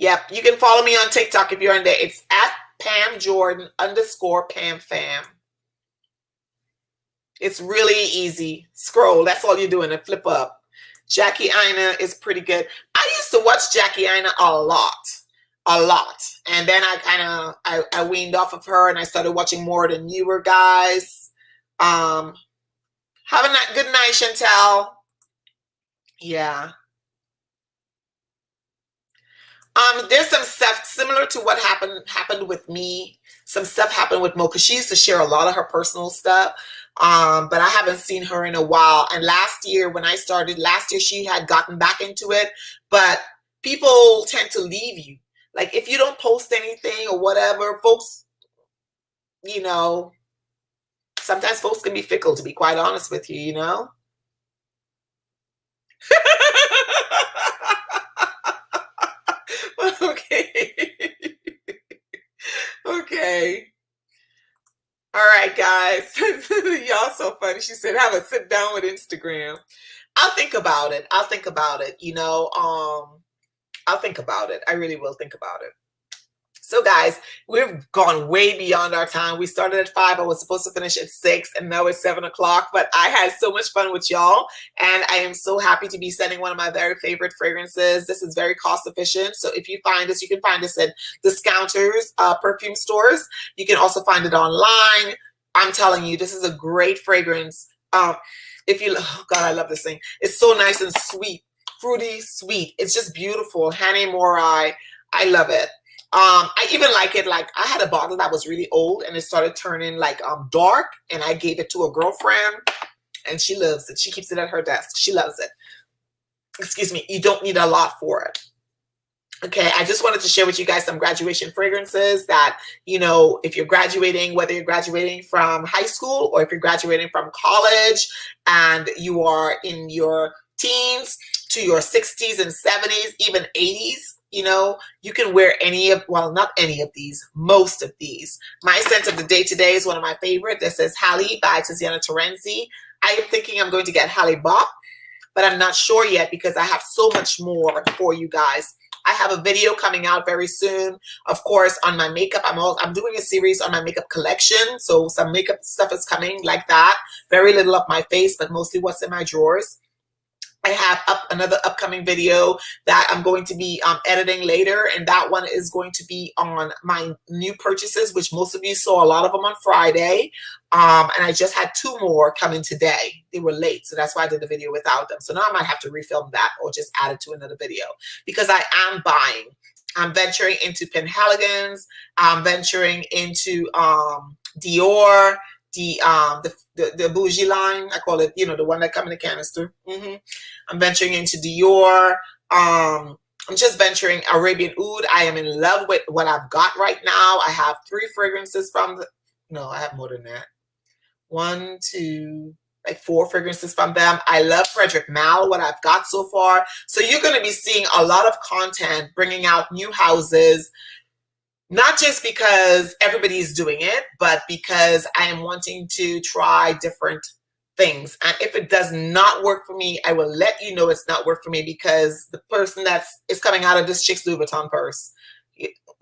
Yep, you can follow me on TikTok if you're on there. It's at Pam Jordan _ Pam FAM. It's really easy. Scroll. That's all you're doing, and flip up. 𝗏𝐈𝐻𝑚 is pretty good. I used to watch 𝗏𝐈𝐻𝑚 a lot. And then I weaned off of her and I started watching more of the newer guys. Have a good night, Chantel. Yeah. There's some stuff similar to what happened with me. Some stuff happened with Mo, because she used to share a lot of her personal stuff. But I haven't seen her in a while. And last year when I started, she had gotten back into it. But people tend to leave you. Like if you don't post anything or whatever, folks, you know, sometimes folks can be fickle, to be quite honest with you, you know. Okay. Okay. All right, guys. Y'all so funny. She said, have a sit down with Instagram. I'll think about it. I'll think about it. You know, I'll think about it. I really will think about it. So guys, we've gone way beyond our time. We started at 5. I was supposed to finish at 6, and now it's 7 o'clock. But I had so much fun with y'all, and I am so happy to be sending one of my very favorite fragrances. This is very cost efficient. So if you find us, you can find us at discounters, perfume stores. You can also find it online. I'm telling you, this is a great fragrance. If you, oh God, I love this thing. It's so nice and sweet, fruity, sweet. It's just beautiful. 𝗏𝘕𝘆𝑚. I love it. I even like it, like I had a bottle that was really old and it started turning like dark, and I gave it to a girlfriend and she loves it. She keeps it at her desk. She loves it. Excuse me. You don't need a lot for it. Okay, I just wanted to share with you guys some graduation fragrances that, you know, if you're graduating, whether you're graduating from high school or if you're graduating from college and you are in your teens to your 60s and 70s, even 80s, you know, you can wear any of, well, not any of these, most of these. My scent of the day today is one of my favorite. This is Halle by Tiziana Terenzi. I am thinking I'm going to get Halle Bop, but I'm not sure yet because I have so much more for you guys. I have a video coming out very soon, of course, on my makeup. I'm doing a series on my makeup collection. So some makeup stuff is coming like that. Very little of my face, but mostly what's in my drawers. I have another upcoming video that I'm going to be editing later, and that one is going to be on my new purchases, which most of you saw a lot of them on Friday, and I just had 2 more coming today. They were late, so that's why I did the video without them. So now I might have to refilm that or just add it to another video because I am buying. I'm venturing into Penhaligon's. I'm venturing into Dior. The bougie line, I call it, you know, the one that come in the canister. I'm venturing into Dior. I'm just venturing Arabian Oud. I am in love with what I've got right now. I have 3 fragrances from the, no, I have more than that. 1, 2, like 4 fragrances from them. I love Frederic Malle, what I've got so far. So you're going to be seeing a lot of content bringing out new houses. Not just because everybody's doing it, but because I am wanting to try different things. And if it does not work for me, I will let you know it's not work for me because the person is coming out of this chick's Louis Vuitton purse.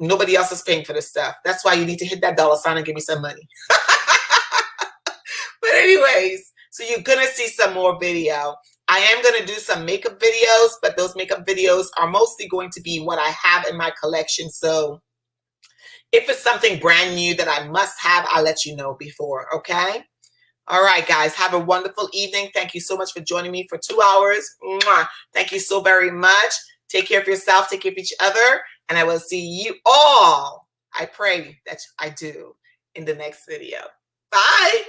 Nobody else is paying for this stuff. That's why you need to hit that $ sign and give me some money. But anyways, so you're going to see some more video. I am going to do some makeup videos, but those makeup videos are mostly going to be what I have in my collection. So if it's something brand new that I must have, I'll let you know before, okay? All right, guys, have a wonderful evening. Thank you so much for joining me for 2 hours. Mwah. Thank you so very much. Take care of yourself, take care of each other, and I will see you all, I pray that I do, in the next video. Bye.